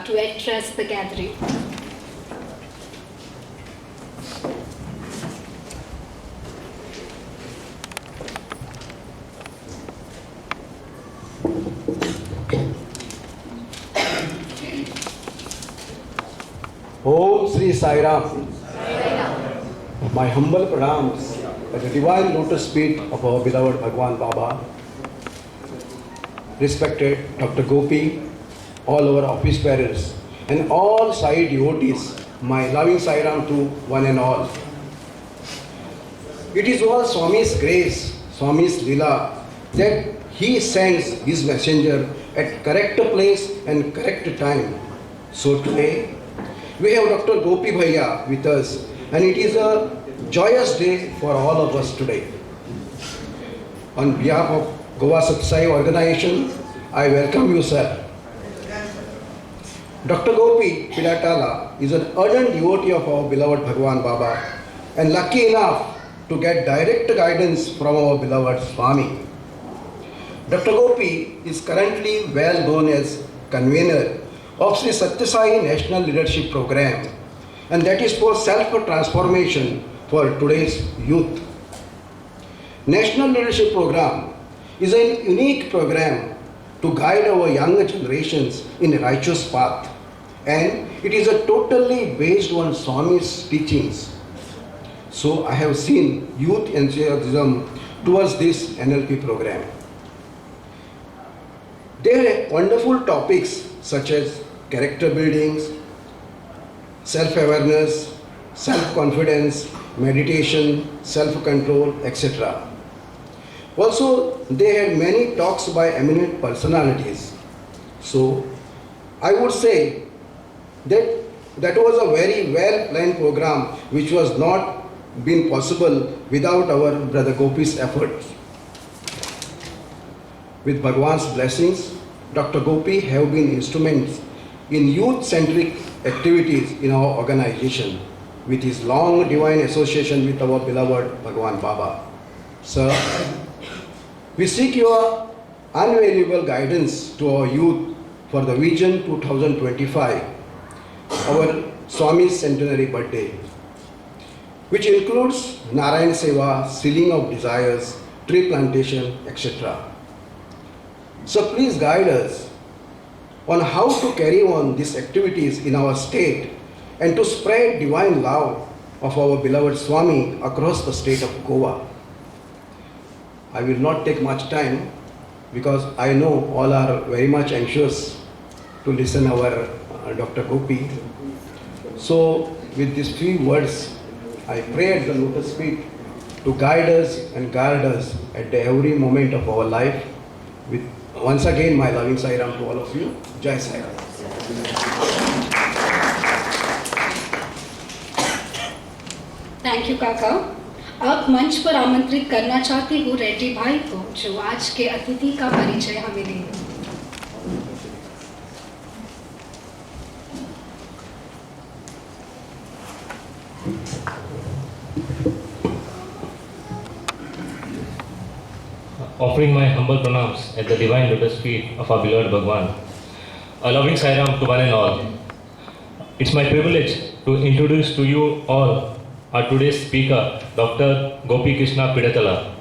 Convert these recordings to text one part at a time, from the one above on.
To address the gathering. Om Sri Sai Ram. My humble pranams at the divine lotus feet of our beloved Bhagwan Baba, respected Dr. Gopi, all our office bearers, and all Sai devotees, my loving Sai Ram to one and all. It is all Swami's grace, Swami's Leela, that he sends his messenger at correct place and correct time. So today, we have Dr. Gopi bhayya with us, and it is a joyous day for all of us today. On behalf of Goa Satsangh organization, I welcome you, sir. Dr. Gopi Pidatala is an ardent devotee of our beloved Bhagwan Baba and lucky enough to get direct guidance from our beloved Swami. Dr. Gopi is currently well known as convener of Sri Satya Sai National Leadership Program, and that is for self-transformation for today's youth. National Leadership Program is a unique program to guide our younger generations in a righteous path, and it is a totally based on Swami's teachings. So I have seen youth enthusiasm towards this NLP program. There are wonderful topics such as character buildings, self-awareness, self-confidence, meditation, self-control, etc. Also, they had many talks by eminent personalities. So, I would say that that was a very well-planned program which was not been possible without our brother Gopi's efforts. With Bhagwan's blessings, Dr. Gopi have been instruments in youth-centric activities in our organization with his long divine association with our beloved Bhagwan Baba. Sir, we seek your invaluable guidance to our youth for the Vision 2025, our Swami's centenary birthday, which includes Narayan Seva, sealing of desires, tree plantation, etc. So please guide us on how to carry on these activities in our state and to spread divine love of our beloved Swami across the state of Goa. I will not take much time because I know all are very much anxious to listen our Dr. Gopi. So with these few words, I pray at the lotus feet to guide us and guard us at every moment of our life. With once again my loving Sai Ram to all of you. Jai Sai Ram. Thank you काका. अब मंच पर आमंत्रित करना चाहती हूँ रेड्डी भाई को, जो आज के अतिथि का परिचय हमें देंगे. Offering my humble pranams at the divine lotus feet of our beloved Bhagwan. A loving Sai Ram to one and all. It's my privilege to introduce to you all our today's speaker, Dr. Gopi Krishna Pidatala.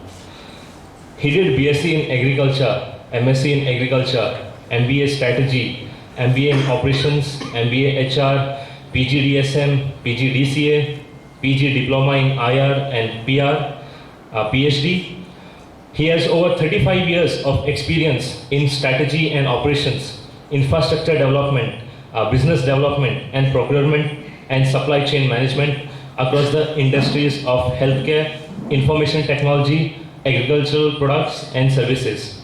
He did BSc in Agriculture, MSc in Agriculture, MBA Strategy, MBA in Operations, MBA HR, PG DSM, PG DCA, PG Diploma in IR and PR, PhD. He has over 35 years of experience in strategy and operations, infrastructure development, business development and procurement and supply chain management across the industries of healthcare, information technology, agricultural products and services.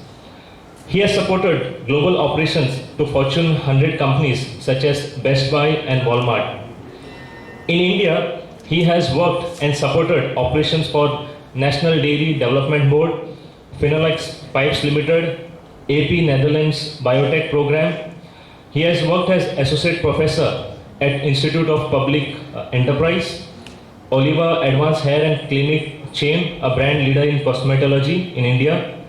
He has supported global operations to Fortune 100 companies such as Best Buy and Walmart. In India, he has worked and supported operations for National Dairy Development Board, Phenolics Pipes Limited, AP Netherlands Biotech Program. He has worked as Associate Professor at Institute of Public Enterprise, Oliva Advanced Hair and Clinic Chain, a brand leader in cosmetology in India.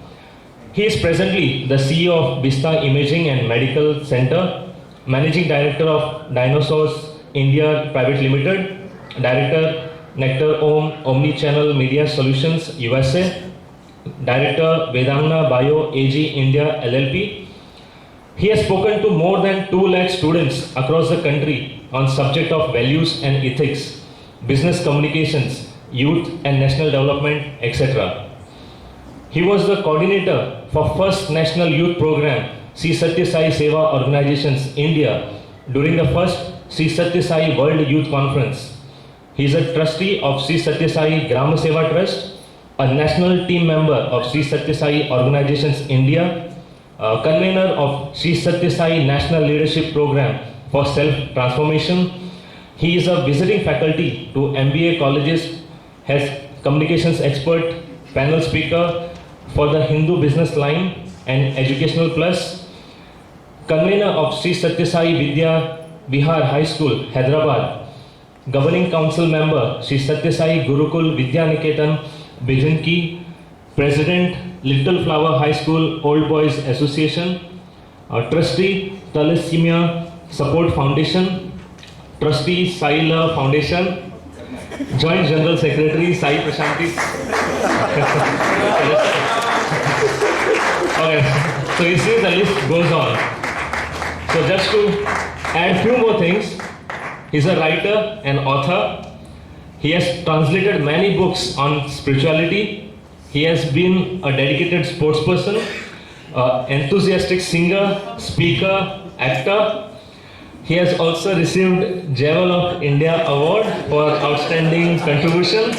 He is presently the CEO of Vista Imaging and Medical Center, Managing Director of Dinosaurs India Private Limited, Director Nectar Om Omnichannel Media Solutions USA, Director Vedangna Bio AG India LLP. He has spoken to more than 2 lakh students across the country on subject of values and ethics, business communications, youth and national development, etc. He was the coordinator for first national youth program Sri Satya Sai Seva Organizations India during the first Sri Satya Sai World Youth Conference. He is a trustee of Sri Satya Sai Grama Seva Trust, a national team member of Sri Satya Sai Organizations India, convener of Sri Satya Sai National Leadership Program for Self-Transformation. He is a visiting faculty to MBA colleges, has communications expert, panel speaker for the Hindu Business Line and Educational Plus, convener of Sri Satya Sai Vidya Bihar High School, Hyderabad, governing council member Sri Satya Sai Gurukul Vidya Niketan, Bijanki, President, Little Flower High School Old Boys Association, Trustee, Thalassemia Support Foundation, Trustee, Sai Love Foundation, Joint General Secretary, Sai Prashanti. Okay, so you see the list goes on. So just to add few more things, he's a writer and author. He has translated many books on spirituality. He has been a dedicated sportsperson, enthusiastic singer, speaker, actor. He has also received Jewel of India Award for outstanding contribution,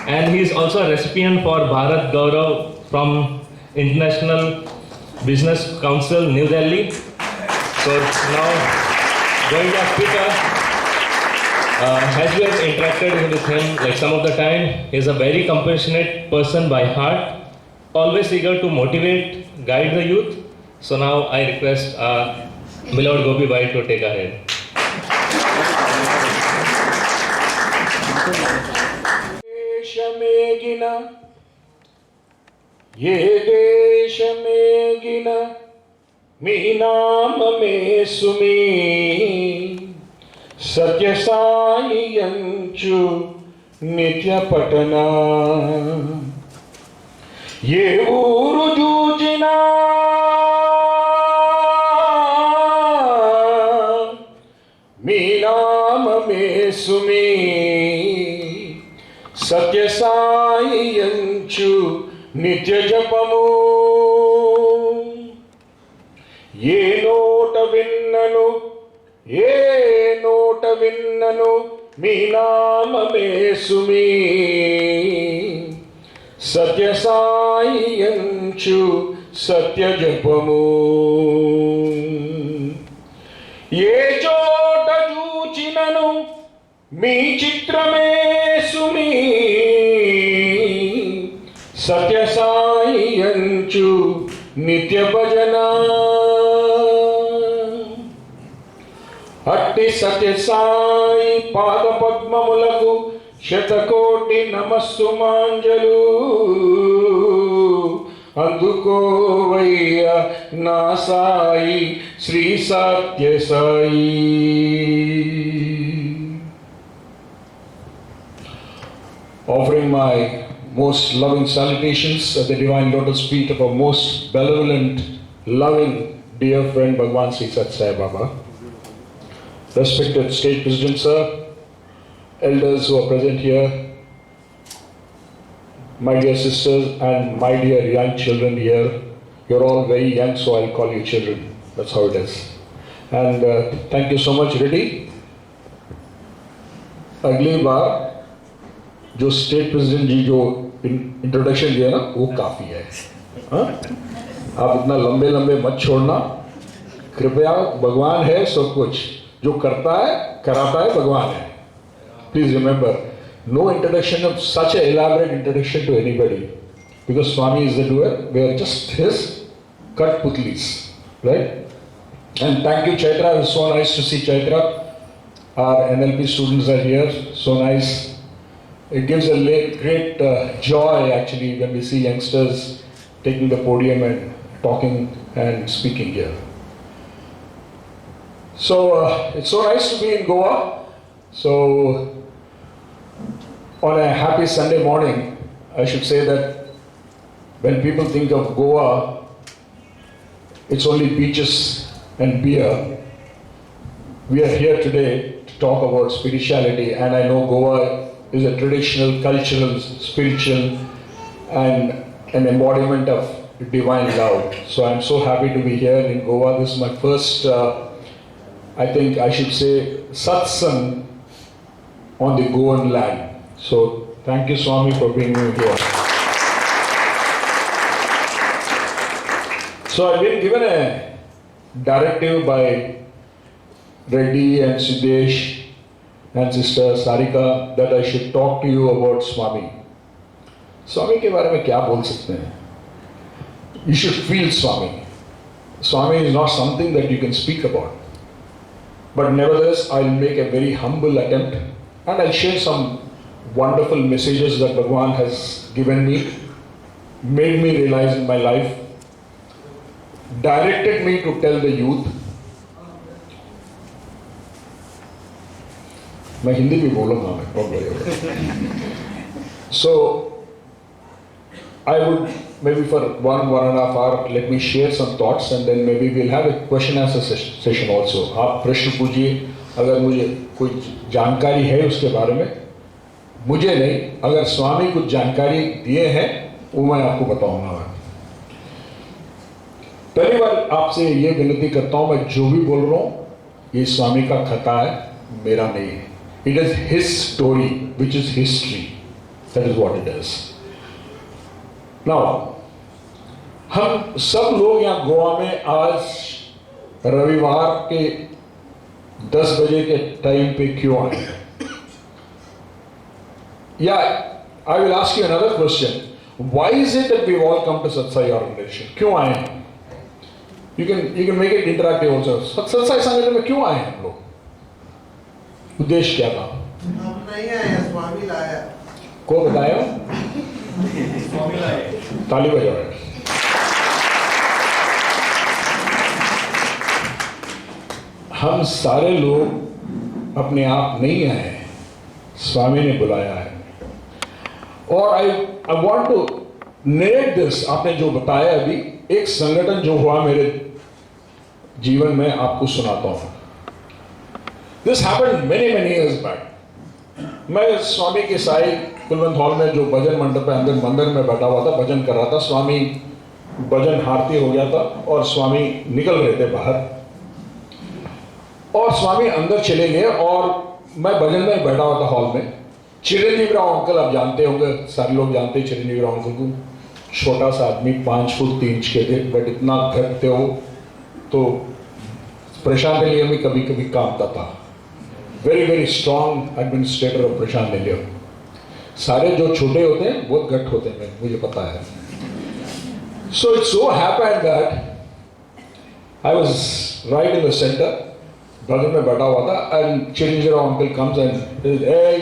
and he is also a recipient for Bharat Gaurav from International Business Council, New Delhi. So now, going to our speaker. As we have interacted with him like some of the time, he is a very compassionate person by heart, always eager to motivate, guide the youth. So now I request our beloved Gopi Bhai to take ahead. ये देश में गिना मी नाम में सुमी सत्य साई यंचु नित्य पटना ये ऊरु जूजना సుమి సత్యసాయి యంచు నిత్య జపము ఏ నోట విన్నను మీ నామమే సుమి సత్యసాయి యంచు సత్య జపము ఏ చోట చూచినను మీ చిత్రమే సుమి సత్యసాయి యంచు నిత్య భజన అట్టి సత్యసాయి పాద పద్మములకు శతకోటి నమస్సుమాంజలు అందుకోవయ్య నా సాయి శ్రీ సత్య Sai. Offering my most loving salutations at the divine lotus feet of our most benevolent, loving, dear friend Bhagwan Sri Sat Sai Baba. Respected State President Sir, elders who are present here, my dear sisters and my dear young children here, you're all very young, so I'll call you children. That's how it is. And thank you so much, Reddy. अगली बार जो state president जी जो introduction दिया ना वो काफ़ी है. हाँ? आप इतना लंबे लंबे मत छोड़ना. कृपया भगवान है सब कुछ. जो करता है कराता है भगवान है. Please remember, no introduction of such an elaborate introduction to anybody, because Swami is the doer. We are just his Katputlis, right? And thank you, Chaitra. It was so nice to see Chaitra. Our NLP students are here. So nice. It gives a great joy actually when we see youngsters taking the podium and talking and speaking here. So it's so nice to be in Goa. So on a happy Sunday morning, I should say that when people think of Goa, it's only beaches and beer. We are here today to talk about spirituality, and I know Goa is a traditional, cultural, spiritual, and an embodiment of divine love. So I'm so happy to be here in Goa. This is my first, I think I should say, Satsangh on the Goan land. So thank you, Swami, for bringing me here. So I've been given a directive by Reddy and Siddesh and Sister Sarika that I should talk to you about Swami. Swami के बारे में क्या बोल सकते हैं? You should feel Swami. Swami is not something that you can speak about. But nevertheless, I'll make a very humble attempt and I'll share some wonderful messages that Bhagwan has given me, made me realize in my life, directed me to tell the youth. मैं हिंदी भी बोलूँगा मैं probably. So I would maybe for 1.5 hour let me share some thoughts and then maybe we'll have a question answer session also. आप प्रश्न पूछिए अगर मुझे कोई जानकारी है उसके बारे में. मुझे नहीं, अगर स्वामी कुछ जानकारी दिए हैं वो मैं आपको बताऊंगा. पहली बार आपसे ये विनती करता हूं, मैं जो भी बोल रहा हूं ये स्वामी का खता है, मेरा नहीं है. It is his story, which is history. That is what it is. Now, हम सब लोग यहाँ गोवा में आज रविवार के 10 बजे के टाइम पे क्यों आए? Yeah, I will ask you another question. Why is it that we all come to Satsai organization? क्यों आए हैं? You can make it interactive also. Satsai संगठन में क्यों आए हैं हम लोग? उद्देश्य क्या था? हम नहीं आए, स्वामी लाया. को बताया? स्वामी लाए. ताली बजाओ. हम सारे लोग अपने आप नहीं आए, स्वामी ने बुलाया है. और I want to narrate this. आपने जो बताया अभी, एक संगठन जो हुआ मेरे जीवन में आपको सुनाता हूं. This happened many years back. मैं स्वामी के साई कुलवंत हॉल में जो भजन मंडप है अंदर मंदिर में बैठा हुआ था, भजन कर रहा था। स्वामी भजन हारती हो गया था और स्वामी निकल रहे थे बाहर, और स्वामी अंदर चले गए और मैं भजन में बैठा हुआ था हॉल में। चिरंजीवी राव अंकल आप जानते होंगे, सारे लोग जानते हैं चिरंजीवी राव अंकल को। छोटा सा आदमी, 5 फुट 3 इंच के थे, बट इतना घट थे वो। तो प्रशांत के लिए भी कभी कभी कामता था। Very very strong administrator of Prashant लियो। सारे जो छोटे होते हैं बहुत घट होते हैं, मुझे पता है। So it so happened that I was right in the centre, भजन में बैठा हुआ था, and Chiranjeevi Rao uncle comes and hey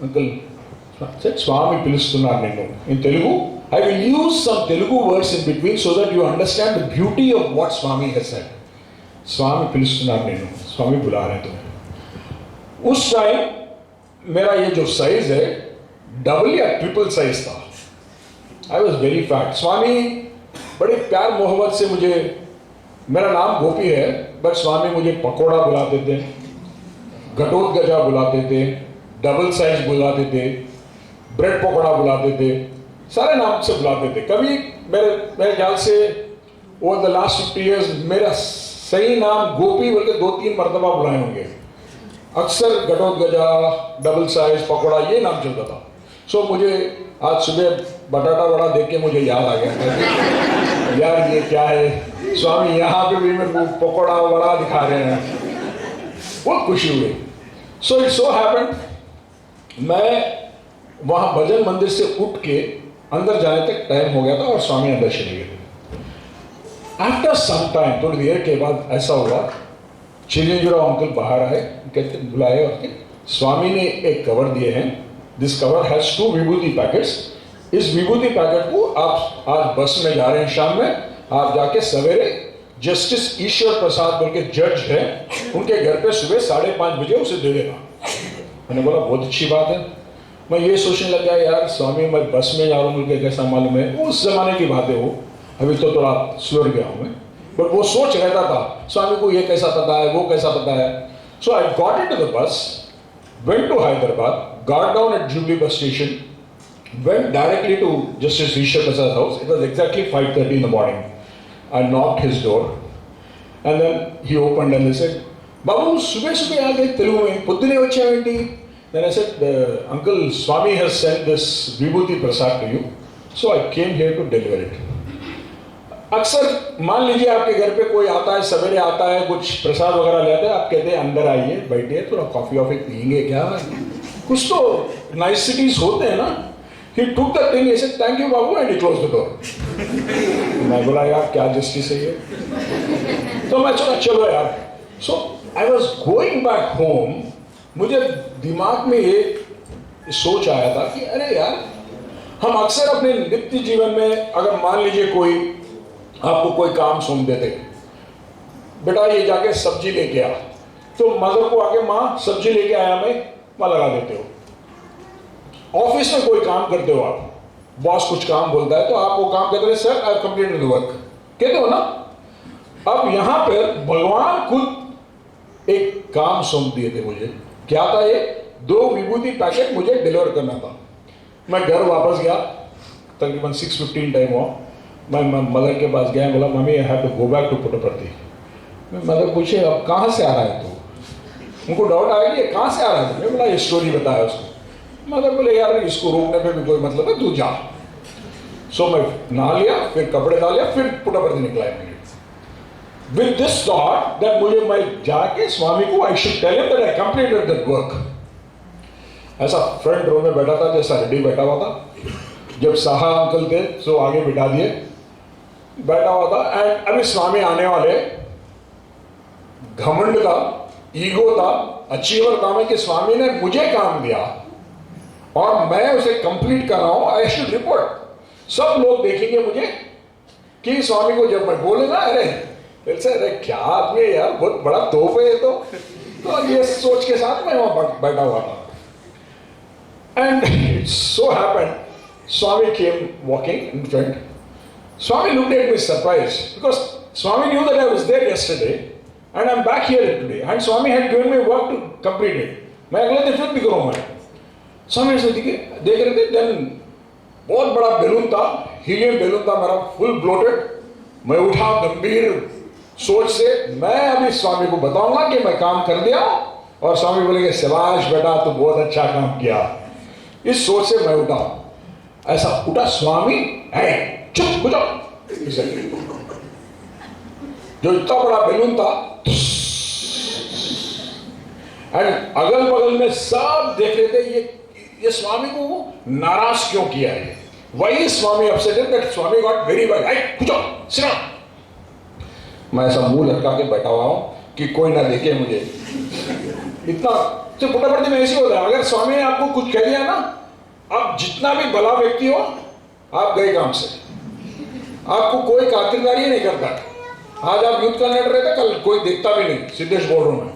uncle said Swami pilustunar nenu in Telugu. I will use some Telugu words in between so that you understand the beauty of what Swami has said. Swami pilustunar nenu, Swami बुला रहे हैं तुम्हें। उस time मेरा ये जो size है double या ट्रिपल साइज था। I was very fat. Swami बड़े प्यार मोहब्बत से मुझे, मेरा नाम गोपी है बट स्वामी मुझे पकोड़ा बुलाते थे, घटोत्कचा बुलाते थे, डबल साइज बुलाते थे, ब्रेड पकोड़ा बुलाते थे, सारे नाम से बुलाते थे। कभी मेरे ख्याल से ओवर द लास्ट 50 years मेरा सही नाम गोपी बोल के 2-3 मरतबा बुलाए होंगे। अक्सर घटोत्कचा, डबल साइज, पकोड़ा ये नाम चलता था। सो मुझे आज सुबह बटाटा वड़ा देख के मुझे याद आ गया यार ये क्या है, स्वामी यहाँ पे भी मेरे को पकोड़ा वड़ा दिखा रहे हैं। बहुत खुशी हुई। सो इट सो हैपेंड मैं वहाँ भजन मंदिर से उठ के अंदर जाने तक टाइम हो गया था और स्वामी अंदर चले गए थे। आफ्टर सम टाइम, थोड़ी देर के बाद ऐसा हुआ, चिरंजीवी राव अंकल बाहर आए, कहते बुलाए और स्वामी ने एक कवर दिए हैं। This cover has 2 Vibhuti packets. इस विभूति पैकेट को आप आज बस में जा रहे हैं, शाम में आप जाके सवेरे जस्टिस ईश्वर प्रसाद बोल के जज है, उनके घर पे सुबह 5:30 बजे उसे दे देना। मैंने बोला बहुत अच्छी बात है। मैं ये सोचने लग गया यार स्वामी मैं बस में जा रहा हूँ मुझे कैसा मालूम है, उस जमाने की बात है वो, अभी तो थोड़ा सुधर गया हूँ मैं, बट वो सोच रहता था स्वामी को ये कैसा पता है, वो कैसा पता है। So I got into the bus, went to Hyderabad, got down at Jubilee bus station, went directly to Justice Ishwar Prasad's house. It was exactly 5:30 in the morning. I knocked his door, and then he opened and they said, "Babu, सुबह आ गए तेलुगु में, पुद्दने वच्चावेंटी?" Then I said, "Uncle, Swami has sent this Vibhuti Prasad to you, so I came here to deliver it." अक्सर मान लीजिए आपके घर पे कोई आता है, सवेरे आता है, कुछ प्रसाद वगैरह लेता है, आप कहते हैं अंदर आइए, बैठिए, थोड़ा कॉफी वॉफी पियेंगे क्या, कुछ तो नाइसिटीज होते हैं ना। He took the thing, he said, "Thank you, Babu," and he closed the door. मैं बोला यार क्या जस्टिस है ये, तो मैं चला चलो यार। So I was going back home, मुझे दिमाग में ये सोच आया था कि अरे यार हम अक्सर अपने नित्य जीवन में अगर मान लीजिए कोई आपको कोई काम सौंप देते, बेटा ये जाके सब्जी लेके आ, तो मदर को आके माँ सब्जी लेके आया मैं, वहाँ लगा देते हो। ऑफिस में कोई काम करते हो आप, बॉस कुछ काम बोलता है तो आप वो काम कहते हैं sir I completed the work, कहते हो ना। अब यहाँ पर भगवान खुद एक काम सौंप दिए थे मुझे। क्या था ये? 2 विभूति पैकेट मुझे डिलीवर करना था। मैं घर वापस गया, तकरीबन 6:15 टाइम हुआ। मैं मदर के पास गया, बोला mummy I have to go back to Puttaparthi. Mother पूछे अब कहाँ से आ रहा है तू? उनको डाउट आया कि कहाँ से आ रहा है। मैं बोला ये स्टोरी बताया उसको। मगर बोले यार इसको रोकने पे भी कोई मतलब है, तू जा। सो मैं नहा लिया, फिर कपड़े डाल लिया, फिर पुट्टपर्ती निकला है। विद दिस थॉट दैट मुझे मैं जाके स्वामी को I should tell him that I completed that work. ऐसा फ्रंट रो में बैठा था, जैसा रेडी बैठा हुआ था। जब साहा अंकल थे तो आगे बिठा दिए, बैठा हुआ था। एंड अभी स्वामी आने वाले, घमंड था, ईगो था, अचीवर काम है कि स्वामी ने मुझे काम दिया और मैं उसे कंप्लीट कर रहा हूं, आई शुड रिपोर्ट। सब लोग देखेंगे मुझे कि स्वामी को जब मैं बोले ना अरे क्या आदमी है यार, बहुत बड़ा तोप है तो ये सोच के साथ मैं वहां बैठा हुआ था। And it so happened Swami came walking in front. Swami looked at me surprised because Swami knew that I was there yesterday and I'm back here today. And Swami had given me work to complete it. मैं अगले दिन फिर बिगड़ूँ मैं। स्वामी ऐसे देख रहे थे, then बहुत बड़ा बैलून था, हीलियम बैलून था मेरा, फुल ब्लोटेड। मैं उठा गंभीर सोच से, मैं अभी स्वामी को बताऊंगा कि मैं काम कर दिया, और स्वामी बोलेंगे शाबाश बेटा तू बहुत अच्छा काम किया। इस सोच से मैं उठा, ऐसा उठा, स्वामी है चुप हो जाओ, जो इतना बड़ा बैलून था, एंड अगल बगल में सब देख रहे थे ये स्वामी को नाराज क्यों किया है, वही Swami upsetted that Swami got very well, कुछ सिरा। मैं ऐसा मुंह लटका के बैठा हुआ हूं कि कोई ना देखे मुझे। इतना तो पुटपर्थी में ऐसे होता है, अगर स्वामी ने आपको कुछ कह दिया ना, आप जितना भी भला व्यक्ति हो, आप गए काम से, आपको कोई खातिरदारी नहीं करता। आज आप युद्ध करने डर रहे थे, कल कोई देखता भी नहीं, सिद्धेश बोल रहा हूं मैं।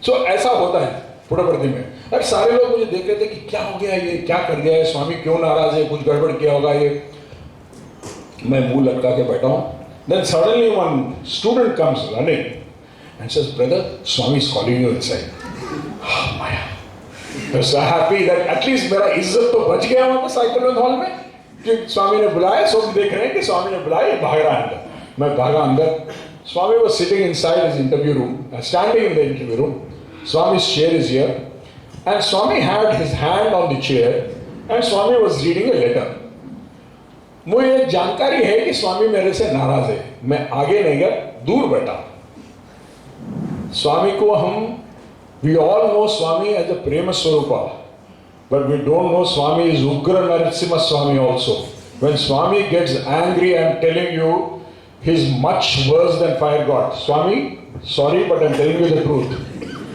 सो ऐसा होता है पुटपर्थी में। अरे सारे लोग मुझे देख रहे थे कि क्या हो गया, ये क्या कर दिया है, स्वामी क्यों नाराज है, कुछ गड़बड़ किया होगा ये। मैं मुंह लटका के बैठा हूं। Then suddenly one student comes running and says, "Brother, Swami is calling you inside." Oh, Maya. I was so happy that at least मेरा इज्जत तो बच गया वहाँ पर साइकिल हॉल में, कि स्वामी ने बुलाया। सब देख रहे हैं कि स्वामी ने बुलाया, भाग रहा है अंदर। मैं भागा अंदर। Swami was sitting inside his interview room, standing in the interview room. Swami's chair is here, and Swami had his hand on the chair, and Swami was reading a letter. मुझे एक जानकारी है कि स्वामी मेरे से नाराज है। मैं आगे नहीं गया, दूर बैठा। स्वामी को हम, we all know Swami as a Prema Swarupa, but we don't know Swami is Ugra Narasimha Swami also. When Swami gets angry, I'm telling you, he's much worse than fire god. Swami, sorry, but I'm telling you the truth.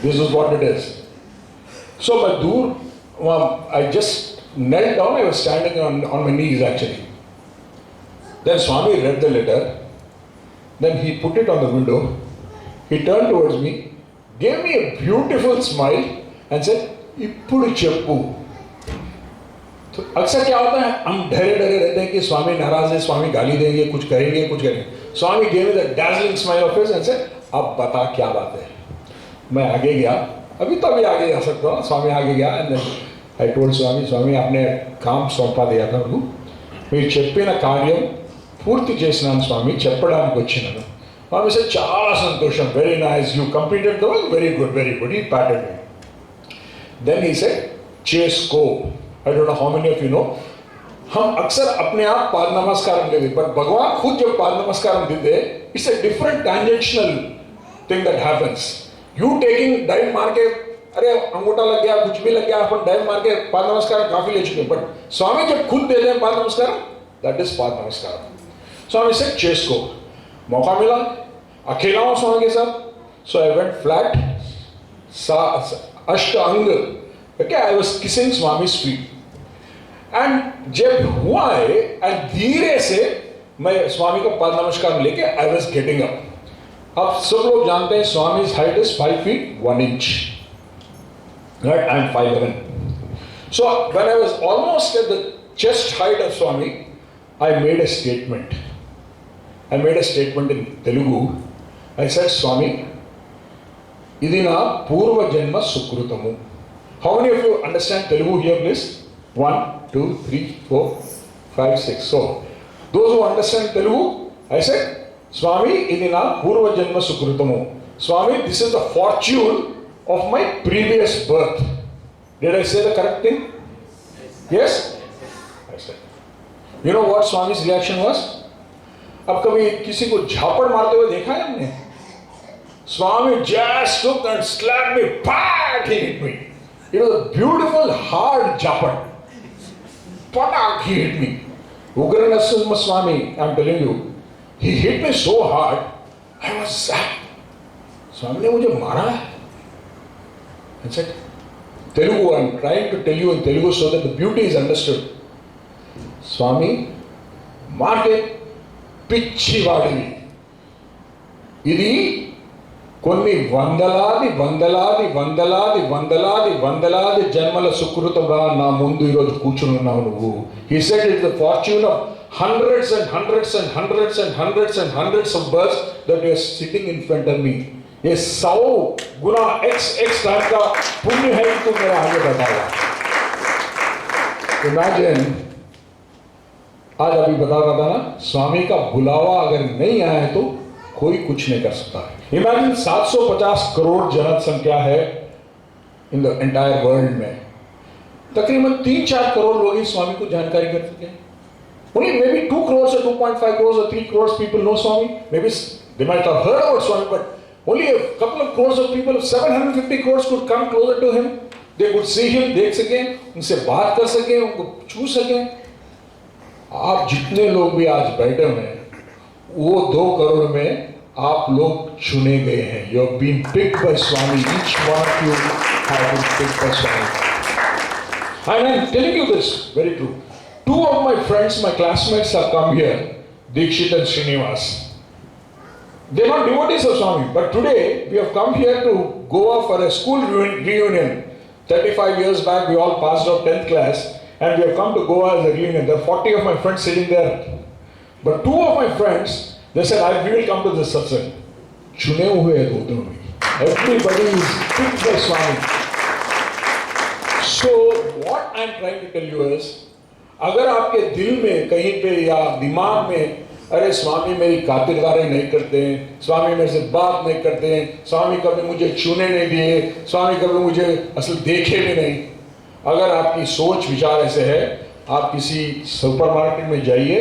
This is what it is. So मैं दूर, I just knelt down. I was standing on my knees actually. Then Swami read the letter, then he put it on the window, he turned towards me, gave me a beautiful smile and said, "Ippudu cheppu." तो अक्सर क्या होता है, हम डरे डरे रहते हैं कि स्वामी नाराज है, स्वामी गाली देंगे, कुछ करेंगे। स्वामी gave me the dazzling smile of his and said, "अब बता क्या बात है." मैं आगे गया, अभी तो अभी आगे जा सकता हूँ। स्वामी आगे गया, and then I told स्वामी आपने काम सौंपा दिया था నువ్వు, మీరు చెప్పిన కార్యం పూర్తి చేసినాను స్వామి, చెప్పడానికి వచ్చినాను. స్వామి said, చాలా సంతోషం, very nice, you completed the work, very good, he patted me. Then he said, చేసుకో. I don't know how many of you know, हम अक्सर अपने आप पाद नमस्कार देते, बट भगवान खुद जब पाद नमस्कार देते, it's a different tangential thing that happens. You taking dive मार के, अरे अंगूठा लग गया, कुछ भी लग गया, अपन डाइव मार के पाद नमस्कार काफी ले चुके, बट स्वामी जब खुद देते हैं पाद नमस्कार, दैट इज पाद नमस्कार. स्वामी से चेस को मौका मिला, अकेला हूं स्वामी के साथ, so I went flat, ashtanga, okay, I was kissing Swami's feet. And जब हुआ है, एंड धीरे से मैं स्वामी को पाद नमस्कार लेके आई वाज गेटिंग अप. अब सब लोग जानते हैं स्वामी's height is 5 feet 1 inch, right? I'm 5'11". So when I was almost at the chest height of Swami, I made a statement. I made a statement in Telugu. I said, Swami, idi na purva janma sukrutamu. How many of you understand Telugu here, please? 1, 2, 3, 4, 5, 6. So those who understand Telugu, I said, Swami, idi na purva janma sukrutamu. Swami, this is the fortune of my previous birth. Did I say the correct thing? Yes? I said. You know what Swami's reaction was? अब कभी किसी को झापड़ मारते हुए देखा है हमने? Swami just took and slapped me, pat, he hit me. It was a beautiful hard झापड़. Patak, he hit me. Ugra Narasimha Swami, I'm telling you, he hit me so hard, I was zapped. Swami ने मुझे मारा है. I said, Telugu, I'm trying to tell you in Telugu so that the beauty is understood. Swami, మాటే పిచ్చి వాడివి, ఇది కొన్ని వందలాది వందలాది వందలాది వందలాది వందలాది జన్మల సుకృతంగా నా ముందు ఈరోజు కూర్చుని ఉన్నావు నువ్వు. He said it's the fortune of hundreds and hundreds and hundreds and hundreds and hundreds of births that you are sitting in front of me. ये 100 गुना x टाइम का पुण्य है कि तुम मेरे आगे बताओ। इमेजिन, आज अभी बता रहा था ना, स्वामी का बुलावा अगर नहीं आया है तो कोई कुछ नहीं कर सकता है। इमेजिन 750 करोड़ जनसंख्या है इन द एंटायर वर्ल्ड में, तकरीबन 3-4 करोड़ लोग इस स्वामी को जानकारी कर चुके हैं। Only maybe 2 crores or 2.5 crores or 3 crores people know Swami. Maybe they might have heard about Swami, but only a couple of crores of people, 750 crores could come closer to him. They could see him, देख सकें, उनसे बात कर सकें, उनको छू सकें। आप जितने लोग भी आज बैठे हुए हैं, वो 2 करोड़ में आप लोग चुने गए हैं। You have been picked by Swami. Each one of you have been picked by Swami. And I am telling you this, very true. 2 of my friends, my classmates have come here, Dikshit and Srinivas. They are not devotees of Swami, but today we have come here to Goa for a school reunion. 35 years back we all passed out 10th class and we have come to Goa as a reunion. There are 40 of my friends sitting there. But 2 of my friends, they said, we will come to this satsang. Chune hue hai dono bhi. Everybody is picked by Swami. So what I am trying to tell you is, अगर आपके दिल में कहीं पे या दिमाग में, अरे स्वामी मेरी खातिरदारी नहीं करते हैं, स्वामी मेरे से बात नहीं करते हैं, स्वामी कभी मुझे छूने नहीं दिए, स्वामी कभी मुझे असल देखे भी नहीं, अगर आपकी सोच विचार ऐसे है, आप किसी सुपरमार्केट में जाइए,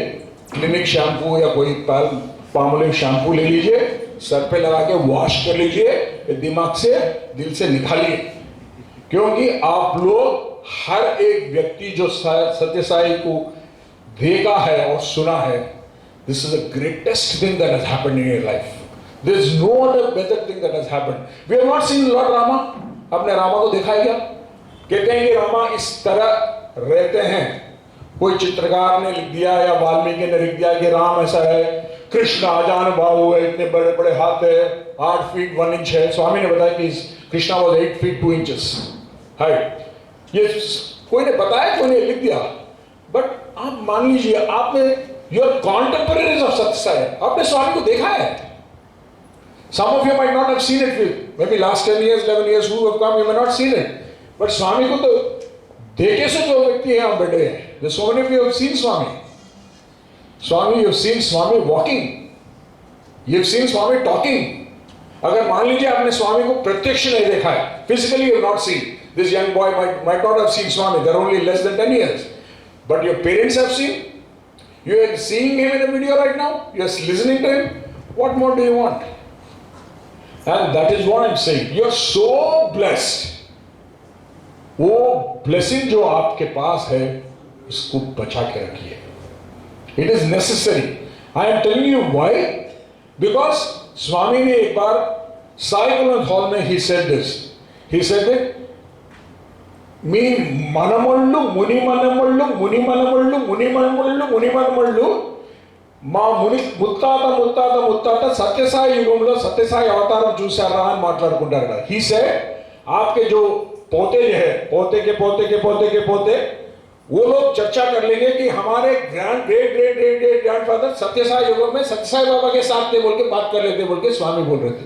क्लिनिक शैम्पू या कोई पामोलिव शैम्पू ले लीजिए, सर पे लगा के वॉश कर लीजिए, दिमाग से दिल से निकालिए। क्योंकि आप लोग, हर एक व्यक्ति जो सत्य साई को देखा है और सुना है, this is the greatest thing that has happened in your life. There is no other better thing that has happened. We have not seen lord Rama. आपने रामा को देखा है क्या? कहते हैं कि रामा इस तरह रहते हैं। कोई चित्रकार ने लिख दिया या वाल्मीकि ने लिख दिया कि राम ऐसा है, कृष्ण अजान बाहु है, इतने बड़े बड़े हाथ है, 8 फीट 1 इंच है। स्वामी ने बताया कि Krishna was 8 feet 2 inches height. ये कोई ने बताया, कोई ने लिख दिया। बट आप मान लीजिए, आपने योर कॉन्टेम्परेरीज ऑफ सत्य साई, आपने स्वामी को देखा है। Some of you might not have seen it with maybe last 10 years 11 years who have come, you may not seen it, but Swami को तो देखे से जो व्यक्ति है हम बैठे हैं, the so many of you have seen Swami. Swami, you have seen Swami walking, you have seen Swami talking. अगर मान लीजिए आपने स्वामी को प्रत्यक्ष नहीं देखा है, physically you have not seen. This young boy might not have seen Swami. They're only less than 10 years. But your parents have seen. You are seeing him in a video right now. You are listening to him. What more do you want? And that is what I'm saying. You are so blessed. वो blessing जो आपके पास है, इसको बचा के रखिए. It is necessary. I am telling you why. Because Swami ने एक बार Sai Kulant Hall में he said this. He said that మీ మనమళ్ళు ముని మనమళ్ళు ముని మనమళ్ళు ముని మనమళ్ళు ముని మనమళ్ళు మా ముని ముత్తాత ముత్తాత ముత్తాత సత్యసాయి యుగంలో సత్యసాయి అవతారం చూశారా అని మాట్లాడుకుంటారు కదా. ही said आपके जो पोते जो है, पोते के पोते के पोते के पोते, वो लोग चर्चा कर लेंगे कि हमारे grand great great great great grandfather Sathya Sai युगों में सत्यसाई बाबा के साथ थे बोल के बात कर लेते बोल के स्वामी बोल रहे थे.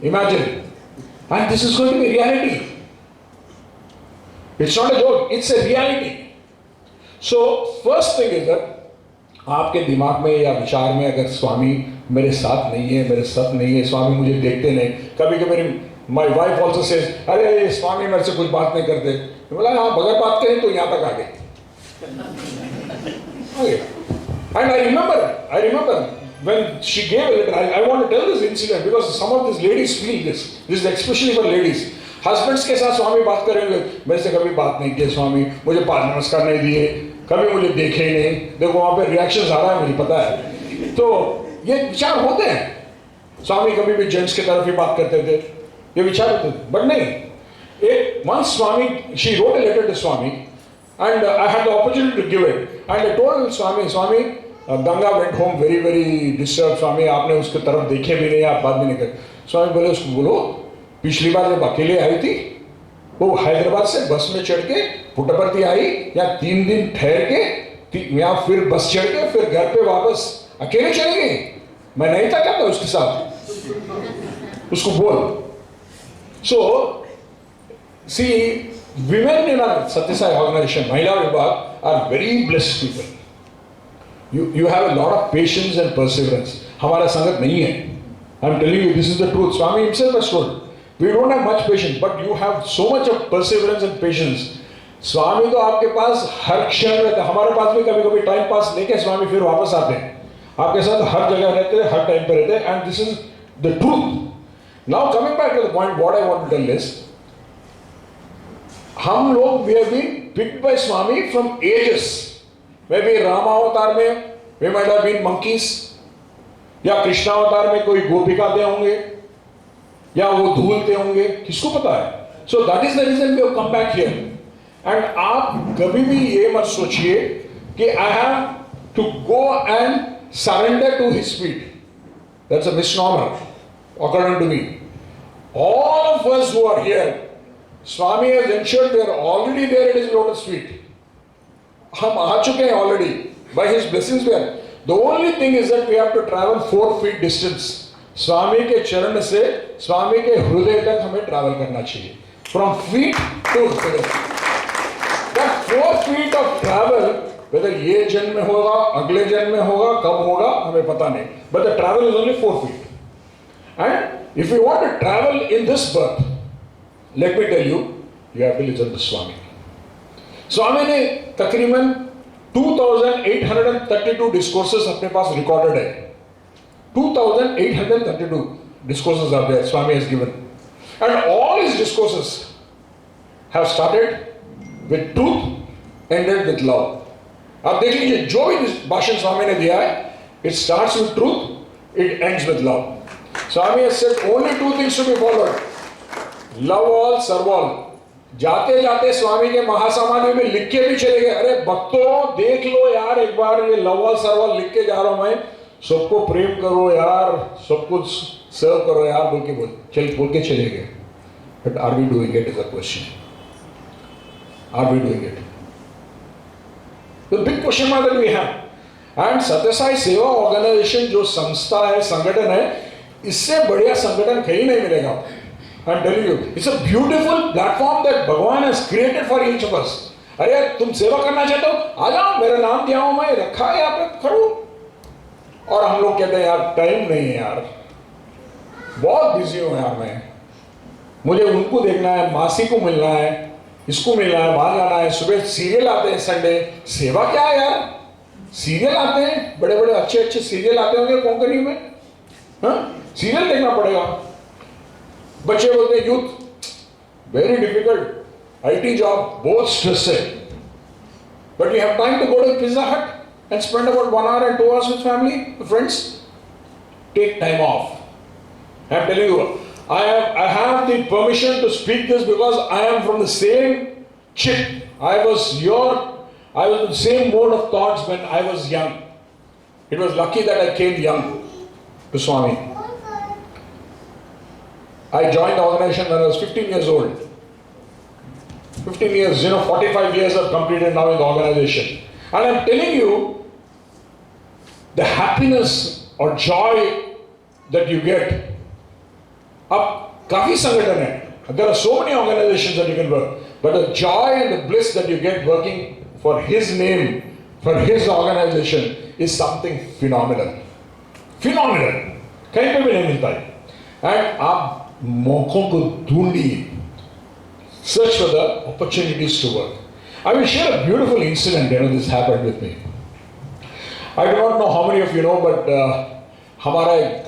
Imagine, and this is going to be reality. It's not a joke, it's a reality. So first thing is that आपके दिमाग में या विचार में अगर स्वामी मेरे साथ नहीं है, मेरे साथ नहीं है, स्वामी मुझे देखते नहीं, कभी कभी मेरी माय वाइफ आल्सो सेज, अरे स्वामी मेरे से कुछ बात नहीं करते, बोला हाँ अगर बात करें तो यहाँ तक आ गए. And I remember when she gave a letter, I want to tell this incident because some of these ladies feel this is especially for ladies. Husbands के साथ स्वामी बात करेंगे, मेरे से कभी बात नहीं किए स्वामी, मुझे पाद नमस्कार नहीं दिए, कभी मुझे देखे ही नहीं. देखो वहाँ पे रिएक्शंस आ रहा है, मुझे पता है. तो ये विचार होते हैं. स्वामी कभी भी जेंट्स की तरफ ही बात करते थे, ये विचार होते थे. बट नहीं, एक once Swami, she wrote a letter to Swami and I had the opportunity to give it and I told Swami, Ganga went home very very disturbed. स्वामी आपने उसकी तरफ देखे भी नहीं, आप बात भी नहीं करे. स्वामी बोले उसको बोलो, पिछली बार जब अकेले आई थी, वो हैदराबाद से बस में चढ़ के पुट्टपर्ती आई, या 3 दिन ठहर के या फिर बस चढ़ के फिर घर पे वापस अकेले चले गए. मैं नहीं था क्या था उसके साथ. उसको बोल. So, see, women in our Satyasai organization, Mahila Vibhag, are very blessed people. You have a lot of patience and perseverance. हमारा संगत नहीं है. I'm telling you, this is the truth. Swami himself has told. We don't have much patience, but you have so much of perseverance and patience. स्वामी तो आपके पास हर क्षण रहते हैं. हमारे पास भी कभी कभी टाइम पास लेके स्वामी फिर वापस आते हैं. आपके साथ हर जगह रहते हैं, हर टाइम पे रहते हैं. And this is the truth. Now coming back to the point, what I want to tell is, हम लोग we have been picked by Swami from ages. Maybe Rama अवतार में we might have been monkeys, या कृष्णा अवतार में कोई गोपिकाते होंगे, या वो धूलते होंगे, किसको पता है. So that is the reason we have come back here. And आप कभी भी ये मत सोचिए कि I have to go and surrender to his feet. That's a misnomer, according to me. All of us who are here, Swami has ensured we are already there at his lotus feet. हम आ चुके हैं already. By his blessings we are. The only thing is that we have to travel 4 feet distance. स्वामी के चरण से स्वामी के हृदय तक हमें ट्रैवल करना चाहिए. From feet to हृदय. That 4 feet of travel, whether ये जन्म में होगा, अगले जन्म में होगा, कब होगा, हमें पता नहीं. But the travel is only 4 feet. And if you want to travel in this birth, let me tell you, you have to listen to Swami. Swami ने तकरीबन 2832 discourses अपने पास recorded है. 2832 discourses are there Swami has given. And all his discourses have started with truth, ended with love. आप देख लीजिए जो भी भाषण स्वामी ने दिया है, it starts with truth, it ends with love. Swami has said only 2 things to be followed: love all, serve all. जाते जाते स्वामी के महासमाधि में लिख के भी चले गए, अरे भक्तों देख लो यार एक बार, ये लव ऑल सर्व ऑल लिख के जा रहा हूं मैं, सबको प्रेम करो यार, सब कुछ सर्व करो यार, बोल के चले गए. But are we doing it is a question. Are we doing it? The big question mark that we have. And Satyasai Seva Organization जो संस्था है, संगठन है, इससे बढ़िया संगठन कहीं नहीं मिलेगा. I'm telling you, it's a beautiful platform that Bhagwan has created for each of us. अरे तुम सेवा करना चाहते हो, आ जाओ, मेरा नाम दिया हूं मैं, रखा है यहाँ पे, करो. और हम लोग कहते हैं यार टाइम नहीं है यार, बहुत बिजी हूं यार मैं, मुझे उनको देखना है, मासी को मिलना है, इसको मिलना है, वहां जाना है, सुबह सीरियल आते हैं संडे. सेवा क्या है यार, सीरियल आते हैं, बड़े बड़े अच्छे अच्छे सीरियल आते होंगे कोंकणी में, हाँ सीरियल देखना पड़ेगा. बच्चे बोलते हैं youth very difficult, IT job बहुत स्ट्रेस है, but you have time to go to Pizza Hut and spend about 1 hour and 2 hours with family, with friends. Take time off. I am telling you, I have the permission to speak this because I am from the same chip. I was in the same mode of thoughts when I was young. It was lucky that I came young to Swami. I joined the organization when I was 15 years old. 15 years, 45 years I've completed now in the organization. And I'm telling you, the happiness or joy that you get. अब काफी संगठन है. There are so many organizations that you can work, but the joy and the bliss that you get working for his name, for his organization, is something phenomenal. Phenomenal. कहीं पे भी नहीं मिलता है. And आप मौकों को ढूंढिए. Search for the opportunities to work. I will share a beautiful incident. This happened with me. I do not know how many of you know, but हमारा एक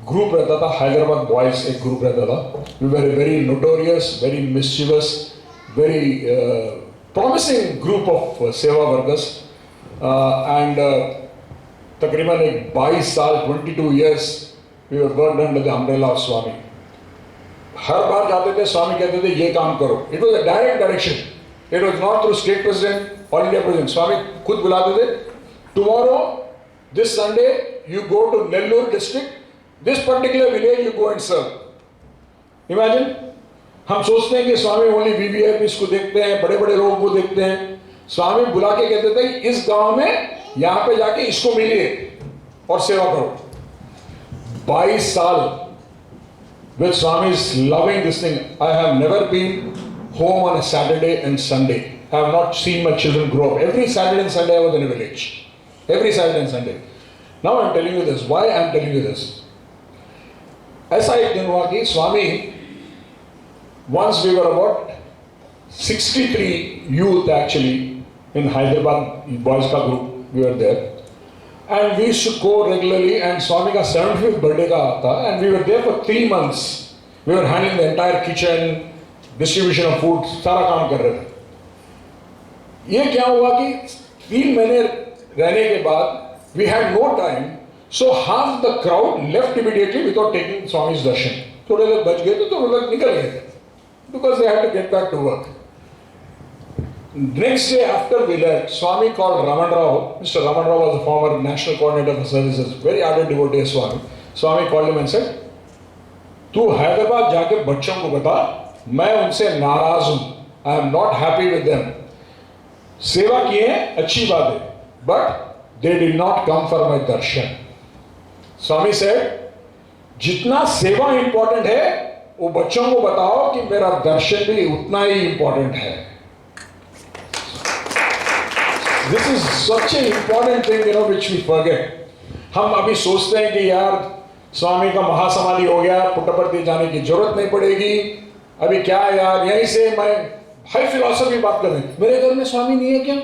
ग्रुप रहता था, हैदराबाद बॉयज एक ग्रुप रहता था. We were a very notorious, very mischievous, very promising group of सेवा workers. And तकरीबन एक 22 साल, 22 years we were worked under the umbrella of Swami. हर बार जाते थे, स्वामी कहते थे ये काम करो. It was a direct direction. It was not through state president or India president. स्वामी खुद बुलाते थे. Tomorrow, this Sunday, you go to Nellore district. This particular village you go and serve. Imagine, हम सोचते हैं कि स्वामी ओनली VVIPs को देखते हैं, बड़े बड़े लोगों को देखते हैं. स्वामी बुला के कहते थे इस गांव में यहाँ पे जाके इसको मिलिए और सेवा करो. 22 साल with Swami's loving this thing. I have never been home on a Saturday and Sunday. I have not seen my children grow up. Every Saturday and Sunday I was in a village. Every Saturday and Sunday. Now I am telling you this. Why I am telling you this? ऐसा एक दिन हुआ कि Swami, once we were about 63 youth actually in Hyderabad, boys ka group, we were there. And we used to go regularly, and Swami ka 75th birthday ka aata, and we were there for 3 months. We were handling the entire kitchen, distribution of food, सारा काम कर रहे थे. ये क्या हुआ कि 3 महीने रहने के बाद we had no time, so half the crowd left immediately without taking Swami's darshan. थोड़े लोग बच गए तो थोड़े लोग निकल गए थे, because they had to get back to work. Next day after we left, Swami called Raman Rao. Mr. Raman Rao was the former national coordinator for services, very ardent devotee of Swami. Swami called him and said, "तू हैदराबाद जाके बच्चों को बता, मैं उनसे नाराज हूँ. I am not happy with them. सेवा किए अच्छी बात है, but they did not come for my darshan." Swami said, जितना सेवा important है, वो बच्चों को बताओ कि मेरा दर्शन भी उतना ही important है. This is such an important thing, which we forget. हम अभी सोचते हैं कि यार स्वामी का महासमाधि हो गया, पुट्टपर्ती जाने की जरूरत नहीं पड़ेगी. अभी क्या यार, यहीं से मैं हाई फिलॉसफी बात कर रहे हैं. मेरे घर में स्वामी नहीं है क्या?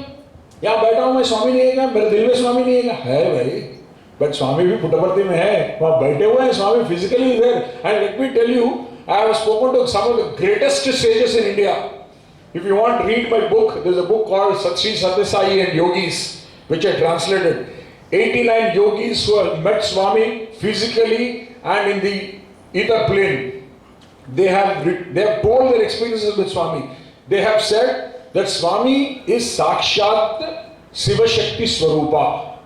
यहाँ बैठा हूँ मैं, स्वामी नहीं है क्या? मेरे दिल में स्वामी नहीं है क्या? है भाई, बट स्वामी भी पुट्टपर्ती में है, वहाँ बैठे हुए हैं. Swami physically there. And let me tell you, I have spoken to some of the greatest sages in India. If you want to read my book, there's a book called Sri Satyasai and Yogis, which I translated. 89 yogis who have met Swami physically and in the ether plane. They have told their experiences with Swami. They have said that Swami is Sakshat Siva Shakti Swarupa.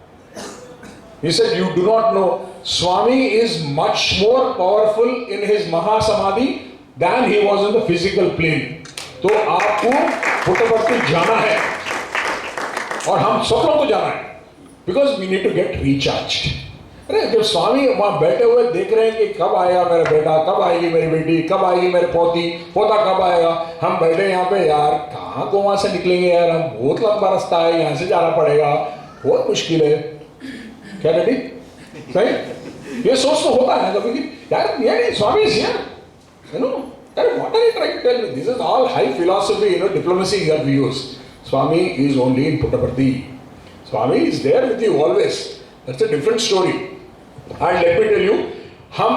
He said, you do not know. Swami is much more powerful in his Mahasamadhi than he was in the physical plane. तो आपको पुट्टपर्ती जाना है, और हम सब लोग को जाना है, because we need to get recharged. अरे जब स्वामी वहां बैठे हुए देख रहे हैं कि कब आएगा मेरा बेटा, कब आएगी मेरी बेटी, कब आएगी मेरे पोता कब आएगा. हम बैठे यहाँ पे, यार कहाँ को वहां से निकलेंगे यार, हम बहुत लंबा रास्ता है, यहाँ से जाना पड़ेगा, बहुत मुश्किल है. क्या डैडी सही? ये सोच तो होता है कभी कि यार ये स्वामी is here, what are you trying to tell me? This is all high philosophy, diplomacy that we use. Swami is only in Puttaparthi. Swami is there with you always. That's a different story. And let me tell you, हम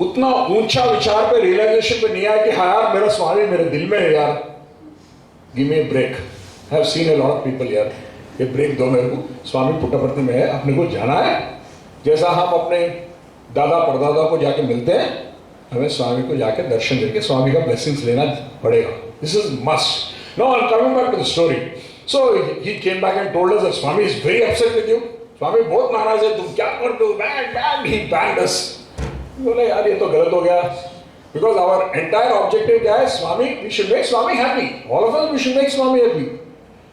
उतना ऊंचा विचार पे, realisation पे नहीं आए कि हाँ यार मेरा स्वामी मेरे दिल में है यार. Give me a break. I have seen a lot of people here. ये ब्रेक दो मेरे को. स्वामी पुट्टपर्ती में है, अपने को जाना है. जैसा हम अपने दादा परदादा को जाके मिलते हैं, हमें स्वामी को जाके दर्शन देके स्वामी का ब्लेसिंग्स लेना पड़ेगा. This is must. Now I am coming back to the story. So he came back and told us that Swami is very upset with you. Swami बहुत नाराज है, तुम क्या करते हो, बैड. ही बैंड अस. बोले यार ये तो गलत हो गया, बिकॉज आवर एंटायर ऑब्जेक्टिव क्या है, Swami, we should make Swami happy. All of us we should make Swami happy.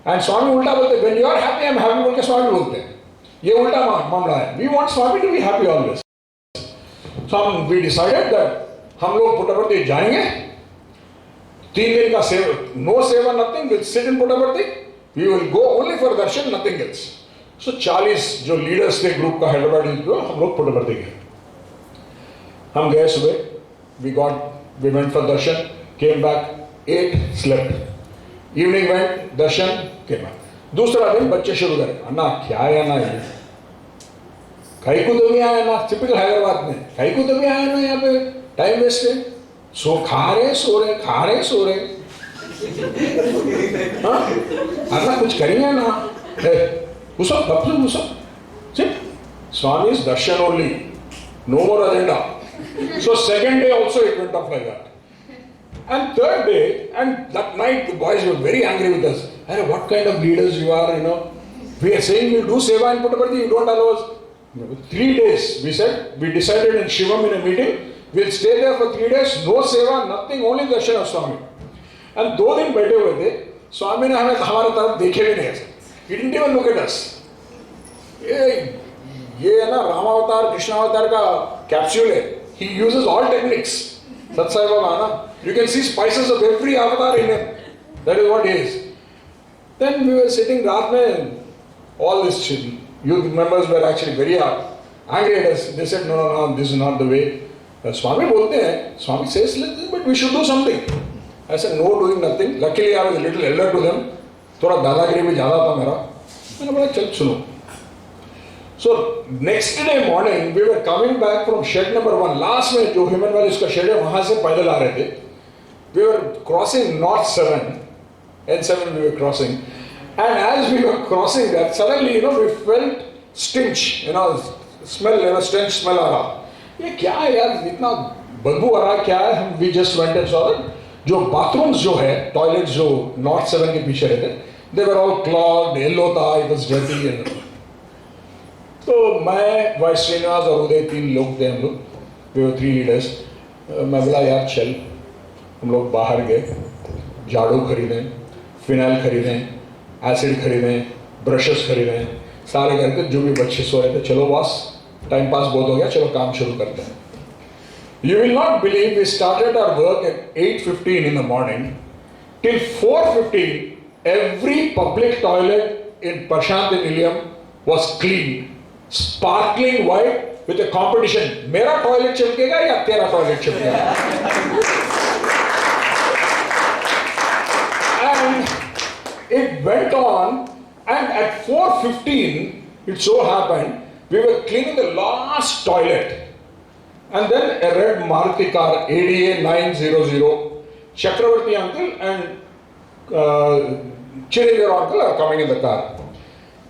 And Swami उल्टा बोलते, when you are happy I am happy बोल के स्वामी बोलते हैं. ये उल्टा मामला है. We want Swami to be happy always. So we decided that हम लोग पुट्टपर्ती जाएंगे. 3 दिन का seva, no seva, nothing. Will sit in Puttaparthi. We will go only for darshan, nothing else. So 40 जो लीडर्स थे ग्रुप का, हैदराबाद हम लोग पुट्टपर्ती गए. हम गए सुबह. We went for darshan, came back, 8, slept. Evening went, darshan, came back. दूसरा दिन बच्चे शुरू करे, अन्ना क्या है ना, ये कहीं को तो भी आया ना. टिपिकल हैदराबाद में कहीं को तो भी आया ना, यहाँ पे टाइम वेस्ट है. सो खा रहे सो रहे, खा रहे सो रहे. हाँ अन्ना कुछ करेंगे ना, घुसो घुसो घुसो. Swami is darshan only, no more agenda. So second day also it went off like that. And third day, and that night the boys were very angry with us. Hey, what kind of leaders you are, We are saying we'll do seva in Puttaparthi, you don't allow us. 3 days, we decided in Shivam in a meeting, we'll stay there for 3 days, no seva, nothing, only darshan of Swami. And 2 दिन बैठे हुए थे, स्वामी ने हमें हमारे तरफ देखे भी नहीं ऐसे. He didn't even look at us. ये है ना रामावतार कृष्णावतार का कैप्सूल है. he uses all techniques. Satsai Baba, you can see spices of every avatar in him. That is what he is. Then we were sitting raat mein, all these youth members were actually very angry at us. They said, no, this is not the way. Swami bolte hain, Swami says, but we should do something. I said, no doing nothing. Luckily I was a little elder to them. थोड़ा दादागिरी भी ज़्यादा था मेरा. मैंने बोला चल सुनो. So next day morning we were coming back from shed number 1. Last में जो ह्यूमन वैली का शेड है वहाँ से पैदल आ रहे थे. We were crossing North 7, N7 we were crossing, and as we were crossing that, suddenly we felt stench, smell, stench smell आ रहा. ये क्या है यार इतना बदबू आ रहा क्या है? We just went and saw that. जो bathrooms जो है, toilets जो North 7 के पीछे रहते, they were all clogged, yellow था, it was dirty and. तो मैं वाइस श्रीनिवास और उदय 3 लोग थे हम लोग, we were 3 leaders. मैं बोला यार चल, हम लोग बाहर गए, झाड़ू खरीदें, फिनाइल खरीदें, एसिड खरीदें, ब्रशेस खरीदें, सारे करके जो भी बच्चे सो रहे थे, चलो बॉस टाइम पास बहुत हो गया, चलो काम शुरू करते हैं. You will not believe we started our work at 8:15 in the morning. Till 4:15, every public toilet in Prashanthi Nilayam was clean, sparkling white with a competition. मेरा toilet चमकेगा या तेरा toilet चमकेगा? And it went on, and at 4:15, it so happened we were cleaning the last toilet. And then a red Maruti car, ADA 900, Chakravarti uncle and Chirindra uncle are coming in the car.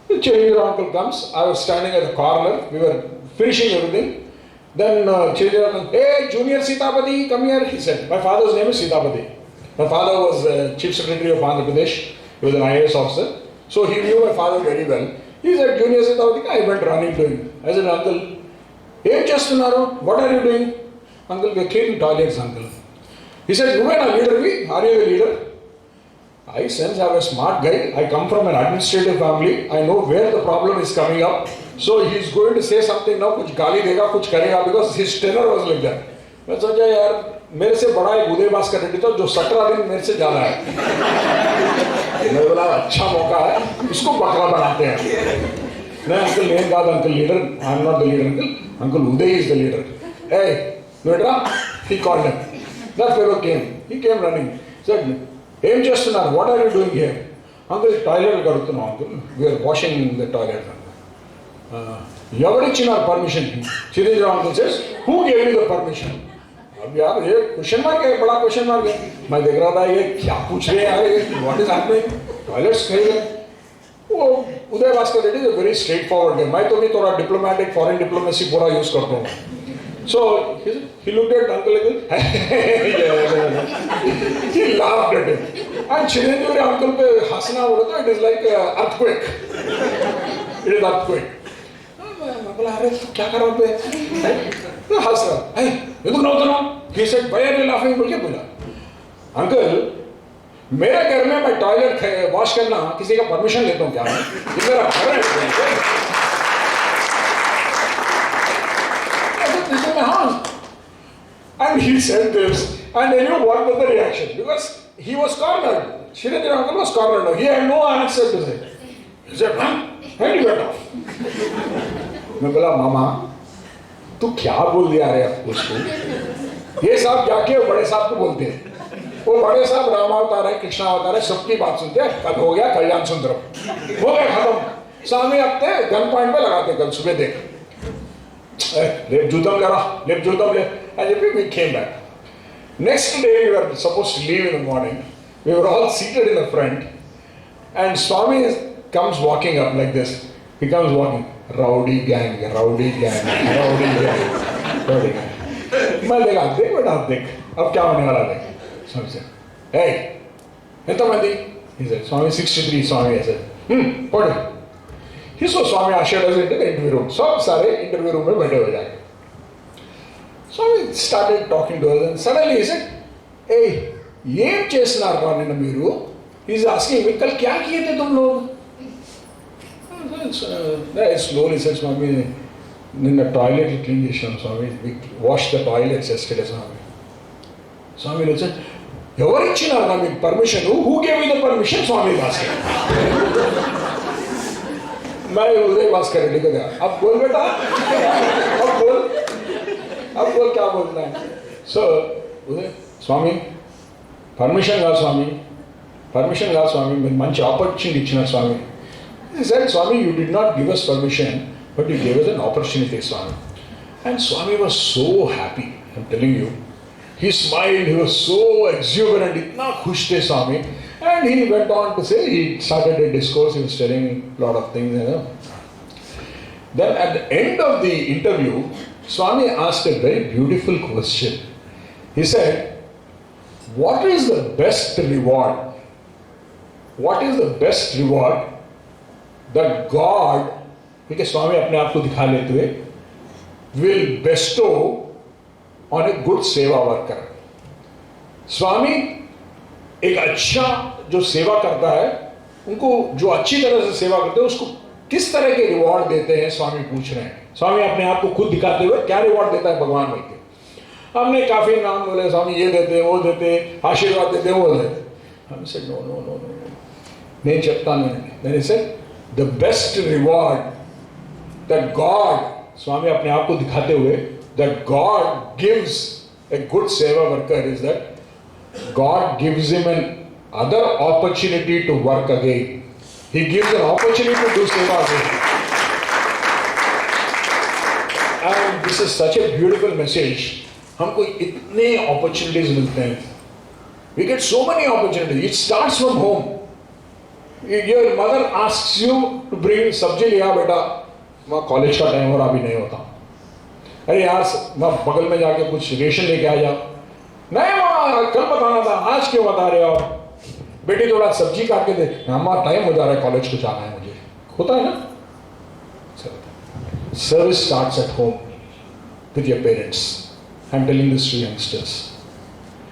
The Chirindra uncle comes, I was standing at the corner, we were finishing everything. Then Chirindra uncle, hey Junior Sitapati, come here, he said. My father's name is Sitapati. My father was Chief Secretary of Andhra Pradesh, he was an IAS officer. So he knew my father very well. He said, Junior Sitapati, I went running to him. I said, uncle, hey Chestunaro, what are you doing? Uncle, we are cleaning toilets, uncle. He said, you are a leader, are you a leader? I sense I'm a smart guy. I come from an administrative family. I know where the problem is coming up. So he's going to say something now, कुछ गाली देगा, कुछ करेगा, because his tenor was like that. मैं सोचा यार मेरे से बड़ा एक उदय भास्कर रेड्डी था जो 17 दिन मेरे से ज़्यादा है. मैं बोला अच्छा मौका है, इसको बकरा बनाते हैं. No, uncle, name God, uncle leader. I am not the leader, uncle. Uncle Uday is the leader. Hey, Vedra, he called him. That fellow came. He came running. Said, hey, Justinar, what are you doing here? Uncle, toilet garutunu, uncle. We are washing the toilet. Yavadichinar permission. Chirindra uncle says, who gave you the permission? अब यार ये question mark है, बड़ा question mark है. मैं देख रहा था ये क्या पूछ रहे हैं यार, what is happening? Toilets खरीदे. वो Uday Bhaskar Reddy is a very straight forward guy. मैं तो भी थोड़ा डिप्लोमेटिक फॉरेन डिप्लोमेसी पूरा यूज करता हूँ. So he looked at uncle again. He laughed at him. And Chirindra uncle पे हंसना बोला तो it is like earthquake. It is earthquake. मैं बोला अरे क्या कर रहा है? तो हंस रहा. Hey, you don't know? He said, why are you laughing? बोल के बोला. Uncle, मेरे घर में मैं टॉयलेट वॉश करना किसी का परमिशन लेता हूँ क्या? ये मेरा घर है. This is my house. And he said this, and I knew what was the reaction because he was cornered. Shirindra uncle was cornered. He had no answer to say. He said, and he went off. मैं बोला मामा तू क्या बोल दिया रे उसको? ये साहब जाके बड़े साहब को बोलते हैं. वो बड़े साहब राम अवतार है, कृष्णा अवतार है, सबकी बात सुनते हैं. कल हो गया कल्याण सुंदरम, हो गया खत्म. स्वामी अपने गन पॉइंट पे लगाते कल सुबह देख. Lep Judam Lara, Lep Judam, and we came back. Next day we were supposed to leave in the morning. We were all seated in the front, and Swami comes walking up like this. He comes walking, rowdy gang, rowdy gang, rowdy gang, rowdy gang. मैं देखा देख बेटा देख अब क्या होने वाला है. Swami said, hey, ఎంత మంది? He said, Swami 63. Swami I said, पढ़. He saw Swami ushered us into the interview room. So सारे interview room में बैठे हुए जाके. Swami started talking to us and suddenly he said, hey, ये చేస్తున్నారు రానిన్న మీరు? He is asking me, कल क्या किए थे तुम लोग? Slowly said Swami, నిన్న టాయిలెట్ క్లీన్ చేసినాం Swami, wash the toilets yesterday Swami. Swami వచ్చి ఎవరు ఇచ్చినారు నా మీకు permission? Who gave you the permission? Swami Bhaskar. मैं उदय भास्कर रेड्डी को गया, अब बोल बेटा, अब बोल क्या बोलना है? So उदय स्वामी permission गा स्वामी, permission गा स्वामी, मैं मंच opportunity इच्छा स्वामी. He said, Swami, you did not give us permission, but you gave us an opportunity, Swami. And Swami was so happy, I'm telling you. He smiled, he was so exuberant, itna khush the Swami. And he went on to say, he started a discourse, he was telling a lot of things. You know. Then at the end of the interview, Swami asked a very beautiful question. He said, what is the best reward? What is the best reward that God, because Swami अपने आप को दिखा लेते हुए, will bestow on a good seva worker. स्वामी एक अच्छा जो सेवा करता है, उनको जो अच्छी तरह से सेवा करते हैं उसको किस तरह के रिवॉर्ड देते हैं, स्वामी पूछ रहे हैं. स्वामी अपने आप को खुद दिखाते हुए क्या रिवॉर्ड देता है भगवान बोल के. हमने काफी नाम बोले, स्वामी ये देते वो देते, आशीर्वाद देते वो देते. हम से नो नो नो नो नहीं चलता नहीं. मैंने से the best reward that God, स्वामी अपने आप को दिखाते हुए, that God gives a good seva worker is that God gives him an other opportunity to work again. He gives an opportunity to do seva again. And this is such a beautiful message. हमको इतने opportunities मिलते हैं. We get so many opportunities. It starts from home. Your mother asks you to bring सब्जी लिया बेटा, वहाँ college का time और अभी नहीं होता. अरे यार वहाँ बगल में जाके कुछ रेशन लेके आ जाओ. नहीं वहाँ कल बताना था, आज क्यों बता रहे हो आप? बेटी थोड़ा सब्जी काट के दे, हमारा टाइम हो जा रहा है, कॉलेज को जाना है मुझे. होता है ना? Service starts at home with your parents. I'm telling this to youngsters.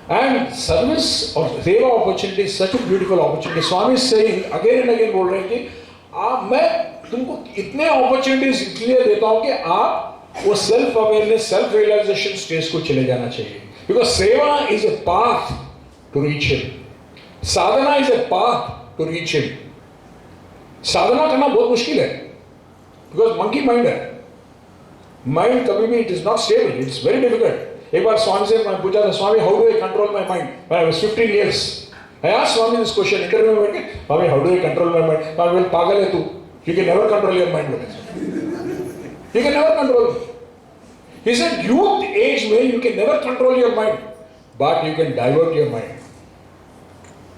And service or seva opportunity is such a beautiful opportunity. Swami is saying again and again बोल रहे हैं कि मैं तुमको इतने opportunities इसलिए देता हूँ कि आप वो self awareness, self realization stage को चले जाना चाहिए. Because seva is a path to reach him. Sadhana is a path to reach him. साधना करना बहुत मुश्किल है. Because monkey mind है. Mind कभी भी it is not stable. It's very difficult. एक बार स्वामी से मैं पूछा था, स्वामी how do I control my mind? When I was 15 years, I asked Swami this question. Interview में बैठ के, स्वामी how do I control my mind? स्वामी बोले पागल है तू. You can never control your mind. You can never control. He said youth age में you can never control your mind, but you can divert your mind.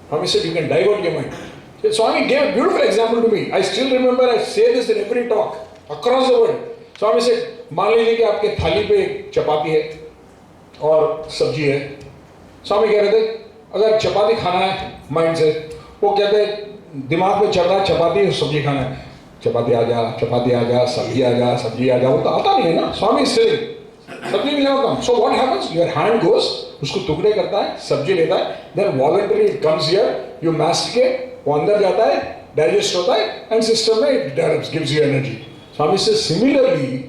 Swami said you can divert your mind. So Swami gave a beautiful example to me. I still remember. I say this in every talk across the world. Swami said, मान लीजिए कि आपके थाली पे चपाती है और सब्जी है. स्वामी कह रहे थे अगर चपाती खाना है माइंड से, वो कहते दिमाग में चल रहा है चपाती और सब्जी खाना है. चपाती आ जा, चपाती आ जा, सब्जी आ जा, सब्जी आ जा, वो तो आता नहीं है ना. स्वामी से सब्जी नहीं होता. So what happens? Your hand goes, उसको टुकड़े करता है, सब्जी लेता है, then voluntary it comes here, you masticate, वो अंदर जाता है, डाइजेस्ट होता है एंड सिस्टम में it develops, gives you energy. Swami से सिमिलरली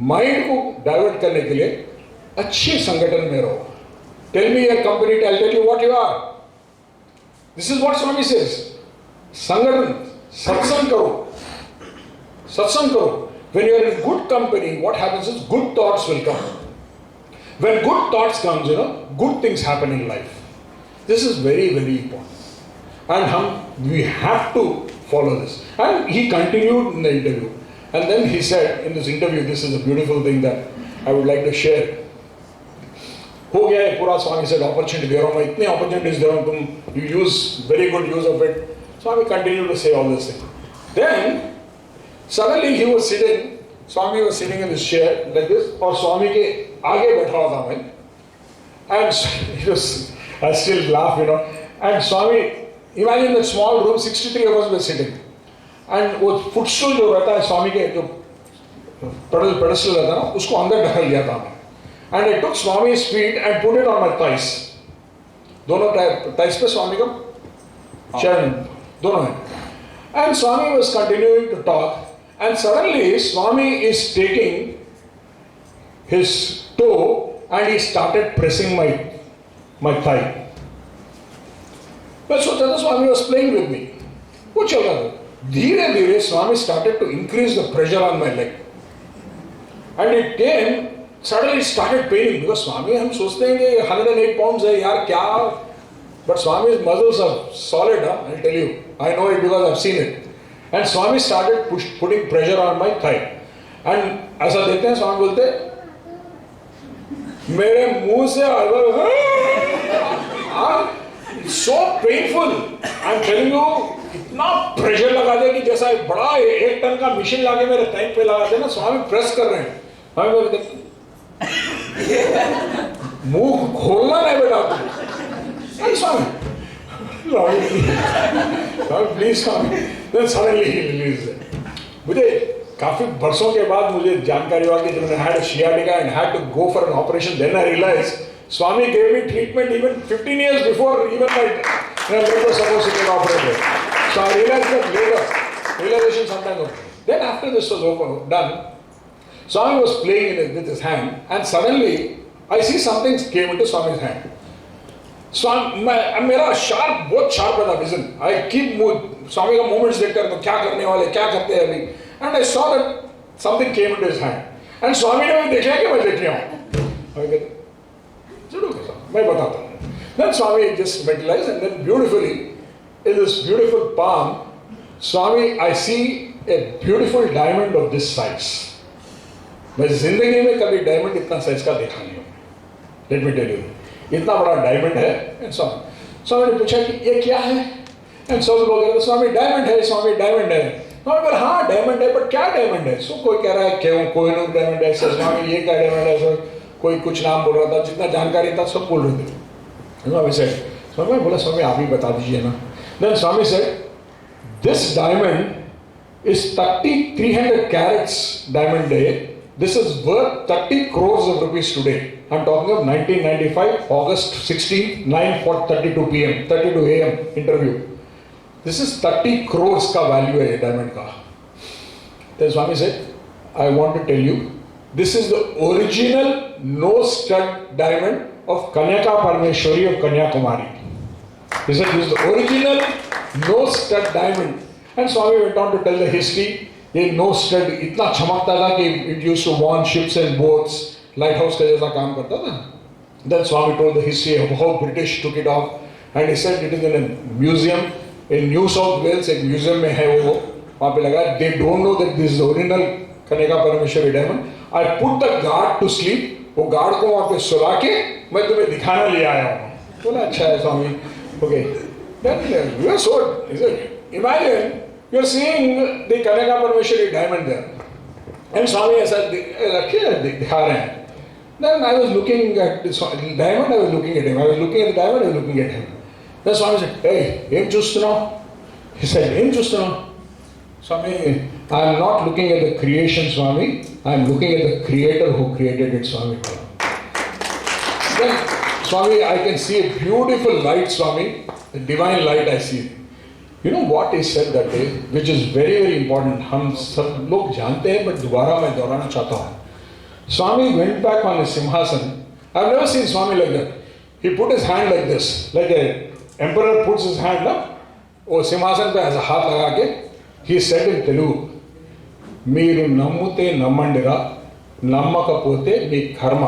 माइंड को डाइवर्ट करने के लिए अच्छे संगठन में रहो. Tell me your company, I tell you what you are. This is what Swami says. संगठन, सत्संग करो, सत्संग करो. When you are in good company, what happens is good thoughts will come. When good thoughts comes, good things happen in life. This is very, very important. And we have to follow this. And he continued in the interview. And then he said in this interview, this is a beautiful thing that I would like to share. हो गया है पूरा. स्वामी said opportunity दे रहा हूँ मैं, इतने opportunities दे रहा हूँ, तुम you use very good use of it. Swami continued to say all this thing. Then suddenly he was sitting, Swami was sitting in his chair like this, और स्वामी के आगे बैठा हुआ था मैं. And he was, I still laugh, And Swami, imagine that small room, 63 of us were sitting. And वो footstool जो रहता है स्वामी के जो pedestal रहता है ना, उसको अंदर ढकल दिया था. And I took Swami's feet and put it on my thighs. दोनों thighs पे स्वामी का चरण दोनों हैं. And Swami was continuing to talk. And suddenly Swami is taking his toe and he started pressing my thigh. मैं सोचा था स्वामी was playing with me. वो चल रहा था. धीरे धीरे स्वामी started to increase the pressure on my leg. And it came, suddenly it started paining because Swami हम सोचते हैं कि 108 pounds है यार क्या, but Swami's muscles are solid, I'll tell you. I know it because I've seen it. And Swami started putting pressure on my thigh. And ऐसा देखते हैं स्वामी बोलते मेरे मुंह से it's so painful. I'm telling you, इतना प्रेशर लगा दे कि जैसा एक बड़ा 1 टन का मशीन लाके मेरे थैंक पे लगा दे ना, स्वामी प्रेस कर रहे हैं. स्वामी बोलते मुंह खोलना नहीं बेटा तू. Swami please Swami. Then suddenly he released it. मुझे काफी बरसों के बाद मुझे जानकारी हुआ कि जब मैंने had a sciatica and had to go for an operation, then I realized Swami gave me treatment even 15 years before even my leg was supposed to get operated. So I realized that later. Realization sometimes. Then after this was done, Swami was playing with his hand and suddenly I see something came into Swami's hand. Swami, मेरा sharp, बहुत sharp था vision. I keep Swami का moments देखकर तो क्या करने वाले, क्या करते हैं अभी. And I saw that something came into his hand. And Swami ने भी देखा कि मैं देख रहा हूँ. मैं बताता हूँ. Then Swami just mentalized and then beautifully, in this beautiful palm, Swami, I see a beautiful diamond of this size. मैं जिंदगी में कभी डायमंड इतना साइज का देखा नहीं हूँ. Let me tell you, इतना बड़ा डायमंड है. And Swami ने पूछा कि ये क्या है? And सब लोग कहते स्वामी डायमंड है, स्वामी डायमंड है. स्वामी बोले हाँ डायमंड है, बट क्या डायमंड है? सो कोई कह रहा है क्यों कोहिनूर डायमंड है, स्वामी ये क्या डायमंड है? कोई कुछ नाम बोल रहा था, जितना जानकारी था सब बोल रहे थे. Swami said, Swami बोला स्वामी आप ही बता दीजिए ना. Then Swami said, this diamond is 300 carats diamond day. This is worth 30 crores of rupees today. I'm talking of 1995, August 16, 9:32 p.m., 32 a.m. interview. This is 30 crores का value है diamond का. Then Swami said, I want to tell you, this is the original no-stud diamond of Kanyaka Parmeshwari of Kanyakumari. He said, this is the original no-stud diamond. And Swami went on to tell the history. ये no-stud इतना चमकता था कि it used to warn ships and boats, lighthouse का जैसा काम करता था. Then Swami told the history of how British took it off, and he said it is in a museum in New South Wales. एक museum में है वो, वहाँ पे लगा. They don't know that this is the original Kanyaka Parmeshwari diamond. I put the guard to sleep. वो guard को वहाँ पे सुला के मैं तुम्हें दिखाना ले आया हूँ. बोला अच्छा है स्वामी. Okay. Then you are so. Imagine you are seeing the Kanyaka Parmeshwari diamond there, and Swami ऐसा रखे दिखा रहे हैं. Then I was looking at the diamond. I was looking at him. I was looking at the diamond. I was looking at him. Then Swami said, "Hey, ఏం చూస్తున్నావు?" He said, "ఏం చూస్తున్నావు?" Swami, I am not looking at the creation, Swami. I am looking at the Creator who created it, Swami. Then, Swami, I can see a beautiful light, Swami. A divine light I see. You know what he said that day, which is very, very important. हम सब लोग जानते हैं, but दोबारा मैं दोहराना चाहता हूँ. Swami went back on his simhasan. I've never seen Swami like that. He put his hand like this, like a emperor puts his hand up. वो सिंहासन पे ऐसा हाथ लगा के he said in Telugu, మీరు నమ్ముతే నమ్మండిరా నమ్మకపోతే మీ కర్మ.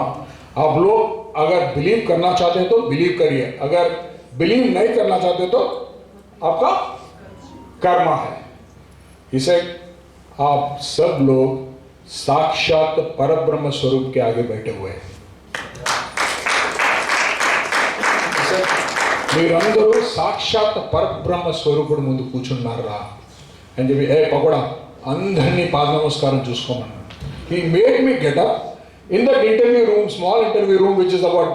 आप लोग अगर बिलीव करना चाहते हैं तो बिलीव करिए, अगर बिलीव नहीं करना चाहते तो आपका कर्म है. He said, आप सब लोग साक्षात परब्रह्म स्वरूप के आगे बैठे हुए हैं. మీరందరూ సాక్షాత్ పరబ్రహ్మ స్వరూపుడు ముందు కూర్చున్నారా అని చెప్పి ఏ పకోడా అందరినీ పాద నమస్కారం చూసుకోమన్నాడు. He made me get up in that interview room, small interview room, which is about,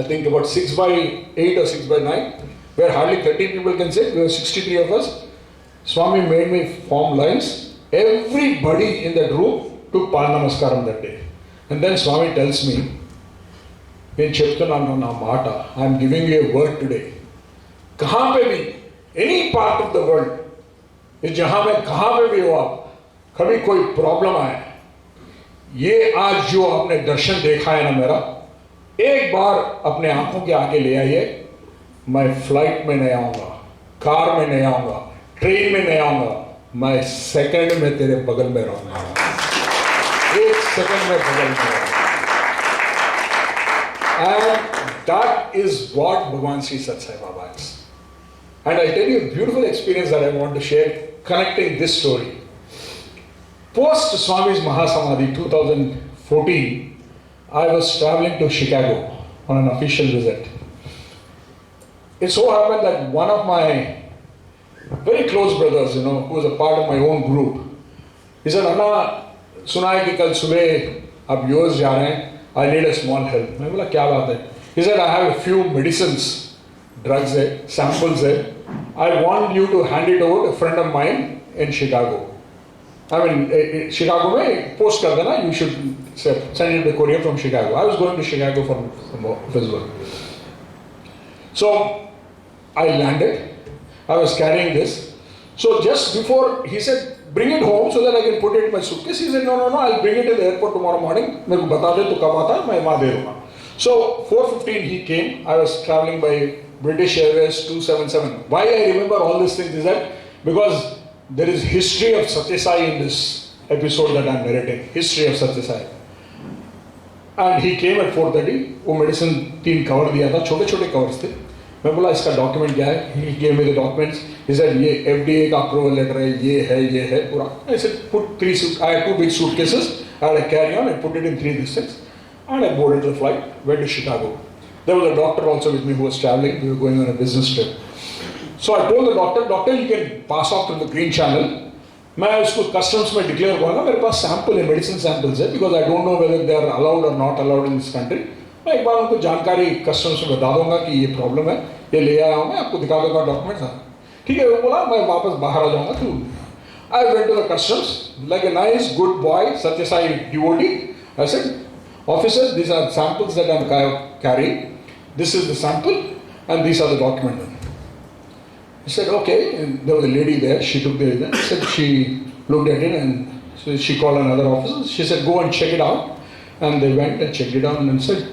I think about 6x8 or 6x9, where hardly 30 people can sit. We were 63 of us. Swami made me form lines. Everybody in that room took pada namaskaram that day. And then Swami tells me, నేను చెప్తున్నాను నా మాట, I'm giving you A word today. कहाँ पे भी, any part of the world, जहाँ में कहाँ पे भी हो आप, कभी कोई प्रॉब्लम आए, ये आज जो आपने दर्शन देखा है ना मेरा, एक बार अपने आंखों के आगे ले आइए। मैं फ्लाइट में नहीं आऊंगा, कार में नहीं आऊंगा, ट्रेन में नहीं आऊंगा, मैं सेकंड में तेरे बगल में रहूंगा, एक सेकंड में बगल में रहूंगा। And that is what Bhagwan Sri Satsai Baba is. And I'll tell you a beautiful experience that I want to share, connecting this story. Post Swami's Mahasamadhi 2014, I was traveling to Chicago on an official visit. It so happened that one of my very close brothers, who was a part of my own group, he said, Anna, सुना है कि कल सुबह आप US जा रहे हैं, I need a small help. मैं बोला क्या बात है? He said, I have a few medicines, drugs है, samples है. I want you to hand it over to a friend of mine in Chicago. I mean, Chicago में post कर देना. You should send it to courier from Chicago. I was going to Chicago for his work. So I landed. I was carrying this. So just before he said, bring it home so that I can put it in my suitcase. He said, no, I'll bring it to the airport tomorrow morning. मेरे को बता दे तो कब आता है, मैं वहाँ दे दूँगा. So 4:15 he came. I was traveling by British Airways 277. Why I remember all these things is that because there is history of Satyasai in this episode that I am narrating. History of Satyasai. And he came at 4:30. वो medicine 3 cover दिया था, छोटे छोटे covers थे. मैं बोला इसका document क्या है? He gave me the documents. He said ये FDA का अप्रूवल लेटर है, ये है पूरा. I said put 3 suit. I had 2 big suitcases. I had a carry-on. I put it in 3 things, and I boarded the flight. Went to Chicago. There was a doctor also with me who was traveling. We were going on a business trip. So I told the doctor, you can pass off through the green channel. मैं उसको customs में declare करूँगा. मेरे पास sample है, medicine samples है, because I don't know whether they are allowed or not allowed in this country. मैं एक बार उनको जानकारी कस्टम्स में बता दूंगा कि ये प्रॉब्लम है, ये ले आया हूँ मैं, आपको दिखा दूंगा डॉक्यूमेंट्स. ठीक है, वो बोला मैं वापस बाहर आ जाऊंगा. तो I went to the customs like a nice good boy, Satyasai devotee. I said, officer, these are samples that I'm carrying. This is the sample and these are the documents. He said, okay. And there was a lady there. She took the. Said she looked at it and so she called another officer. She said, go and check it out. And they went and checked it out and said,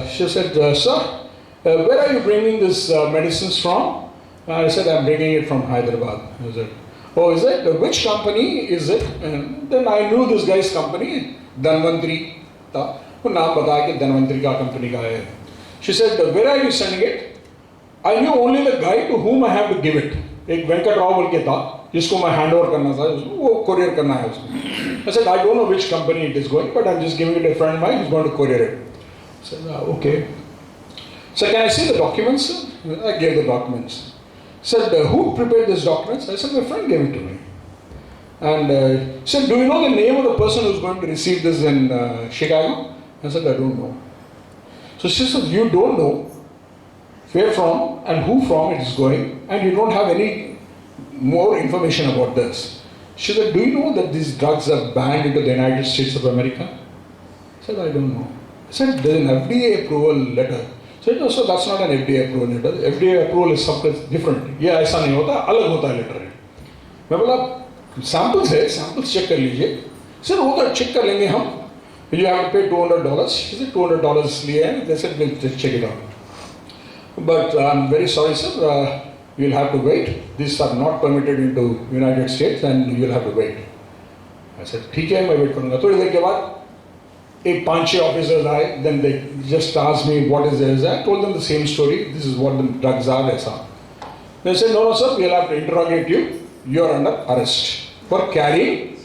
she said, sir, where are you bringing these medicines from? I said, I'm bringing it from Hyderabad. He said, oh, is it? Which company is it? And then I knew this guy's company, Dhanvantri. वो नाम बताया कि धनवंतरी का company का है. She said, where are you sending it? I knew only the guy to whom I have to give it. एक वेंकट राव बोल के था जिसको मैं हैंड ओवर करना था, वो कोरियर करना है उसको. I said, I don't know which company it is going, but I'm just giving it to a friend of mine who's going to courier it. I said, okay. So can I see the documents? I gave the documents. Said, who prepared these documents? I said, my friend gave it to me. And said, do you know the name of the person who's going to receive this in Chicago? I said, I don't know. So she said, you don't know where from and who from it is going, and you don't have any more information about this. She said, do you know that these drugs are banned into the United States of America? I said, I don't know. I said, there's an FDA approval letter. I said, no, so that's not an FDA approval letter. FDA approval is something different. ये ऐसा नहीं होता, अलग होता है letter है. मैं बोला सैंपल्स है, सैंपल्स चेक कर लीजिए. सर वो तो चेक कर लेंगे हम. You have to pay $200. She said $200 लिए हैं. They said we'll just check it out. But I'm very sorry, sir. You'll have to wait. These are not permitted into United States, and you'll have to wait. I said ठीक है, मैं wait करूँगा. थोड़ी देर के बाद एक 5-6 officers आए. Then they just asked me what is this. I told them the same story. This is what the drugs are. ऐसा. They said no, sir. We'll have to interrogate you. You're under arrest for carrying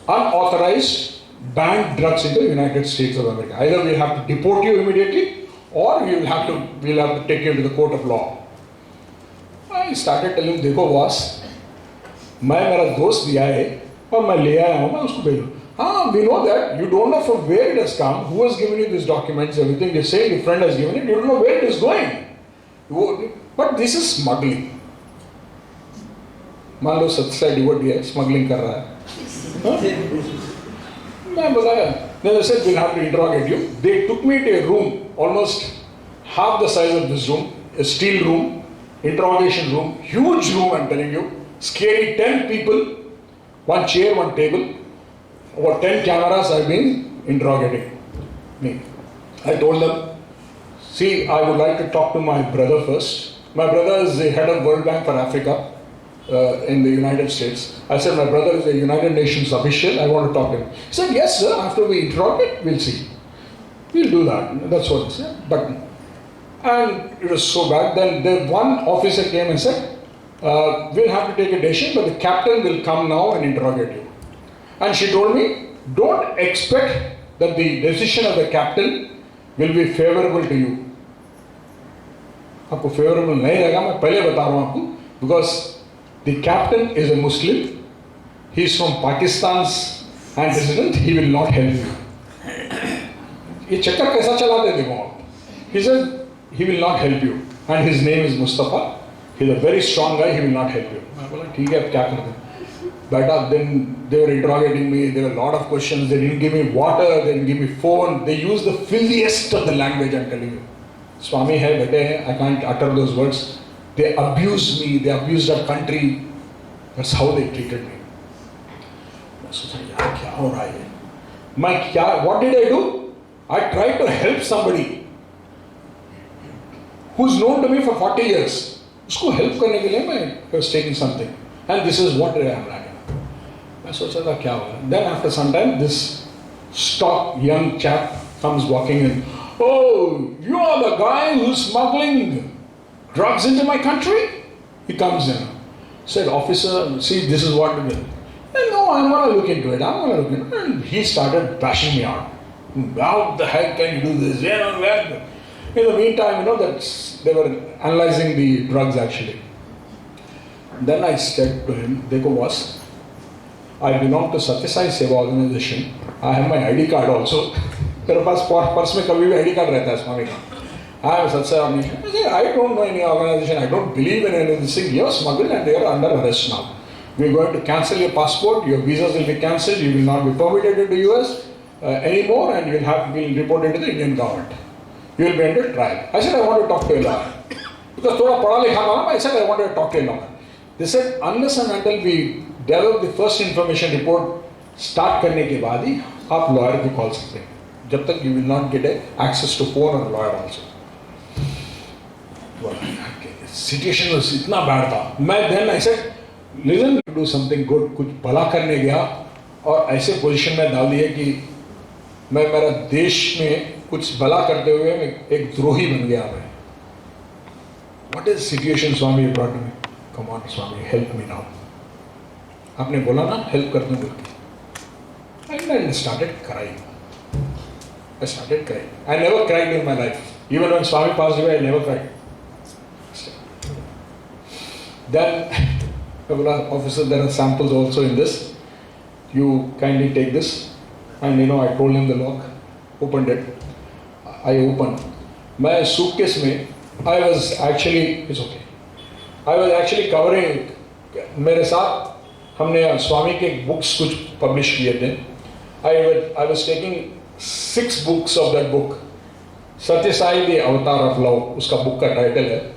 unauthorized banned drugs into the United States of America. Either we'll have to deport you immediately, or we'll have to take you to the court of law. I started telling, देखो boss, मैं मेरा दोस्त दिया है और मैं ले आया हूँ, मैं उसको भेजूँ. हाँ, we know that. You don't know from where it has come, who has given you these documents, everything. You're saying your friend has given it, you don't know where it is going. But this is smuggling. मान लो सत्संग devotee है, smuggling कर रहा है. मैं बताया. Then they said we'll have to interrogate you. They took me to a room, almost half the size of this room, a steel room, interrogation room, huge room. I'm telling you, scary. 10 people, 1 chair, 1 table. over 10 cameras have been interrogating me. I told them, see, I would like to talk to my brother first. My brother is the head of World Bank for Africa in the United States. I said, my brother is a United Nations official, I want to talk to him. He said, yes sir, after we interrogate, we'll see. We'll do that. That's what he said. And it was so bad. Then the one officer came and said, we'll have to take a decision, but the captain will come now and interrogate you. And she told me, don't expect that the decision of the captain will be favorable to you. आपको favorable नहीं रहेगा, मैं पहले बता रहा हूँ आपको, because the captain is a Muslim, he is from Pakistan's antecedent, he will not help you. ये चक्कर कैसा चला दे देखो आप. He said he will not help you, and his name is Mustafa. He is a very strong guy, he will not help you. मैं बोला ठीक है अब क्या कर दें. But then they were interrogating me, there were a lot of questions, they didn't give me water, they didn't give me phone, they used the filthiest of the language, I'm telling you. Swami hai, bete hai, I can't utter those words. They abused me, they abused our country. That's how they treated me. मैं सोचा यार क्या हो रहा है? मैं क्या? What did I do? I tried to help somebody who's known to me for 40 years. उसको help करने के लिए मैं was taking something, and this is what I am like. मैं सोचा था क्या होगा. Then after some time, this stock young chap comes walking in. Oh, you are the guy who's smuggling drugs into my country? He comes in. Said, officer, see, this is what it is. No, I'm going to look into it. And he started bashing me out. How the heck can you do this? In the meantime, they were analyzing the drugs actually. Then I said to him, Dekho boss, I belong to Satyasai Seva organization. I have my ID card also. मेरे पास purse में कभी भी ID card रहता है स्वामी का. I am Satsangh organization. I don't know any organization. I don't believe in any of this thing. You are smuggled and they are under arrest now. We are going to cancel your passport. Your visas will be cancelled. You will not be permitted into US anymore, and you will be reported to the Indian government. You will be under trial. I said I want to talk to a lawyer because थोड़ा पढ़ा लिखा था ना. I said I wanted to talk to a lawyer. They said unless and until we develop the first information report, start करने के बाद ही आप lawyer को call सकते हैं. जब तक you will not get access to phone or lawyer also. Situation was इतना bad था. Then I said, listen, do something good. कुछ भला करने गया और ऐसे पोजीशन में डाल दिया कि मैं मेरा देश में कुछ भला करते हुए मैं एक द्रोही बन गया मैं. What is the situation Swami brought me? Come on Swami, help me now. आपने बोला ना help कर दूँ बोल के. And I started crying. I never cried in my life. Even when Swami passed away, I never cried. Then, officer, there are samples also in this. You kindly take this. And I told him the lock. Opened it. I opened. My suitcase में, I was actually covering. मेरे साथ हमने स्वामी के books कुछ publish किए थे. I was taking 6 books of that book. Satyasai, the Avatar of Love, उसका book का title है.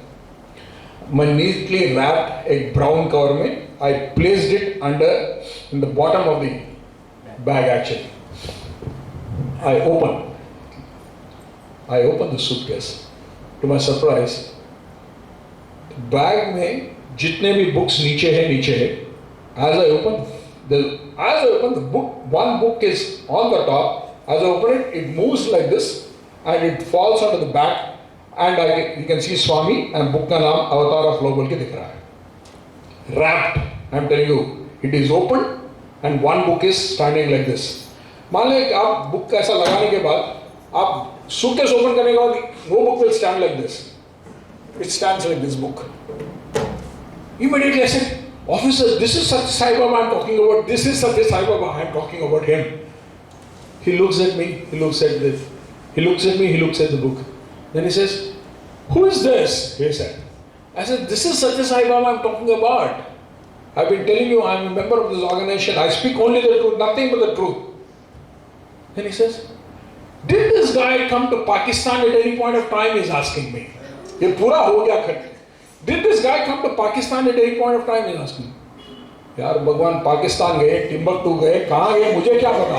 मैं neatly wrapped a brown cover में. I placed it in the bottom of the bag actually. I opened the suitcase. To my surprise, the bag में जितने भी books नीचे है. As I opened the book, one book is on the top. As I open it, it moves like this and it falls onto the back, and you can see Swami and book का नाम Avatar of Love बोल के दिख रहा है. Wrapped, I'm telling you, it is open and one book is standing like this. मान लें आप book का ऐसा लगाने के बाद आप suitcase open करने के बाद वो book will stand like this. It stands like this book. Immediately I said, officer, this is Satya Sai Baba I'm talking about. This is Satya Sai Baba I'm talking about him. He looks at me, he looks at this. He looks at me, he looks at the book. Then he says, who is this? He said. I said, this is Satya Sai Baba I'm talking about. I've been telling you I'm a member of this organization. I speak only the truth, nothing but the truth. Then he says, did this guy come to Pakistan at any point of time? He's asking me. ये पूरा हो गया खट. Did this guy come to Pakistan at any point of time? He's asking me. यार भगवान पाकिस्तान गए, Timbuktu गए, कहाँ गए मुझे क्या पता,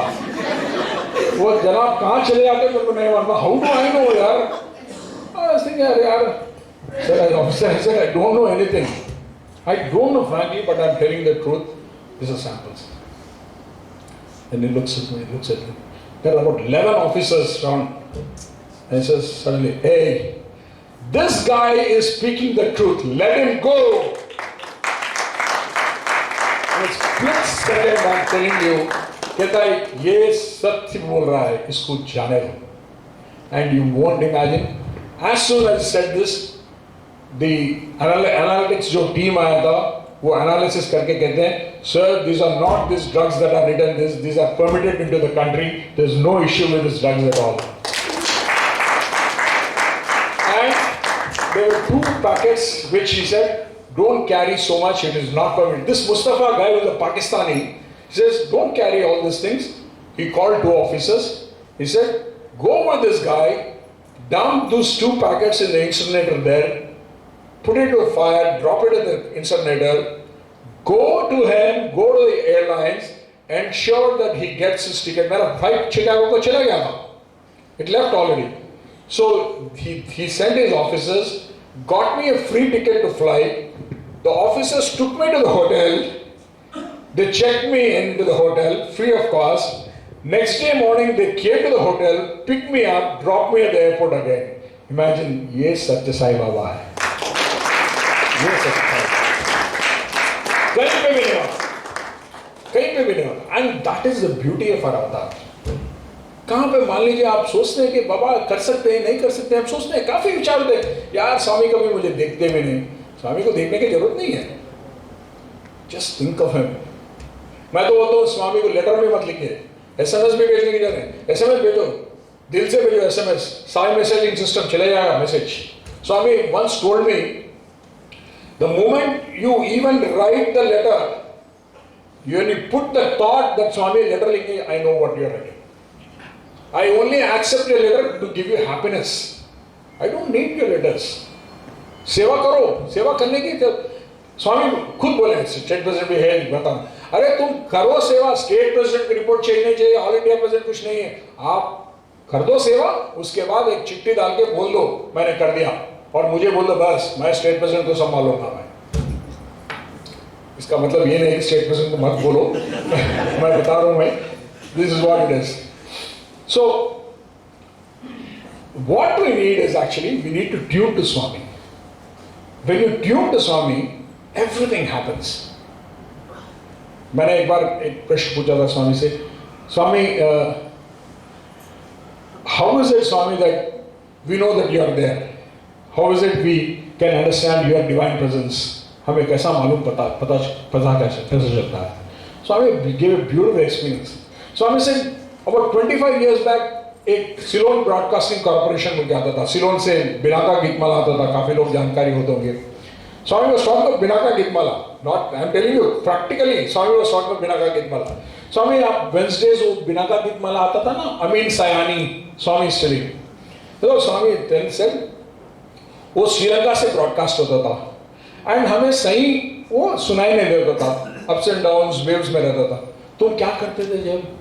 वो जनाब कहाँ चले जाते मेरे को नहीं मालूम, हाउ डू आई नो यार. I was thinking, यार sir, as officer, I said, I don't know anything. I don't know frankly, but I'm telling the truth. These are samples. And he looks at me. There are about 11 officers around. And he says suddenly, hey, this guy is speaking the truth. Let him go. In a split second, I'm telling you, कहता है ये सत्य बोल रहा है, इसको जाने दो. And you won't imagine, as soon as I said this, the analytics जो team आया था, वो analysis करके कहते हैं, sir, these are not these drugs that are written, these are permitted into the country, there's no issue with these drugs at all. And there were 2 packets which he said, don't carry so much, it is not permitted. This Mustafa guy was a Pakistani. He says, don't carry all these things. He called 2 officers. He said, go with this guy, dump those 2 packets in the incinerator there, put it to a fire, drop it in the incinerator, go to him, go to the airlines, ensure that he gets his ticket. Mera flight Chicago ko chala gaya tha. It left already. So he sent his officers, got me a free ticket to fly. The officers took me to the hotel. They checked me into the hotel, free of cost. Next day morning, they came to the hotel, picked me up, dropped me at the airport again. Imagine, ye Satya Sai Baba hai. Ye Satya Sai Baba. कहीं पे भी नहीं होना, कहीं पे भी नहीं होना. And that is the beauty of our avatar. कहाँ पे मान लीजिए आप सोचते हैं कि बाबा कर सकते हैं, नहीं कर सकते हैं, हम सोचते हैं, काफी विचार होते हैं, यार स्वामी कभी मुझे देखते भी नहीं. स्वामी को देखने की जरूरत नहीं है. Just think of him. मैं तो बोलता हूँ स्वामी को लेटर में मत लिखिए, एसएमएस भी भेजने की जरूरत है. एसएमएस भेजो, दिल से भेजो एसएमएस, सारे मैसेजिंग सिस्टम चले जाएगा message. Swami once told me, the moment you even write the letter, when you put the thought that Swami letter लिखेंगे, I know what you are writing. I only accept your letter to give you happiness. I don't need your letters. सेवा करो, सेवा करने की स्वामी खुद बोले, state president भी है, बता, अरे तुम करो सेवा, स्टेट प्रेसिडेंट की रिपोर्ट चाहिए नहीं चाहिए, ऑल इंडिया प्रेसिडेंट कुछ नहीं है, आप कर दो सेवा, उसके बाद एक चिट्ठी डाल के बोल दो मैंने कर दिया, और मुझे बोल दो बस मैं स्टेट प्रेसिडेंट को संभालूंगा. मैं इसका मतलब ये नहीं कि स्टेट प्रेसिडेंट को मत बोलो, मैं बता रहा हूं मैं, this is what it is. So what we need is actually we need to tune to Swami. When you tune to Swami, everything happens. मैंने एक बार एक प्रश्न पूछा था स्वामी से, स्वामी, how is it Swami that we know that you are there? How is it we can understand your divine presence? हमें कैसा मालूम पता कैसे चलता है? Swami gave a beautiful experience. Swami said about 25 years back एक सिलोन ब्रॉडकास्टिंग कॉर्पोरेशन में आता था, सिलोन से बिनाका गीतमाला आता था, काफी लोग जानकारी होते होंगे. Swami was talking of Binaca Geetmala, not I am telling you practically, Swami was talking of Binaca Geetmala. Swami आप वेंसडेज वो बिनाका गीतमाला आता था ना, अमीन सयानी, स्वामी is telling. तो स्वामी then said वो श्रीलंका से ब्रॉडकास्ट होता था एंड हमें सही वो सुनाई नहीं देता था, अप्स एंड डाउन्स वेव्स में रहता था. तुम क्या करते थे जब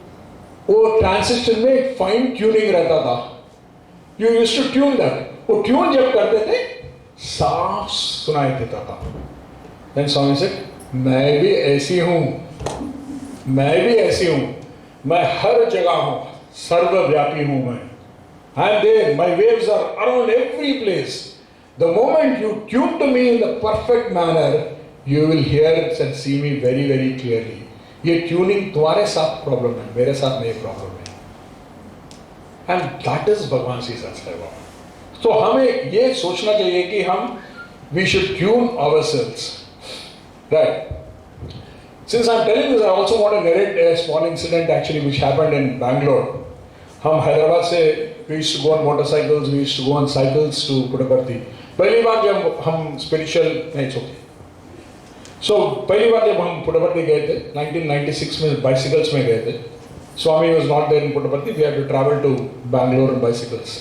वो ट्रांसिस्टर में फाइन ट्यूनिंग रहता था, you used to tune that, वो ट्यून जब करते थे साफ सुनाई देता था. देन स्वामी से मैं भी ऐसी हूं, मैं भी ऐसी हूं, मैं हर जगह हूं, सर्वव्यापी हूं मैं. I am there, my waves are around every place. The moment you tune to me in the perfect manner, you will hear and see me very very clearly. ये ट्यूनिंग तुम्हारे साथ प्रॉब्लम है, मेरे साथ नहीं प्रॉब्लम है. And that is Bhagwan Shri सत्य बाबा. तो हमें ये सोचना चाहिए कि हम we should tune ourselves, right. Since I am telling this, I also want to narrate a small incident actually which happened in Bangalore. हम हैदराबाद से we used to go on motorcycles, we used to go on cycles to Puttaparthi. पहली बार जब हम spiritual नहीं सोचे, पहली बार जब हम पुट्टपर्थी गए थे 1996 में बाइसिकल्स में गए थे. Swami was not there in Puttaparthi, we had to travel to Bangalore on bicycles.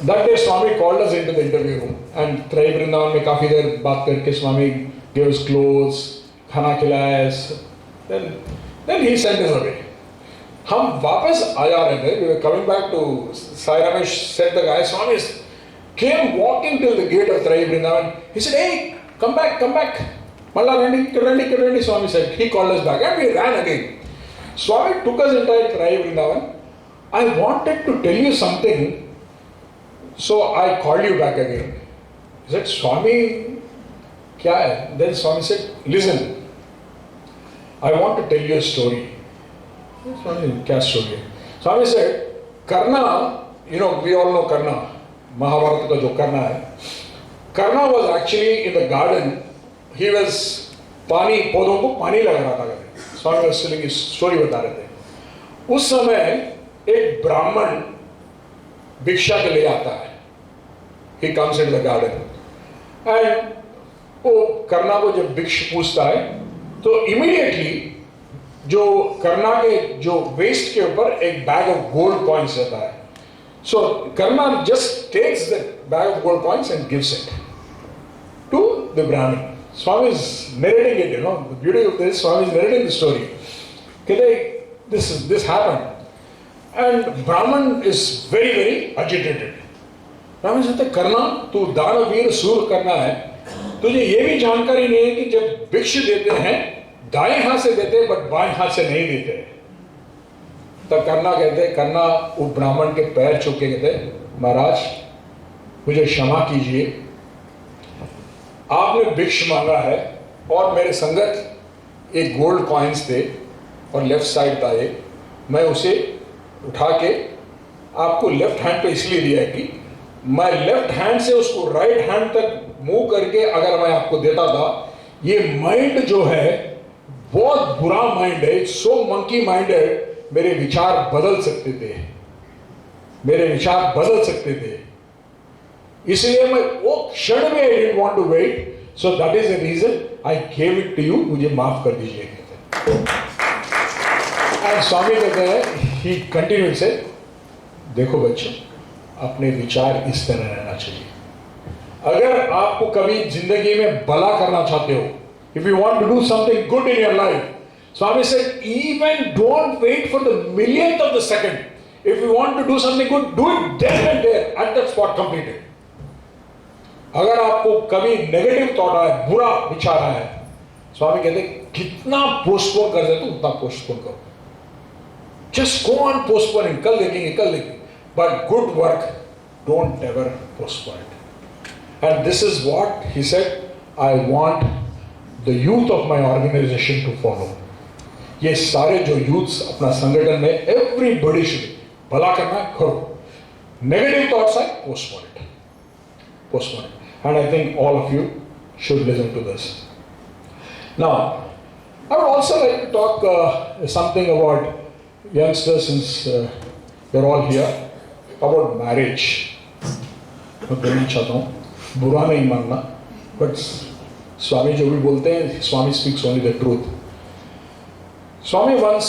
That day Swami called us into the interview room and Trayee Brindavan में काफी देर बात करके स्वामी gave us clothes, खाना खिलाया, then he sent us away. हम वापस आ जा रहे थे, we were coming back to Sai Ramesh said the guy, Swami came walking till the gate of Trai Vrindavan. He said, hey, come back. Malla Randi, Swami said. He called us back and we ran again. Swami took us inside Trai Vrindavan. I wanted to tell you something, so I called you back again. He said, Swami, kya hai? Then Swami said, listen, I want to tell you a story. Swami, kya story? Swami said, Karna, we all know Karna, Mahabharata ka jo Karna hai. Karna was actually in the garden. He was पौधों को पानी लगा रहा था. स्वामी was telling his story बता रहे थे. उस समय एक ब्राह्मण भिक्षा के लिए आता है. He comes into the garden. And वो कर्णा को जब भिक्ष पूछता है तो immediately जो कर्णा के जो वेस्ट के ऊपर एक बैग ऑफ गोल्ड कॉइन्स रहता है. So Karna just takes the bag of gold coins and gives it to the Brahmin. Swami is narrating it, the beauty of this, Swami is narrating the story. This happened. And Brahman is very, very agitated. Brahman said, Karna, tu दानवीर सूर करना है, तुझे ये भी जानकारी नहीं है कि जब भिक्ष देते हैं दाएं हाथ से देते हैं बट बाएं हाथ से नहीं देते. तब करना वो ब्राह्मण के पैर छू के कहते, महाराज मुझे क्षमा कीजिए, आपने भिक्ष मांगा है और मेरे संगत एक गोल्ड कॉइन्स थे और लेफ्ट साइड था ये, मैं उसे उठा के आपको लेफ्ट हैंड पे इसलिए दिया है कि मैं लेफ्ट हैंड से उसको राइट हैंड तक मूव करके अगर मैं आपको देता था, ये माइंड जो है बहुत बुरा माइंड है, सो मंकी माइंडेड, मेरे विचार बदल सकते थे, इसलिए मैं वो क्षण में I didn't want to wait, so that is the reason I gave it to you, मुझे माफ कर दीजिए. And स्वामी कहते हैं, he continued say, देखो बच्चों, अपने विचार इस तरह रहना चाहिए. अगर आपको कभी जिंदगी में भला करना चाहते हो, if you want to do something good in your life, Swami said, even don't wait for the millionth of the second. If you want to do something good, do it then and there, at that spot, complete it. अगर आपको कभी negative thought आया, बुरा विचार आया, स्वामी कहते कितना postpone कर दे तो उतना पोस्टपोन करो. Just go on postponing, कल देखेंगे. But good work, don't ever postpone it. And this is what he said, I want the youth of my organization to follow. ये सारे जो यूथ्स अपना संगठन में एवरीबॉडी शुड भला करना करो. नेगेटिव थॉट्स आए postpone it. And I think all of you should listen to this. Now I would also like to talk something about youngsters since you are all here, about marriage. मैं कहना चाहता हूँ, बुरा नहीं मानना, but स्वामी जो भी बोलते हैं, Swami speaks only the truth. Swami once,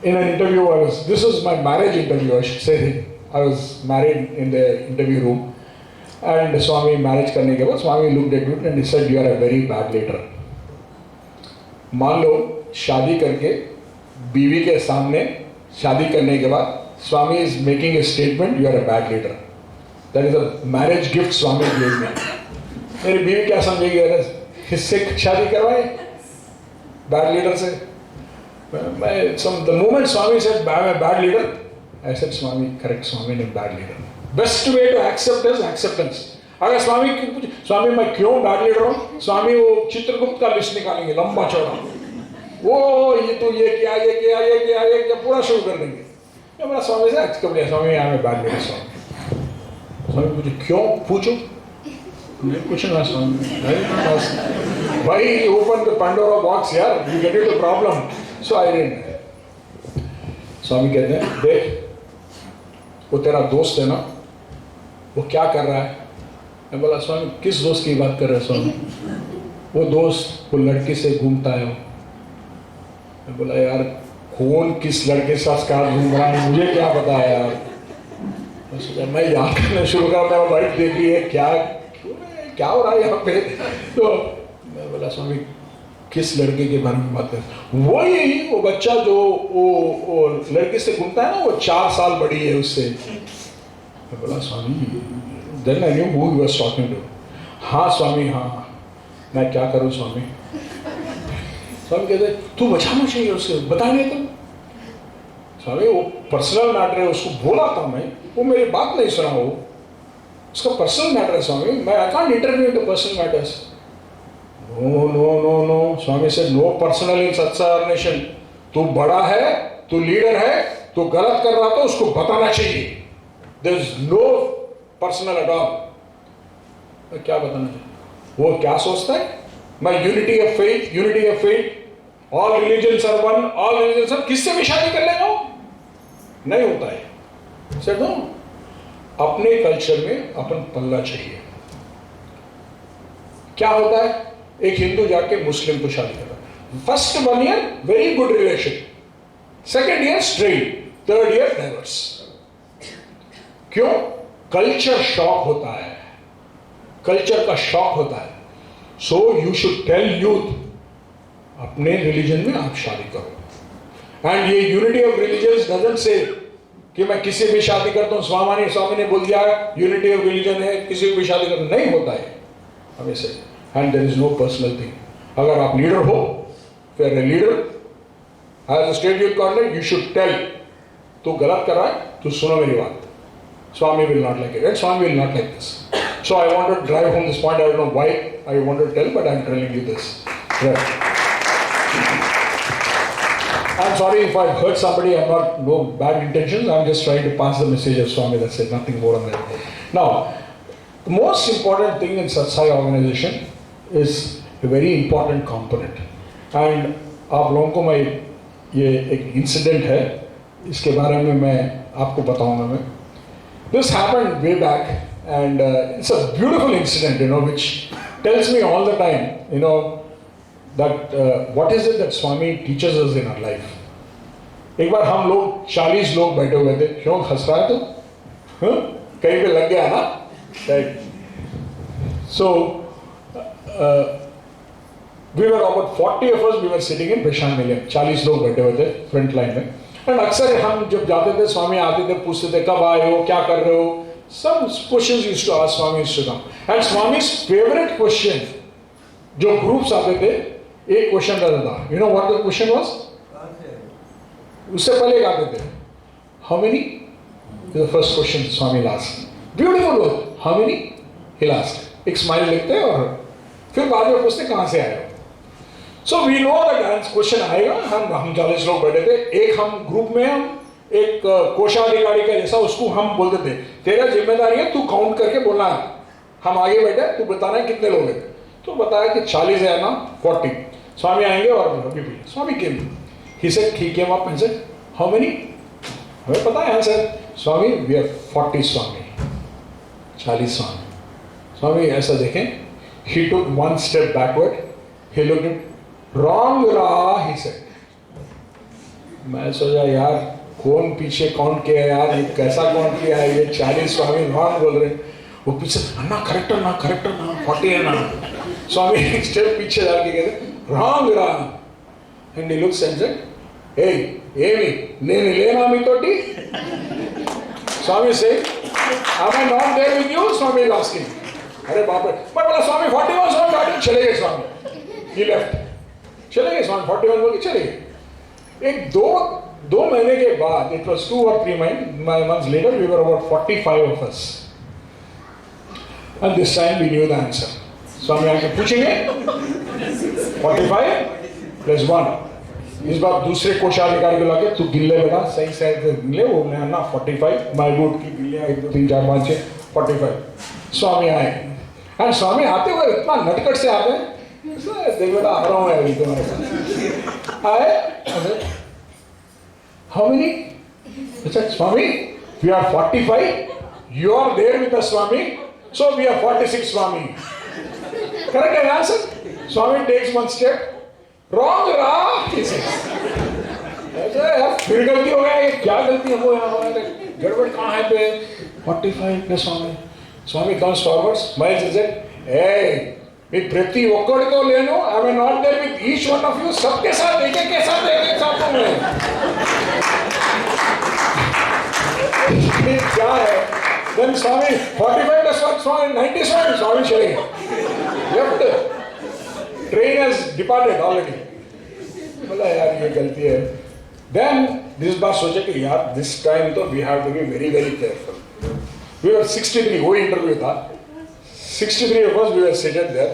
in an interview, this was my marriage interview, I should say. I was married in the interview room, and Swami marriage करने के बाद Swami looked at me and he said, "You are a very bad leader." मान लो शादी करके बीवी के सामने शादी करने के बाद Swami is making a statement, "You are a bad leader." That is a marriage gift Swami gave me. मेरी बीवी क्या समझेगी, अगर इससे शादी करवाए bad leader से? The moment Swami said I am a bad leader, I said, Swami, correct, Swami ने bad leader. Best way to accept is acceptance. अगर स्वामी मैं क्यों bad leader हूँ, स्वामी वो चित्रगुप्त का लिस्ट निकालेंगे लंबा चौड़ा, वो ये तो ये किया पूरा शुरू कर देंगे. मैं बोला स्वामी से एक्सेप्ट किया, स्वामी I am a bad leader. स्वामी मुझे क्यों पूछो, नहीं पूछना स्वामी. Why open the Pandora box here? You get into the problem. So I didn't. स्वामी कहते हैं, देख वो तेरा दोस्त है ना, वो क्या कर रहा है. मैं बोला स्वामी किस दोस्त की बात कर रहे हैं स्वामी? वो दोस्त वो लड़की से घूमता है. मैं बोला यार कौन किस लड़के के साथ क्या घूम रहा है मुझे क्या पता है यार. मैं याद करना शुरू करता हूँ, वाइफ देख रही है क्या हो रहा है यहाँ पे. तो मैं बोला स्वामी किस लड़के के बारे में बात कर? वही वो बच्चा जो वो लड़के से घूमता है ना, वो 4 साल बड़ी है उससे। मैं बोला Swami, then I knew who he was talking to. हाँ स्वामी, हाँ मैं क्या करूँ स्वामी? स्वामी कहते तू बचाना चाहिए उससे, बता नहीं तो। स्वामी वो पर्सनल मैटर है, उसको बोला था मैं, वो मेरी बात नहीं सुना, वो उसका पर्सनल मैटर है स्वामी, मैं I can't interview in the personal matters. No no no no, Swami से नो पर्सनल इन सत्संग ऑर्गेनाइजेशन। तू बड़ा है, तू लीडर है, तू गलत कर रहा तो उसको बताना चाहिए। There is no personal at all. क्या बताना चाहिए? वो क्या सोचता है? मैं unity of faith, unity of faith, all religions are one, all religions are, किससे भी शादी कर लेगा? नहीं होता है। सर नो, अपने कल्चर में अपन पलना चाहिए। क्या होता है? एक हिंदू जाके मुस्लिम को शादी कर रहा है। First 1 year very good relation, second year straight, third year divorce. क्यों? कल्चर शॉक होता है, कल्चर का शॉक होता है। So you should tell youth, अपने रिलीजन में आप शादी करो। एंड ये unity of religion doesn't say कि मैं किसी भी शादी करता हूं, स्वामी ने बोल दिया यूनिटी ऑफ रिलीजन है, किसी भी शादी करता, नहीं होता है हमेशा। And there is no personal thing. अगर आप लीडर हो, फिर leader as a state youth coordinator you should tell, तू गलत कर रहा है, तू सुनो मेरी बात। Swami will not like it, and Swami will not like this. So I want to drive home this point. I don't know why I want to tell, but I'm telling you this. Right. I'm sorry if I've hurt somebody. I'm not, no bad intentions. I'm just trying to pass the message of Swami. That's it. Nothing more than that. Now, the most important thing in Satsangh organization is a very important component. And आप लोगों को मैं ये एक incident है, इसके बारे में मैं आपको बताऊंगा मैं। This happened way back, and it's a beautiful incident, which tells me all the time, that what is it that Swami teaches us in our life. एक बार हम लोग 40 लोग बैठे हुए थे। क्यों हंस रहा है तो? कहीं पे लग गया ना? Right. So we were about 40 of us. We were sitting in Bishan Million. 40 लोग बैठे हुए थे फ्रंट लाइन में। एंड अक्सर हम जब जाते थे, स्वामी आते थे, पूछते थे कब आए हो, क्या कर रहे हो, सब questions used to ask Swami used to come. And Swami's favourite question, जो ग्रुप्स आते थे, एक क्वेश्चन रहता था। You know what the question was? उससे पहले एक आते थे, how many? The first question Swami last, beautiful word, how many? He last, एक स्माइल लिखते हैं और फिर बाद में पूछते कहां से आए हो। So we know that question आएगा। हम 40 लोग बैठे थे, एक हम ग्रुप में, हम एक कोषाधिकारी का जैसा, उसको हम बोलते थे तेरा जिम्मेदारी है, तू काउंट करके बोलना है। हम आगे बैठे, तू बताना है कितने लोग हैं। तो बताया कि 40 है ना, 40। स्वामी आएंगे और अभी Swami came, he said, he came up and said, how many? हमें पता है answer, Swami we are 40 Swami, 40 Swami. Swami ऐसा देखें, he took 1 step backward, he looked it, wrong रहा, ही सेड। मैं सोचा यार कौन पीछे काउंट किया यार, ये कैसा काउंट किया है, ये 40 स्वामी रॉन्ग बोल रहे। वो पीछे ना करेक्टर ना 40 है ना। स्वामी एक स्टेप पीछे जाके कहते रॉन्ग रहा, and he looks and said, hey ఏమి నేను లేనా మీతోటి? स्वामी से am I not there with you? Swami is asking. अरे बाप रे, मैं बोला स्वामी 41 स्वामी गाड़ी चले गए स्वामी, he left, चले गए स्वामी 41 बोल के चले गए। एक दो महीने के बाद, it was 2 or 3 months later, we were about 45 of us, and this time we knew the answer. स्वामी आके पूछेंगे 45 plus 1, इस बार दूसरे कोषाधिकारी को लाके तू गिल्ले बेटा सही से गिल्ले, वो ना 45 माई बूट की गिल्ले 1 2 3 4 5 6 45। स्वामी आए, एंड स्वामी आते हुए इतना नटखट से आते हैं, देख बेटा आ रहा हूँ अभी तुम्हारे पास। आए, हाउ मेनी? अच्छा Swami we are 45, you are there with the Swami, so we are 46 Swami. Correct है answer? Swami takes 1 step, wrong रहा, फिर गलती हो गया, ये क्या गलती हो गया, गड़बड़ कहाँ है पे 45 plus Swami. Swami comes forward, smiles and said, hey मी प्रति ఒక్కడి को ले लो, I am not there with each one of you, सबके साथ एक के साथ हूँ मैं। क्या है? Then Swami 45 days बाद Swami 90 Swami चले गए। Left, train has departed already। बोला यार ये गलती है। Then this बात सोचा कि यार this time तो we have to be very very careful। We were 63, वो इंटरव्यू था। 63 of us we were seated there,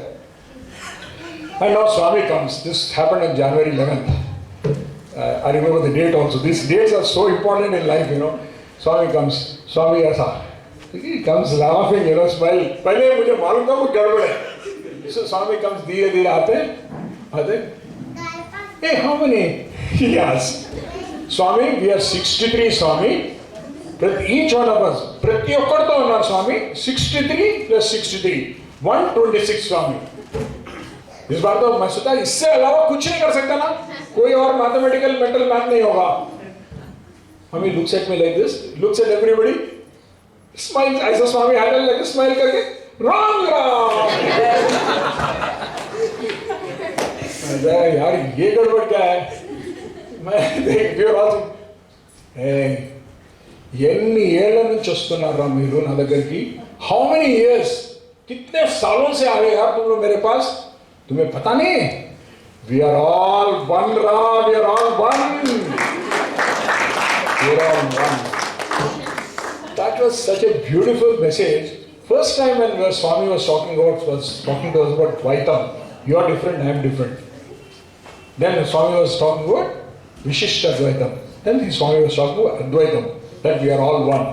and now Swami comes. This happened on January 11th. I remember the date also. These dates are so important in life, you know. Swami comes. Swami ऐसा, he comes laughing, you know, smile. पहले मुझे मालूम था वो गड़बड़ है। So Swami comes धीरे धीरे आते। Hey, how many? He asks. Swami, we are 63 Swami. Each one of us, प्रति ओकर तो ना स्वामी 63 plus 63 126 स्वामी। इस बार तो मैं सोचा इससे अलावा कुछ नहीं कर सकता ना, कोई और मैथमेटिकल मेंटल मैथ नहीं होगा। हमें looks at me like this, looks at everybody, smiles, ऐसा स्वामी हाथ लगे स्माइल करके राम यार ये गड़बड़ क्या है? मैं देख ఎన్ని ఏళ్ల నుంచి వస్తున్నారా మీరు నా దగ్గరికి? हाउ मेनी इयर्स, कितने सालों से आ रहे यार तुम लोग मेरे पास? तुम्हें पता नहीं? वी आर ऑल वन रा, we are all one, we are all one. That was such a beautiful message. First time when Swami was talking to us about Dvaitam, you are different, I am different. Then Swami was talking about Vishishta Dvaitam, then Swami was talking about Advaitam, that we are all one.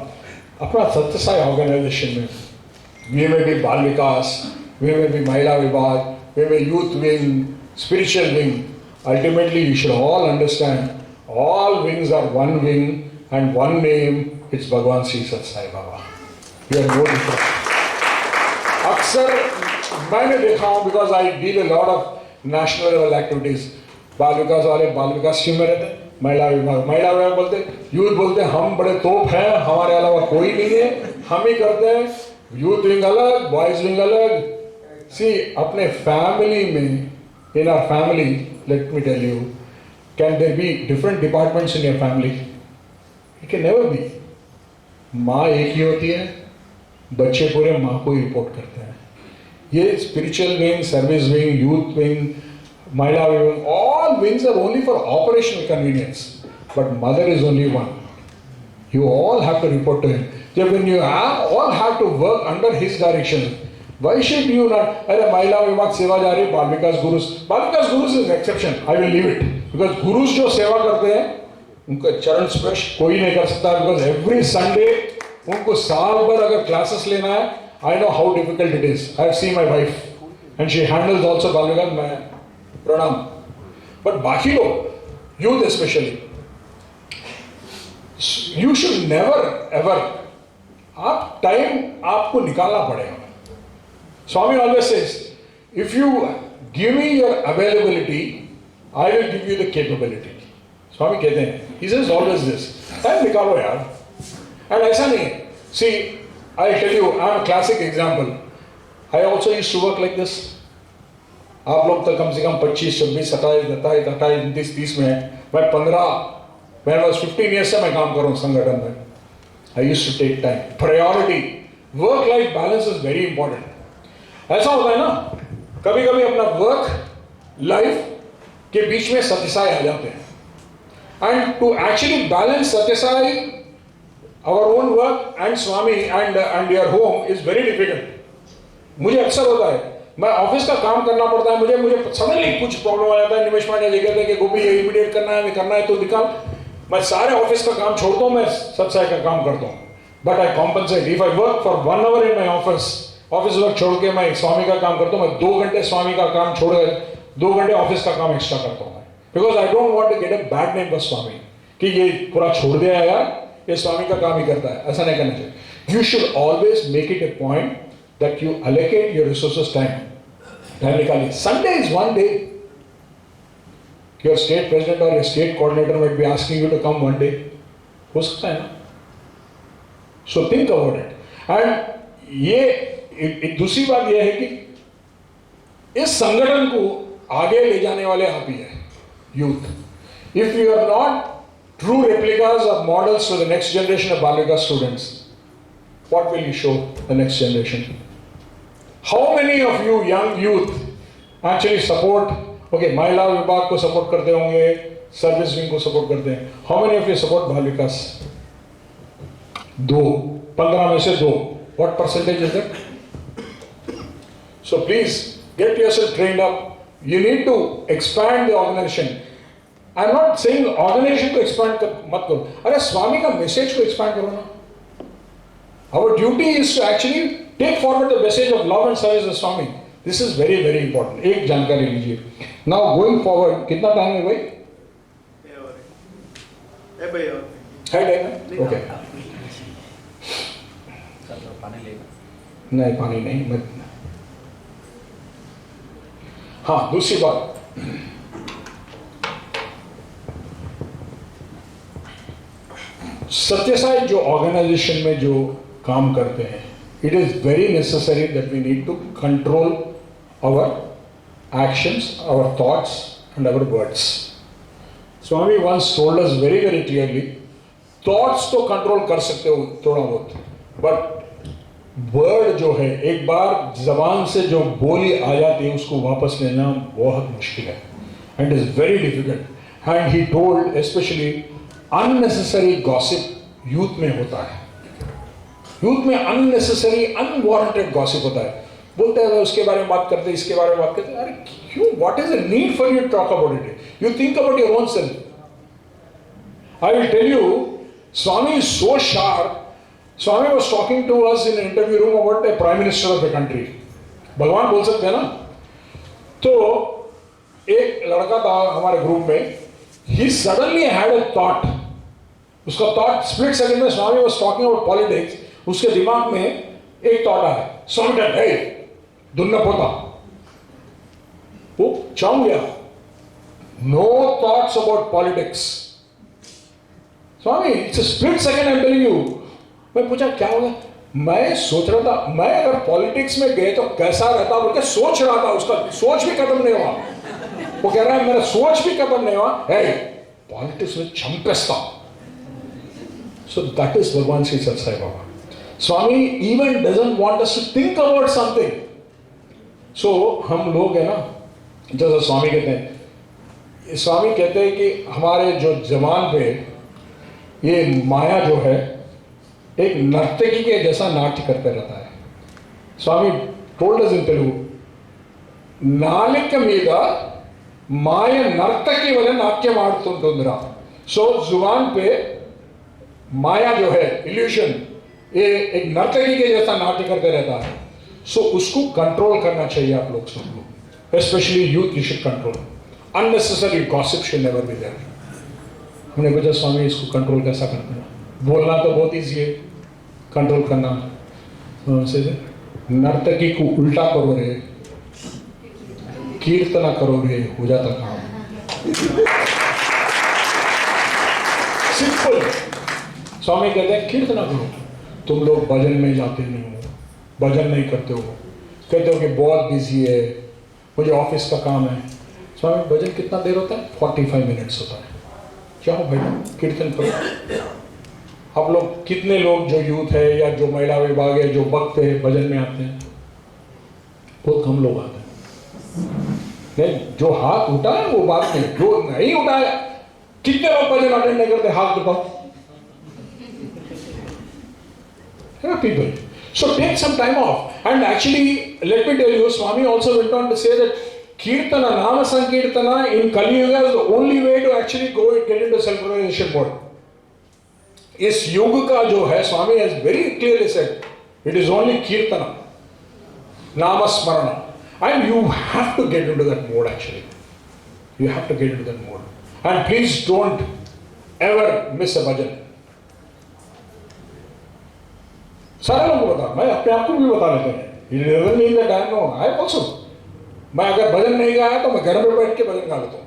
अपना सत्य Sai organisation में we may be बाल विकास, we may be महिला विभाग, we may youth wing, spiritual wing. Ultimately, you should all understand, all wings are one wing and one name. It's Bhagwan Sri Sat Sai Baba. You are no different. अक्सर मैंने देखा हूँ, because I deal a lot of national level activities. बाल विकास वाले बाल विकास team में रहते हैं, महिला विभाग बोलते, यूथ बोलते हम बड़े तोप हैं, हमारे अलावा कोई नहीं है, हम ही करते हैं। यूथ विंग अलग, बॉयज विंग अलग। सी अपने फैमिली में, in our family, let me tell you, can there be different departments in your family? It can never be. माँ एक ही होती है, बच्चे पूरे माँ को ही रिपोर्ट करते हैं। ये spiritual wing, service wing, youth wing, Mahila wing, all wings are only for operational convenience, but mother is only one. You all have to report to him. So when you all have to work under his direction, why should you not? अरे महिला विभाग सेवा जा रही, बाल विकास guru's is exception. I will leave it, because guru's जो सेवा करते हैं उनका चरण स्पर्श कोई नहीं कर सकता, because every Sunday उनको साल भर अगर क्लासेस लेना है, I know how difficult it is. I have seen my wife, and she handles also बाल विकास। मैं प्रणाम। बट बाकी लोग, youth specially, you should never ever, आप टाइम आपको निकालना पड़ेगा। Swami always says, if you give me your availability, I will give you the capability. Swami कहते हैं, he says always this, time निकालो यार। एंड ऐसा नहीं है, see I tell you, I am a classic example. I also used to work like this. आप लोग तो कम से कम 25, 26, 27, 28, 30 में हैं। मैं 15 ईयर्स से मैं काम कर रहा हूँ संगठन में। I used to take time, priority, work life balance is very important. ऐसा होता है ना, कभी कभी अपना वर्क लाइफ के बीच में सत्यसाई आ जाते हैं। And to actually balance Sathya Sai, our own work and Swami and your home is very difficult. मुझे अक्सर होता है, मैं ऑफिस का काम करना पड़ता है, मुझे सडनली कुछ प्रॉब्लम आ जाता है। निमेश पांडे जी कहते हैं कि गोपी ये इमीडिएट करना है तो निकाल। मैं सारे ऑफिस का काम छोड़ता हूँ, मैं सत्साई का काम करता हूँ। But I compensate, if I work for 1 hour in my office work छोड़ के मैं स्वामी का काम करता हूँ। मैं 2 घंटे स्वामी का काम छोड़ कर 2 घंटे ऑफिस का काम एक्स्ट्रा करता हूँ, because I don't want to get a bad name for Swami कि ये पूरा छोड़ दिया है यार, ये स्वामी का काम ही करता है। ऐसा नहीं करना चाहिए। You should always make it A point that you allocate your resources time निकालिए। Sunday is one day. Your state president or your state coordinator might be asking you to come one day. हो सकता है ना? So think about it. And ये दूसरी बात ये है कि इस संगठन को आगे ले जाने वाले आप ही हैं, youth. If you are not true replicas of models for the next generation of Balika students, what will you show the next generation? How many of you young youth actually support, okay, महिला विभाग को support करते होंगे, service wing को support करते हैं. How many of you support Balikas? 2, 15 में से 2. What percentage is that? So please get yourself trained up. You need to expand the organization. I am not saying organization को expand मत करो, अरे स्वामी का मैसेज को एक्सपांड करो ना. Our duty is to actually take forward the message of love and service of Swami. This is very very important. एक जानकारी लीजिए. नाउ गोइंग फॉरवर्ड, कितना टाइम है भाई? है टाइम? ओके. नहीं, पानी नहीं. मैं हाँ, दूसरी बात, सत्यसाई जो ऑर्गेनाइजेशन में जो काम करते हैं, it is very necessary that we need to control our actions, our thoughts and our words. Swami once told us very very clearly, thoughts तो कंट्रोल कर सकते हो थोड़ा बहुत, बट वर्ड जो है, एक बार जबान से जो बोली आ जाती है उसको वापस लेना बहुत मुश्किल है, and it is very difficult. And he told specially unnecessary gossip youth में होता है. यूथ में अननेसेसरी अनवांटेड गॉसिप होता है. बोलते हैं उसके बारे में बात करते हैं, इसके बारे में बात करते हैं. अरे क्यों? What is the need for you to talk about it? You think about your own self. I will tell you, Swami is so sharp. Swami was talking to us in interview room about the prime minister of the country. भगवान बोल सकते हैं ना. तो एक लड़का था हमारे ग्रुप में, he suddenly had a thought. उसका थॉट स्प्लिट सेकंड में, स्वामी वाज टॉकिंग अबाउट पॉलिटिक्स, उसके दिमाग में एक थॉट आया. स्वामी कहते हे दुन्ना पोता, वो चौंक गया. No thoughts about politics. Swami, it's a split second, I am telling you. मैं पूछा क्या होगा? मैं सोच रहा था, मैं अगर पॉलिटिक्स में गए तो कैसा रहता बोल के सोच रहा था. उसका सोच भी खत्म नहीं हुआ. वो कह रहा है मेरा सोच भी खत्म नहीं हुआ. हे पॉलिटिक्स में चंपेस्ता. सो that is Bhagwan Shri Sathya Sai Baba. Swami even doesn't want us to think about something. So हम लोग है ना, जैसा स्वामी कहते हैं, स्वामी कहते हैं कि हमारे जो जवान पे ये माया जो है एक नर्तकी के जैसा नाट्य करते रहता है. Swami told us in Telugu, नालिक मीद माय नर्तकी वले नाट्य माडुतुंटुंदिरा. सो जुबान पे माया जो है, इल्यूशन, ये एक नर्तकी के जैसा नाट्य करते रहता है. सो उसको कंट्रोल करना चाहिए आप लोग, सब लोग, specially youth. You should control. Unnecessary gossip should never be there. हमने पूछा स्वामी इसको कंट्रोल कैसा करते हैं? बोलना तो बहुत ईजी है, कंट्रोल करना नर्तकी को उल्टा करो रे, कीर्तना करो रे, हो जाता काम. सिंपल. स्वामी कहते हैं कीर्तना करो. तुम लोग भजन में जाते नहीं हो, भजन नहीं करते हो, कहते हो कि बहुत बिजी है, मुझे ऑफिस का काम है. स्वामी भजन कितना देर होता है? 45 मिनट्स होता है. जाओ भाई कीर्तन करो. आप लोग कितने लोग जो यूथ है या जो महिला विभाग है, जो भक्त है, भजन में आते हैं? बहुत कम लोग आते हैं. नहीं, जो हाथ उठाए वो बात नहीं, जो नहीं उठाए, कितने लोग भजन अटेंड नहीं करते? हाथ उठाओ. People. So take some time off. And actually, let me tell you, Swami also went on to say that Kirtana, Nama Sankirtana in Kali Yuga is the only way to actually go and get into self-realization mode. इस युग का जो है, Swami has very clearly said, it is only Kirtana, Nama Smarana. And you have to get into that mode actually. You have to get into that mode. And please don't ever miss a bhajan. सारे लोगों को बता, मैं अपने आप को भी बता लेता हूँ. मैं अगर भजन नहीं गाया तो मैं घर में बैठ के भजन गा लेता हूँ.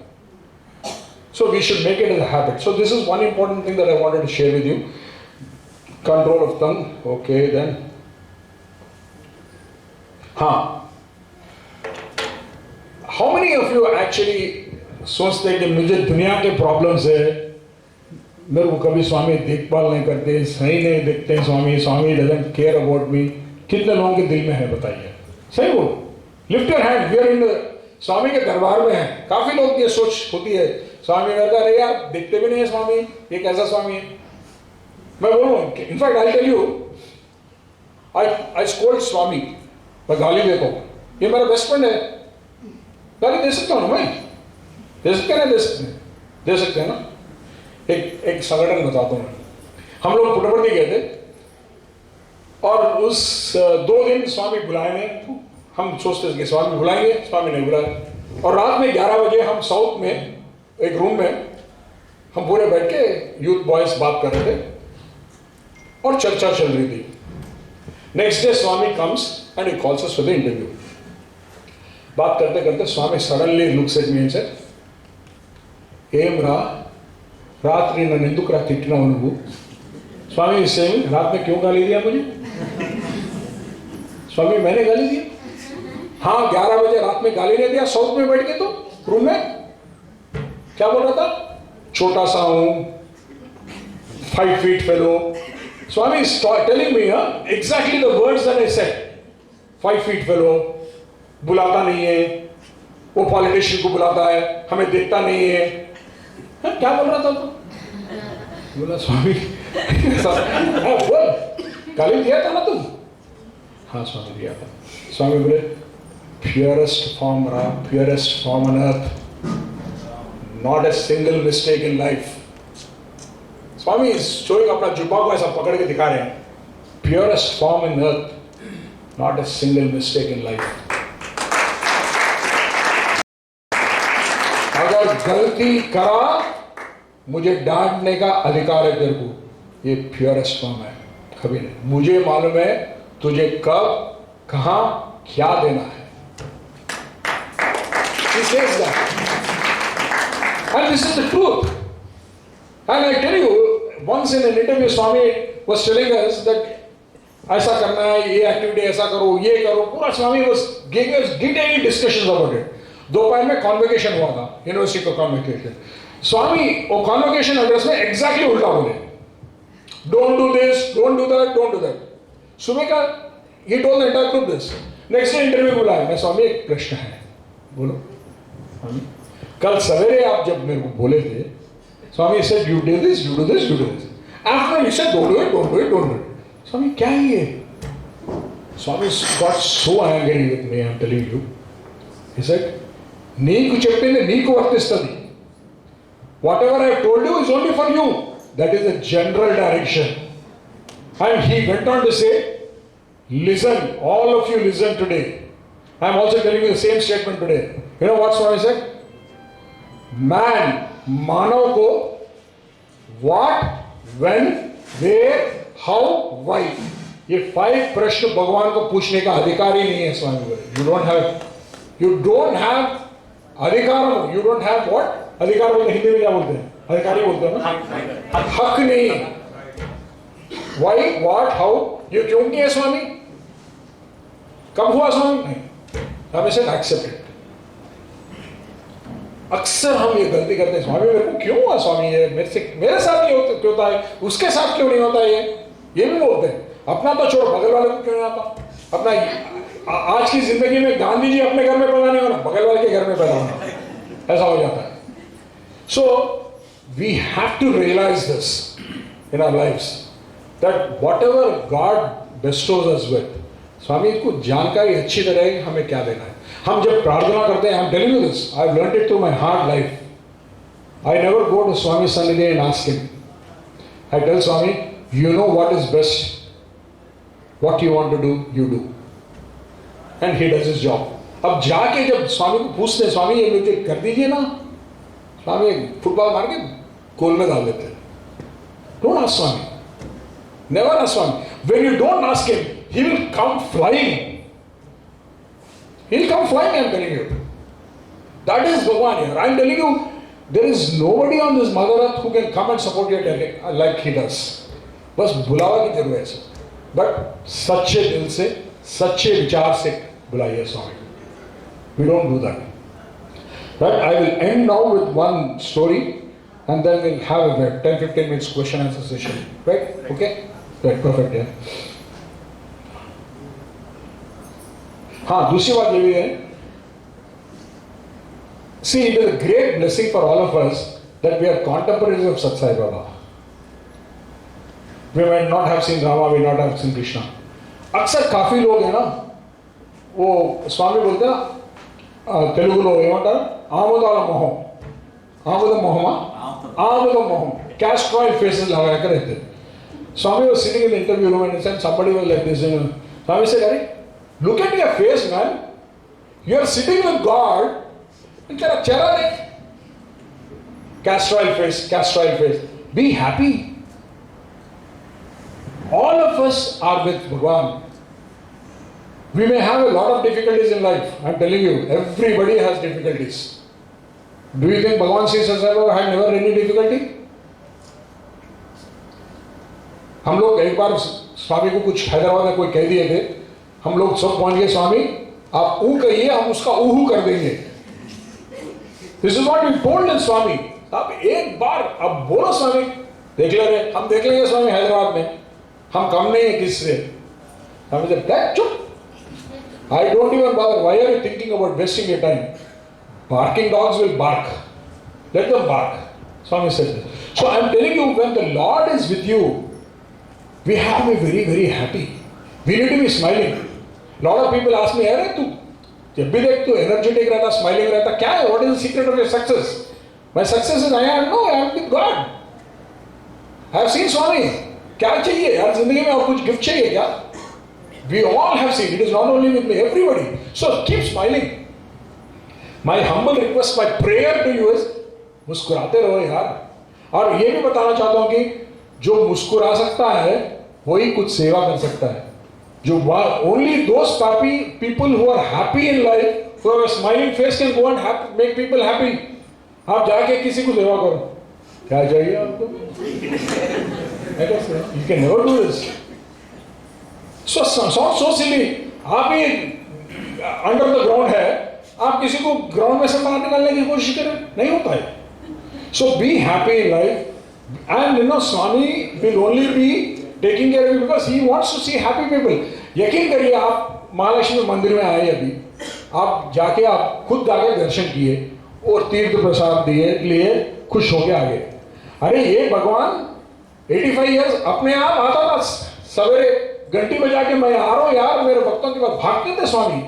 So we should make it as a habit. So this is one important thing that I wanted to share with you. Control of tongue. Okay then. हाँ, how many of you actually सोचते हैं कि मुझे दुनिया के problems है, मेरे को कभी स्वामी देखभाल नहीं करते, सही नहीं देखते हैं Swami, Swami doesn't care about me? कितने लोगों के दिल में है बताइए? सही बोलो, lift your hand. We are in Swami के दरबार में है। काफी लोग ये सोच होती है, स्वामी कहता अरे यार देखते भी नहीं है स्वामी, ये कैसा स्वामी है? मैं बोलूँ, in fact I tell you, I scold Swami, मैं गाली देता हूँ, ये मेरा बेस्ट फ्रेंड है, गाली दे सकता हूँ ना मैं? दे सकते हैं ना? दे सकते हैं ना? एक संगठन बताता हूँ। हम लोग पुटपर्ती गए थे और उस 2 दिन स्वामी बुलाए नहीं। हम सोचते थे कि स्वामी बुलाएंगे, स्वामी नहीं बुलाए। और रात में 11 बजे हम साउथ में एक रूम में हम पूरे बैठ के यूथ बॉयज बात कर रहे थे और चर्चा चल रही थी। Next day Swami comes and he calls us for the interview. बात करते करते Swami suddenly looks at me and said, ఏం రా रात्रि नन्नु ఎందుకురా తిట్టినావు నువ్వు? स्वामी इस रात में क्यों गाली दिया मुझे? स्वामी मैंने गाली दिया? हाँ 11 बजे रात में गाली नहीं दिया, साउथ में बैठ के तो रूम में क्या बोल रहा था? छोटा सा हूं, 5 feet fellow. Swami is telling me exactly the words that I said. 5 feet fellow, बुलाता नहीं है, वो पॉलिटिशियन को बुलाता है, हमें देखता नहीं है। क्या बोल रहा था तू? बोला स्वामी बोल, गाली दिया था ना तुम? हाँ स्वामी दिया था। स्वामी बोले प्योरेस्ट फॉर्म रहा, purest form on earth, not a single mistake in life. Swami showing अपना जुब्बा को ऐसा पकड़ के दिखा रहे हैं, purest form in earth, not a single mistake in life. अगर गलती करा मुझे डांटने का अधिकार है तेरे को, ये प्योरेस्ट फॉर्म है। कभी नहीं, मुझे मालूम है तुझे कब कहां क्या देना है। He says that. And this is the truth. And I tell you, once in an interview Swami was telling us that ऐसा करना है, ये एक्टिविटी ऐसा करो, ये करो, पूरा स्वामी was giving us detailed discussions about it. दोपहर में कॉन्वोकेशन हुआ था, यूनिवर्सिटी का कॉन्वोकेशन। स्वामी वो कॉन्वोकेशन एड्रेस में एग्जैक्टली उल्टा बोले, don't do this, don't do that, don't do that. सुबह का he told the entire group this. Next day interview बुलाया, मैं स्वामी एक प्रश्न है, बोलो। कल सवेरे आप जब मेरे को बोले थे, Swami said you do this, you do this, you do this. After you said don't do it, don't do it, don't do it. Swami क्या है ये? Swami got so angry with me, I am telling you. He said, నీకు చెప్పింది నీకు వర్తిస్తుంది. Whatever I have told you is only for you. That is the general direction. And he went on to say, listen, all of you listen today. I am also telling you the same statement today. You know what Swami said? Man, मानव को what, when, where, how, why, ये 5 प्रश्न भगवान को पूछने का अधिकार ही नहीं है। स्वामी बोले, you don't have अधिकार, you don't have what? अधिकार बोलते हिंदी में क्या बोलते हैं? अधिकारी बोलते हैं ना? हक नहीं। Why, what, how? ये क्यों नहीं है स्वामी? कब हुआ स्वामी? नहीं, हमें से accept it. अक्सर हम ये गलती करते हैं, स्वामी मेरे को क्यों हुआ स्वामी, ये मेरे साथ नहीं होता, क्यों होता है, उसके साथ क्यों नहीं होता ये भी बोलते हैं। अपना तो छोड़ो, बगल वाले को क्यों नहीं आता? अपना आज की जिंदगी में गांधी जी अपने घर में पैदा नहीं होना, बगल वाले के घर में पैदा होना, ऐसा हो जाता है। So we have to realise this in our lives that whatever god bestows us with, Swami को जानकारी अच्छी तरह हमें क्या देना है। हम जब प्रार्थना करते हैं, I am telling you this, I have learned it through my hard life. I never go to Swami सन्निधि and ask him. I tell Swami, you know what is best, what you want to do you do, and he does his job. अब जाके जब स्वामी को पूछते हैं, स्वामी ये मुझे कर दीजिए ना, स्वामी फुटबॉल मार के गोल में डाल देते हैं। Don't ask Swami, never ask Swami. When you don't ask him, he will come flying. He will come flying, I am telling you. That is Bhagwan here. I am telling you, there is nobody on this Mother Earth who can come and support you like he does. बस बुलावा की जरूरत है, but सच्चे दिल से, सच्चे विचार से बुलाइए स्वामी। We don't do that. Right? I will end now with one story and then we'll have a 10-15 minutes question answer session. Right? Okay? Right, perfect, yeah. हाँ, दूसरी बात ये भी है. See, it is a great blessing for all of us that we are contemporaries of Satsangh Baba. We might not have seen Rama, we not have seen Krishna. अक्सर काफी लोग हैं ना, वो स्वामी बोलते हैं ना, तेलुगु लोग ఏమంటారు ఆముదాల మొహం ఆముద మొహమా ఆముద మొహం castoid faces लगा कर रहते. Swami was sitting in the interview room and said somebody was like this. Swami said, "Arey, look at your face, man. You are sitting with God. And तेरा चेहरा देख. Castoid face. Be happy. All of us are with Bhagwan. We may have a lot of difficulties in life. I am telling you, everybody has difficulties. Do you think Bhagwan Sri Satsangh had never any difficulty? हम लोग एक बार स्वामी को कुछ हैदराबाद में कोई कह दिए थे, हम लोग सब पहुंच गए, स्वामी आप ऊ कहिए, हम उसका ऊहू कर देंगे. This is what we told in Swami. आप एक बार अब बोलो स्वामी, देख ले रहे, हम देख लेंगे स्वामी हैदराबाद में, हम कम नहीं है किससे. स्वामी said, चुप. I don't even bother. Why are you thinking about wasting your time? Barking dogs will bark. Let them bark. Swami said this. So I am telling you, when the Lord is with you, we have to be very, very happy. We need to be smiling. A lot of people ask me, "Arey, tu जब भी देख तू energetic रहता, smiling रहता, क्या है? What is the secret of your success?" My success is I am with God. I have seen Swami. क्या चाहिए यार जिंदगी में, और कुछ गिफ्ट चाहिए क्या? We all have seen. It is not only with me, everybody. So keep smiling. My humble request, my prayer to you is, मुस्कुराते रहो यार. और ये भी बताना चाहता हूँ कि जो मुस्कुरा सकता है वही कुछ सेवा कर सकता है. जो only those happy people who are happy in life, who have a smiling face, can go and make people happy. आप जाके किसी को सेवा करो, क्या चाहिए आपको? You can never do this. So silly. आप ही अंडर द ग्राउंड है, आप किसी को ग्राउंड में से बाहर निकालने की कोशिश करें, नहीं होता है. So be happy in life. And Swami will only be taking care of you because he wants to see happy people. यकीन करिए, आप महालक्ष्मी मंदिर में आए अभी, आप जाके आप खुद जाके दर्शन किए और तीर्थ प्रसाद लिए खुश होके आ गए. अरे ये भगवान 85 इयर्स अपने आप आता था, सवेरे घंटी बजा के मैं आ रहा हूँ यार, मेरे भक्तों के बाद भागते थे स्वामी.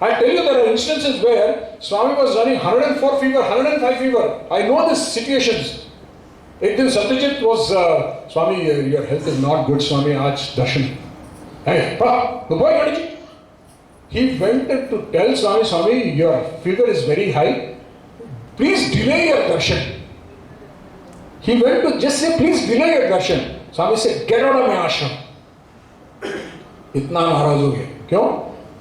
I tell you, there are instances where Swami was running 104 fever, 105 fever. I know these situations. एक दिन Satyajit was, Swami, your health is not good, Swami, आज दर्शन. Hey, the boy Ganesh, he went to tell Swami, your fever is very high. Please delay your darshan. He went to just say, please delay your darshan. Swami said, get out of my ashram. इतना नाराज हो गए. क्यों?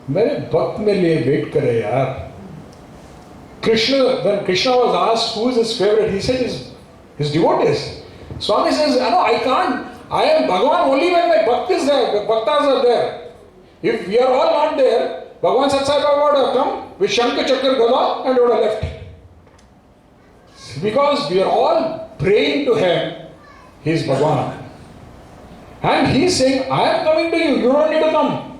मेरे भक्त मेरे लिए wait करे यार. Krishna, when Krishna was asked who is his favorite, he said his devotees. Swami says, no, I can't. I am Bhagavan only when my bhaktas are there. If we are all not there, Bhagavan Satsangh Baba would have come with Shankha Chakra Gada and would have left. Because we are all praying to him, he is Bhagavan. And he is saying, I am coming to you, you don't need to come.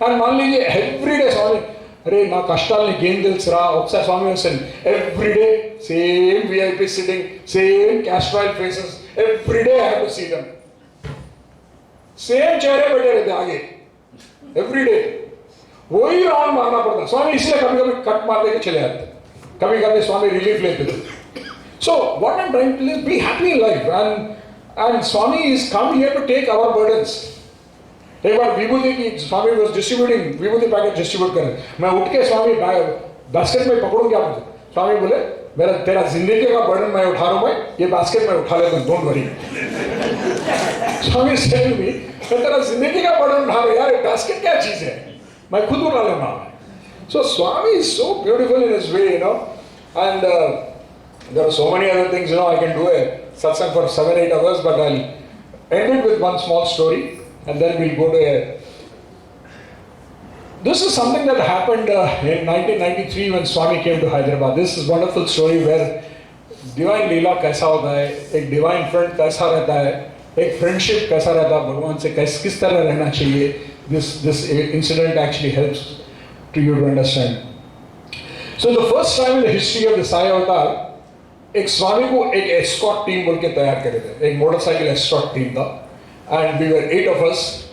And मान लीजिए every day Swami, अरे ना कष्टाल ने गेंद दिल सरा, ओक्सा Swami was saying, every day same VIP sitting, same castrol faces, every day I have to see them. Same चेहरे बैठे रहते आगे, every day. वही राउंड मारना पड़ता. स्वामी इसलिए कभी-कभी कट मार देके चले जाते, कभी-कभी स्वामी रिलीफ लेते थे. So what I'm trying to do is be happy in life, and Swami is come here to take our burdens. एक बार विभूति की स्वामी was distributing, Vibhuti packet distribute कर रहे. मैं उठ के स्वामी बास्केट में पकड़ूं क्या मुझे? स्वामी बोले, मेरा तेरा जिंदगी का बर्डन मैं उठा रहा हूं, मैं ये बास्केट में उठा लेता हूं, don't worry. Swami said to me, मैं तेरा जिंदगी का बर्डन उठा रहा हूं यार, ये बास्केट क्या चीज है? मैं खुद उठा लेना. So Swami is so beautiful in his way, and there are so many other things, I can do a satsang for 7-8 hours, but I'll end it with one small story, and then we'll go to This is something that happened in 1993 when Swami came to Hyderabad. This is a wonderful story where divine लीला कैसा होता है, एक divine friend कैसा रहता है, एक friendship कैसा रहता है, भगवान से किस तरह रहना चाहिए. This incident actually helps to you to understand. So the first time in the history of the Sai Avatar, एक स्वामी को एक escort team बोल के तैयार करे थे, एक motorcycle escort team था, and we were 8 of us.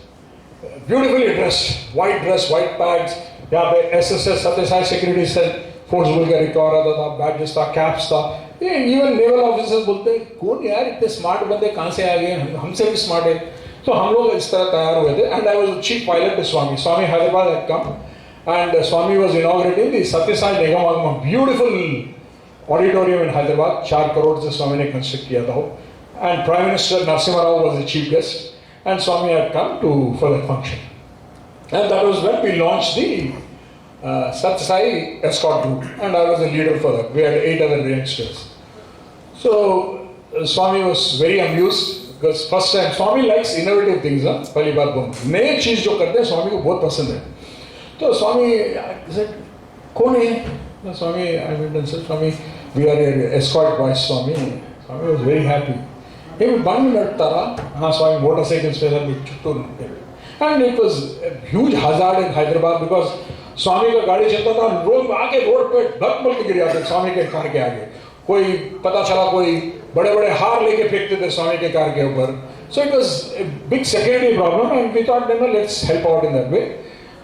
Beautifully dressed, white dress, white pads. यहाँ पे SSS सत्य साई सिक्योरिटी सेल फोर्स बोल के रिकॉर्ड आता था, बैडजेस था, कैप्स था. ये इवन नेवल ऑफिसर्स बोलते हैं कौन यार इतने स्मार्ट बंदे कहाँ से आ गए, हमसे भी स्मार्ट है. तो हम लोग इस तरह तैयार हुए थे. And I was the chief pilot to Swami. Swami Hyderabad had come and Swami was inaugurating the सत्य साई निगम, beautiful auditorium in Hyderabad. 4 crore से स्वामी ने कंस्ट्रक्ट किया था. And Prime Minister Narasimha Rao was the chief guest. And Swami had come for that function. And that was when we launched the Satsangh Sai escort group. And I was the leader for that. We had 8 other youngsters. So Swami was very amused because first time Swami likes innovative things. पहली बात बोलूँ नए चीज़ जो करते हैं स्वामी को बहुत पसंद है. तो Swami said कौन है? Swami, I went and said Swami, we are your escort boys. Swami was very happy. He one minute tara, Swami motorcycles and it was a huge hazard in Hyderabad because Swami का गाड़ी चलता था, road में आके road पे धक मल के गिर जाते स्वामी के कार के आगे. कोई पता चला कोई बड़े-बड़े हार लेके फेंकते थे स्वामी के कार के ऊपर. So it was a big security problem and we thought let's help out in that way.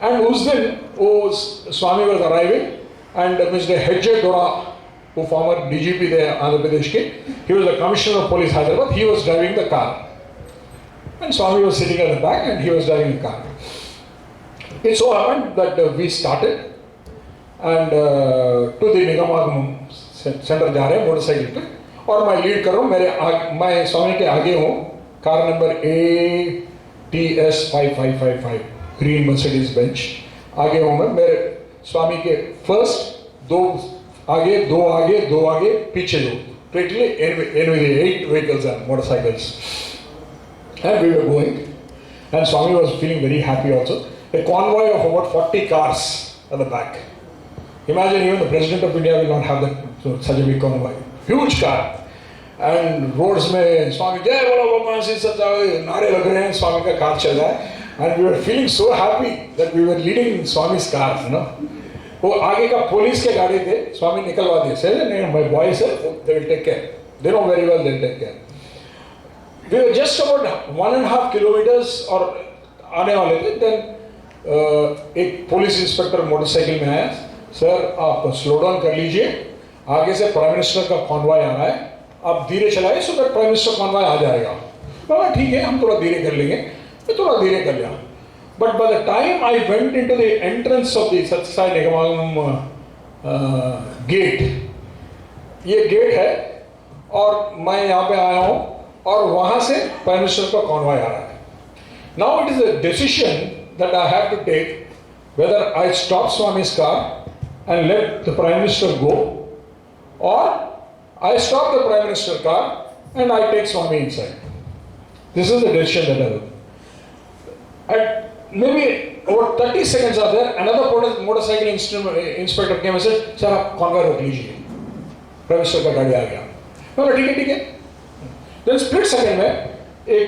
And उस दिन Swami was arriving and Mr. H.J. Dora, who former DGP there, Andhra Pradesh ke, he was the commissioner of police Hyderabad, he was driving the car. And Swami was sitting at the back and he was driving the car. It so happened that we started and to the Nigamagam center जा रहे हैं motorcycle पे और मैं lead कर रहा हूँ. मैं स्वामी के आगे हूँ, car number ATS 5555 green Mercedes Benz आगे हूँ मैं. मेरे स्वामी के फर्स्ट दो आगे पीछे दो, totally 8 vehicles and motorcycles. And we were going and Swami was feeling very happy also. A convoy of about 40 cars at the back. Imagine even the President of India will not have that, such a big convoy. Huge car. And roads में Swami जय बोलो भगवान श्री सत्य नारे लग रहे हैं, Swami का कार चल रहा है. And we were feeling so happy that we were leading Swami's car, वो आगे का पुलिस के गाड़ी थे, स्वामी निकलवा दिए. Said नहीं, my boys said they will take care. They know very well they will take care. We were just about 1.5 kilometers और आने वाले थे. Then एक पुलिस इंस्पेक्टर मोटरसाइकिल में आया. सर आप स्लो डाउन कर लीजिए, आगे से प्राइम मिनिस्टर का कॉन्वॉय आ रहा है, आप धीरे चलाइए so that prime minister convoy आ जाएगा. बोला ठीक है हम थोड़ा धीरे कर लेंगे. मैं थोड़ा धीरे कर लिया. But by the time I went into the entrance of the Satsangh Sai Nigamam gate, ये गेट है और मैं यहाँ पे आया हूँ और वहाँ से प्राइम मिनिस्टर का कॉन्वॉय आ रहा है. Now it is a decision that I have to take whether I stop Swami's car and let the prime minister go, or I stop the prime minister car and I take Swami inside. This is the decision that I will. At maybe over 30 seconds are there, another motorcycle inspector came and said, "Sir, आप convoy रोक लीजिए, prime minister का गाड़ी आ गया." मैं ठीक है. Then split second में एक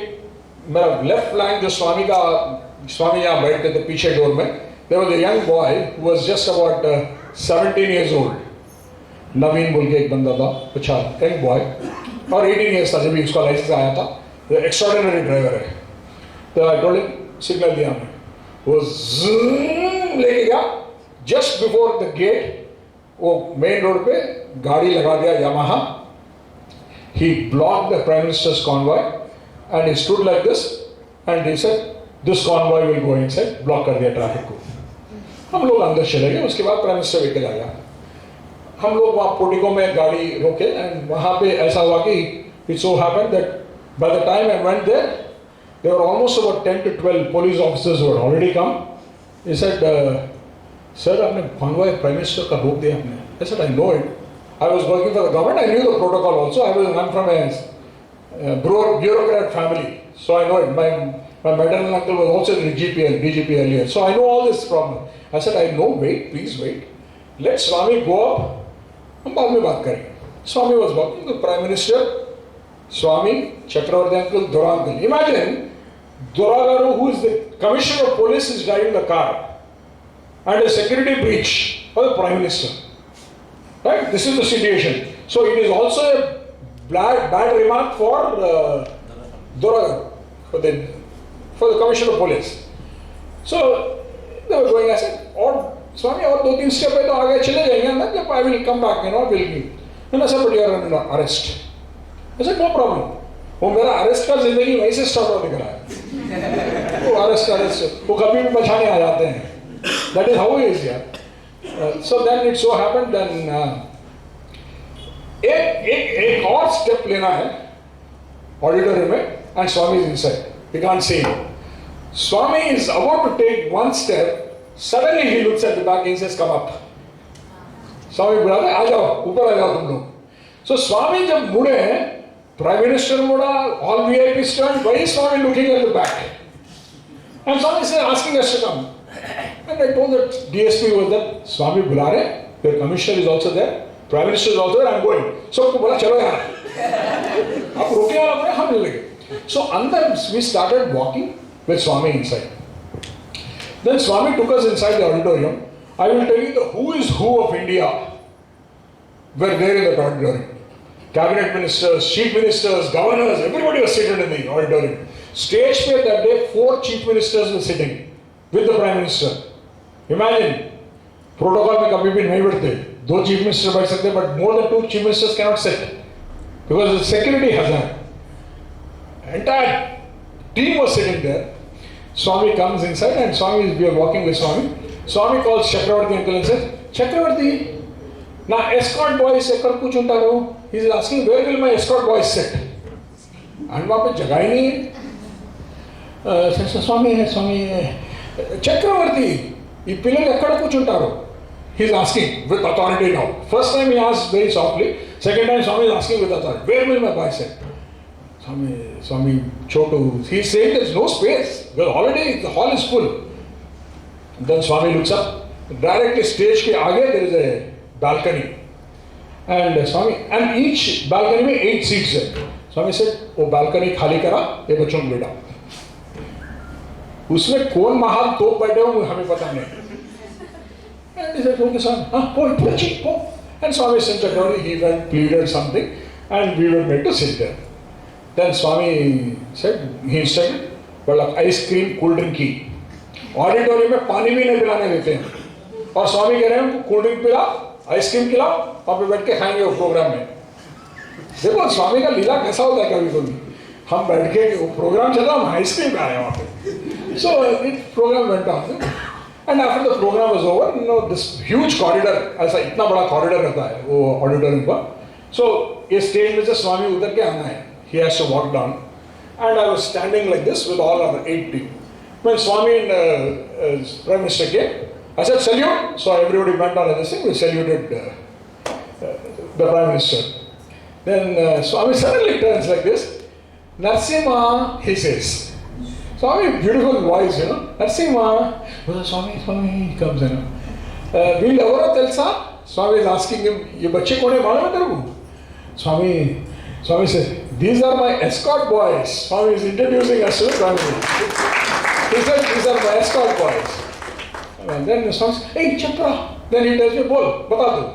मेरा लेफ्ट फ्लैंक जो स्वामी यहाँ बैठते थे पीछे डोर में, there was a young boy who was just about 17 years old. नवीन बोल के एक बंदा था, अच्छा young boy, और 18 years था जब भी उसका लाइसेंस आया था. एक्स्ट्राऑर्डिनरी ड्राइवर है. तो I told him, सिग्नल दिया मैं, वो ज़ूम लेके गया. जस्ट बिफोर द गेट वो मेन रोड पे गाड़ी लगा दिया Yamaha. He blocked the Prime Minister's convoy and he stood like this and he said, "This convoy will go inside." Block कर दिया ट्रैफिक को. हम लोग अंदर चले गए. उसके बाद प्राइम मिनिस्टर व्हीकल आ गया. हम लोग वहाँ पोर्टिको में गाड़ी रोके एंड वहाँ पे ऐसा हुआ कि it so happened that by the time I went there were almost about 10 to 12 police officers who had already come. He said, "Sir, आपने convoy Prime Minister का रोक दिया आपने." I said, "I know it. I was working for the government. I knew the protocol also. I'm from a bureaucrat family, so I know it. My maternal uncle was also in DGP earlier. So I know all this problem. I said, I know, wait, please wait. Let Swami go up. हम बाद में बात करेंगे. Swami was walking, the Prime Minister, Swami, Chakravarti uncle, Dora uncle. Imagine, Dora Garu, who is the Commissioner of Police, is driving the car. And a security breach for the Prime Minister. Right? This is the situation. So it is also a bad remark for Dora Garu, for the Commissioner of Police. So they were going, I said, or Swami, और 2-3 step है तो आगे चले जाएंगे ना, जब I will come back, will give. And I said, but you are under arrest. I said, no problem. वो मेरा arrest का जिंदगी वहीं से start होने का है. वो arrest, वो कभी भी बचाने आ जाते हैं. That is how he is here. So then it so happened, then एक और step लेना है auditorium में, and Swami is inside. We can't see him. Swami is about to take one step. Suddenly he looks at the back and says, come up. Swami बुलाते आ जाओ, ऊपर आ जाओ तुम लोग. So Swami जब मुड़े हैं, Prime Minister मुड़ा, all VIPs turned, why is Swami looking at the back? And Swami is asking us to come. And I told that DSP was there, Swami बुला रहे, your Commissioner is also there, Prime Minister is also there, I am going. So उसको बोला चलो यार, आप रोके वाला बोले हम ले लगे. So अंदर we started walking with Swami inside. Then Swami took us inside the auditorium. I will tell you the who is who of India were there in the auditorium. Cabinet ministers, chief ministers, governors, everybody was seated in the auditorium. Stage पे that day 4 chief ministers were sitting with the Prime Minister. Imagine, protocol में कभी भी नहीं बैठते. 2 chief ministers बैठ सकते, but more than 2 chief ministers cannot sit because the security hazard. Entire team was sitting there. Swami comes inside and we are walking with Swami. Swami calls Chakravarti uncle and says, Chakravarti, now escort boys ekkad kuchuntaro. He is asking, where will my escort boys sit? And वहाँ पे जगह ही नहीं है. Swami, Chakravarti, ये पिల్లలు ఎక్కడ కూర్చుంటారు? He is asking with authority now. First time he asked very softly. Second time Swami is asking with authority. Where will my boys sit? Swami Chotu, he is saying there is no space. Well, already the hall is full. Then Swami looks up. Directly stage के आगे there is a balcony. And Swami, and each balcony में 8 seats है. Swami said, वो balcony खाली करा, ये बच्चों को बैठा. उसमें कौन महान तोप बैठे हो हमें पता नहीं. And he said, okay, Swami, put a cheek, go. And Swami sent Chakravarti, he went, pleaded something, and we were made to sit there. Then Swami said, he instructed, but ice cream, cool drink की. Auditorium में पानी भी नहीं पिलाने देते हैं. और स्वामी कह रहे हैं कोल्ड ड्रिंक पिलाओ, आइसक्रीम खिलाओ, वहाँ पे बैठ के खाएंगे वो प्रोग्राम में. देखो स्वामी का लीला कैसा होता है कभी कभी. हम बैठ के वो प्रोग्राम चल रहा, हम आइसक्रीम पे आए वहाँ पे. So it program went on. And after the program was over, this huge corridor, ऐसा इतना बड़ा corridor रहता है वो auditorium का. So ये stage में से स्वामी उतर के आना है. He has to walk down. And I was standing like this with all our 8 people. When Swami and Prime Minister came, I said, salute. So everybody went on this thing. We saluted the Prime Minister. Then Swami suddenly turns like this. Narsimha, he says. Swami, beautiful voice, Narsimha. Well, Swami, he comes in. Will Avara Telsa? Swami is asking him, ye bachche kone malum hai terko? Swami says, these are my escort boys. Swami is introducing us to the Prime Minister. He said, these are my escort boys. And then Swami says, hey, Chapra. Then he tells me, bol, bata do.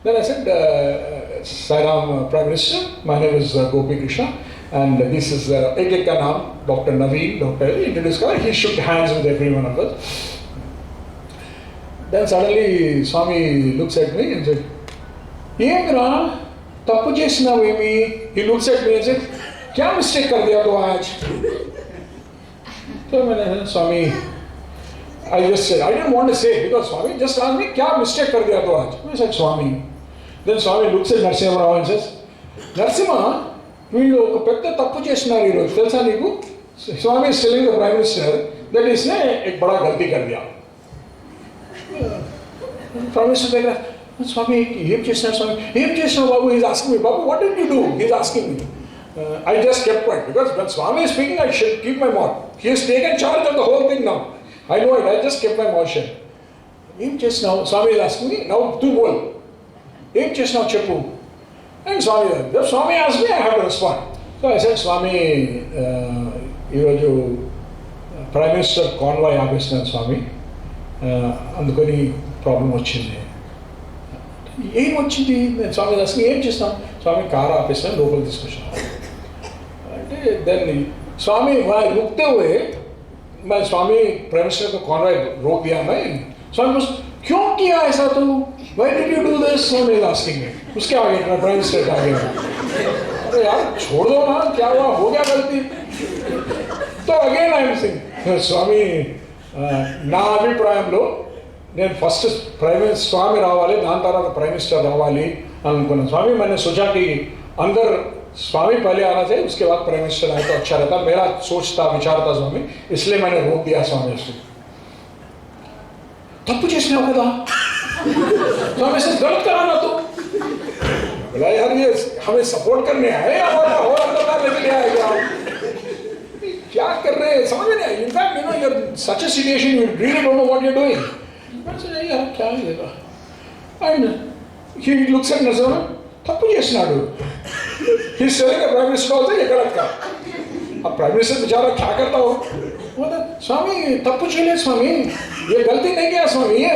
Then I said, Sairam Prime Minister, my name is Gopi Krishna. And this is Ek ka naam, Dr. Naveen, Dr. Introduced guy. He shook hands with every one of us. Then suddenly Swami looks at me and said, Yendra, tapu chesna vemi. He looks at me and said, kya mistake kar diya tu aaj? So maine Swami, I just said, I didn't want to say because Swami just asked me, kya mistake kar diya tu aaj? I said, Swami. Then Swami looks at Narsimha Rao and says, Narsimha, వీళ్ళు ఒక పెద్ద తప్పు చేస్తున్నారు ఈరోజు తెలుసా నీకు? స్వామి is telling the Prime Minister that इसने एक बड़ा गलती कर दिया. Prime Minister देख रहा, स्वामी ये చేస్తున్నారు स्वामी ये చేస్తున్నారు बाबू. He is asking me, Babu what did you do? He is asking me. I just kept quiet because when Swami is speaking, I should keep my mouth. He has taken charge of the whole thing now. I know it. I just kept my mouth shut. Just now, Swami is asking me, now tu bol. Just now cheppu. And Swami, if Swami asked me, I have to respond. So I said, Swami, you Prime Minister Convoy ఆపేస్తున్నాను స్వామి అందుకని problem వచ్చింది ఏం వచ్చింది నేను స్వామి అసలు ఏం చేస్తాం స్వామి car ఆపేస్తాను లోపలికి తీసుకొచ్చాను అంటే దాన్ని स्वामी वहाँ रुकते हुए मैं स्वामी प्राइम मिनिस्टर को कॉन्वॉय रोक दिया मैं स्वामी बस क्यों किया ऐसा तू why did you do this Swami is asking me उसके आगे प्राइम मिनिस्टर के आगे अरे यार छोड़ दो ना क्या हुआ हो गया गलती तो अगेन आई एम सिंग स्वामी నా అభిప్రాయంలో నేను ఫస్ట్ ప్రైమ్ మినిస్టర్ స్వామి రావాలి దాని తర్వాత ప్రైమ్ మినిస్టర్ రావాలి అనుకున్నాను స్వాमी मैंने सोचा कि अंदर स्वामी पहले आना चाहिए उसके बाद प्राइम मिनिस्टर आए तो अच्छा रहता मेरा सोच था विचार था स्वामी इसलिए मैंने रोक दिया स्वामी से तप्पु చేసినావు కదా स्वामी से गलत कराना तो बोला यार ये हमें सपोर्ट करने आए और अंदर लेके आएगा क्या कर रहे हैं समझ नहीं in fact you know you're in such a situation you really don't know what you're doing I said यार क्या है and he looks at Nazar तप्पु చేసినాడు he's telling the prime minister also ये गलत का अब प्राइम मिनिस्टर बेचारा क्या करता हो बोला स्वामी तप्पु చేయలేదు स्वामी ये गलती नहीं किया स्वामी ये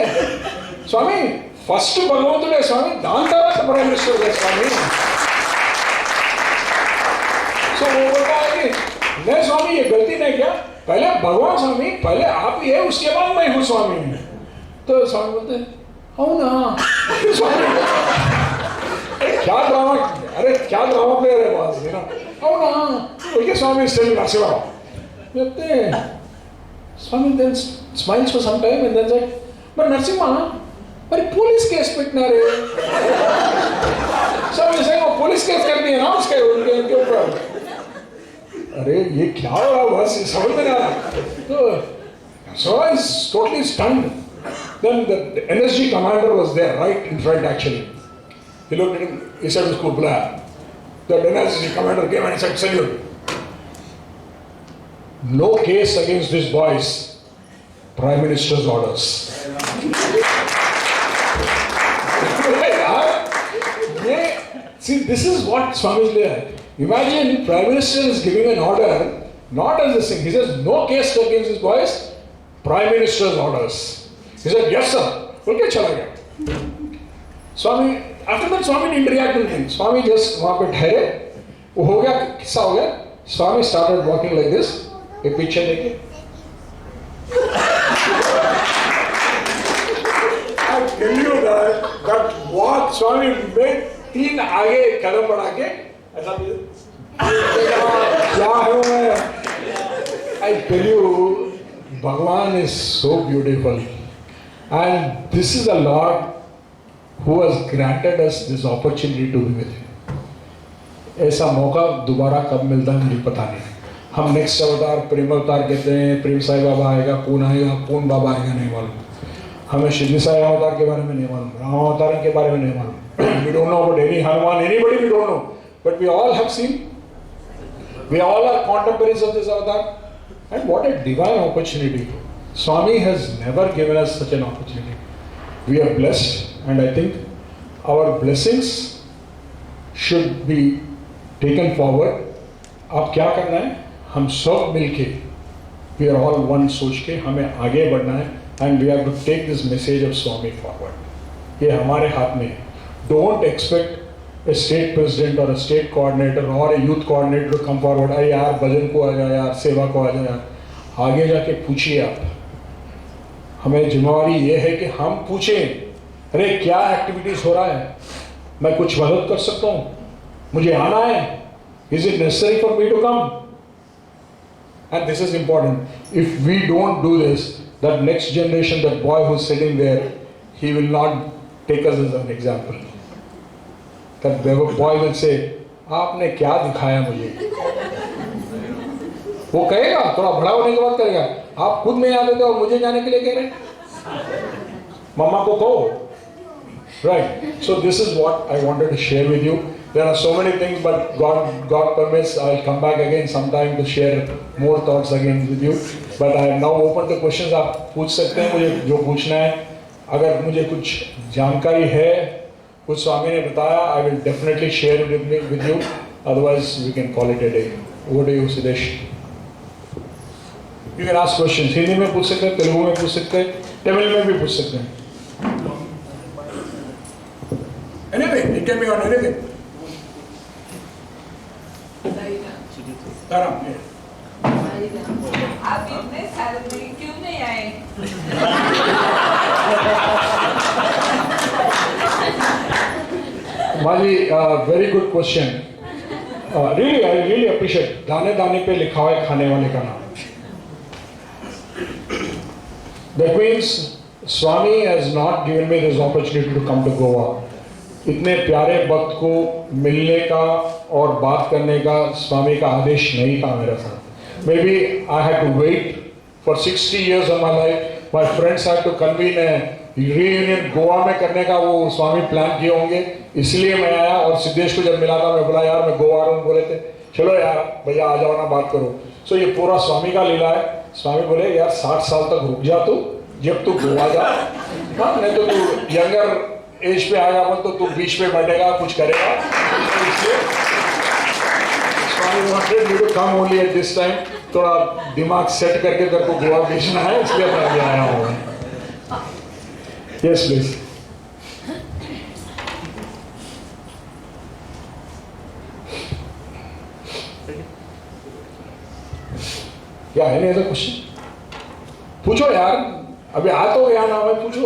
स्वामी फर्स्ट भगवंतुडे स्वामी दान తర్వాత प्राइम मिनिस्टर है स्वामी सो वो बोलता है कि नहीं स्वामी ये गलती नहीं किया पहले भगवान स्वामी पहले आप ही है उसके बाद मैं हूँ स्वामी तो स्वामी बोलते हो ना स्वामी क्या ड्रामा अरे क्या ड्रामा प्लेयर है बॉस यू नो हो ना ओके स्वामी स्टिल नरसिम्हा कहते Swami then smiles for some time and then said but Narasimha अरे पुलिस केस पिटना रे स्वामी से वो पुलिस केस कर दिया ना उसके उनके ऊपर अरे ये क्या हो रहा बस समझ में नहीं आ रहा तो so I was totally stunned then the NSG commander was there right in front actually he looked at him he said उसको बुलाया the NSG commander came and said salute no case against these boys prime minister's orders see this is what Swami is there imagine prime minister is giving an order not as a thing he says no case against these boys prime minister's orders he said yes sir okay chala gaya Swami after that Swami didn't react to anything Swami just वहाँ पे ठहरे वो हो गया किस्सा हो गया Swami started walking like this एक पीछे देखे I tell you that walk Swami made 3 आगे कदम बढ़ा के ऐसा क्या है मैं I tell you Bhagwan is so beautiful and this is a Lord who has granted us this opportunity to be with him ऐसा मौका दोबारा कब मिलता है मुझे पता नहीं हम नेक्स्ट अवतार प्रेम अवतार कहते हैं प्रेम साई बाबा आएगा कौन बाबा आएगा नहीं मालूम हमें शिरडी साई अवतार के बारे में नहीं मालूम राम अवतार के बारे में नहीं मालूम we don't know about any Hanuman anybody we don't know but we all have seen we all are contemporaries of this avatar and what a divine opportunity Swami has never given us such an opportunity we are blessed and I think our blessings should be taken forward अब क्या करना है हम सब मिलके we are all one सोच के हमें आगे बढ़ना है and we have to take this message of Swami forward ये हमारे हाथ में है don't expect a state president or a state coordinator or a youth coordinator to come forward अरे यार भजन को आ जाए यार सेवा को आ जाए यार आगे जाके पूछिए आप हमें जिम्मेवारी ये है कि हम पूछें अरे क्या एक्टिविटीज हो रहा है मैं कुछ मदद कर सकता हूँ मुझे आना है is it necessary for me to come and this is important if we don't do this that next generation that boy who is sitting there he will not take us as an example that boy will say आपने क्या दिखाया मुझे वो कहेगा थोड़ा बड़ा होने के बाद कहेगा आप खुद नहीं आते थे और मुझे जाने के लिए कह रहे मम्मा को कहो right so this is what I wanted to share with you There are so many things, but God permits, I'll come back again sometime to share more thoughts again with you. But I am now open to questions. आप पूछ सकते हैं मुझे जो पूछना है. अगर मुझे कुछ जानकारी है, कुछ स्वामी ने बताया, I will definitely share it with you. Otherwise, we can call it a day. Over to you, Siddhesh. You can ask questions. Hindi में पूछ सकते हैं, तेलुगु में पूछ सकते हैं, तमिल में भी पूछ सकते हैं. Anything. It can be on anything. आप इतने साल में क्यों नहीं आए? माजी, very good question. Really, I really appreciate. दाने दाने पे लिखा हुआ है खाने वाले का नाम. That means Swami has not given me this opportunity to come to Goa. इतने प्यारे भक्त को मिलने का और बात करने का स्वामी का आदेश नहीं था मेरे साथ. Maybe I had to wait for 60 years of my life. My friends had to convene a reunion Goa में करने का वो स्वामी प्लान किए होंगे, इसलिए मैं आया. और सिद्धेश को जब मिला था मैं बोला यार मैं गोवा आ रहा हूँ. बोले थे चलो यार भैया आ जाओ ना बात करो. सो ये पूरा स्वामी का लीला है. स्वामी बोले यार 60 साल तक रुक जा तू, जब तू गोवा जा. हाँ, नहीं तो तू यंगर एज पे आएगा मत तो तू बीच पे बैठेगा कुछ करेगा. इसलिए Swami wanted me to come only at this time. थोड़ा दिमाग सेट करके तेरे को गोवा भेजना है, इसलिए मैं अभी आया हूँ. Yes please. क्या है नहीं क्वेश्चन? पूछो यार, अभी आ तो गया ना, मैं पूछो.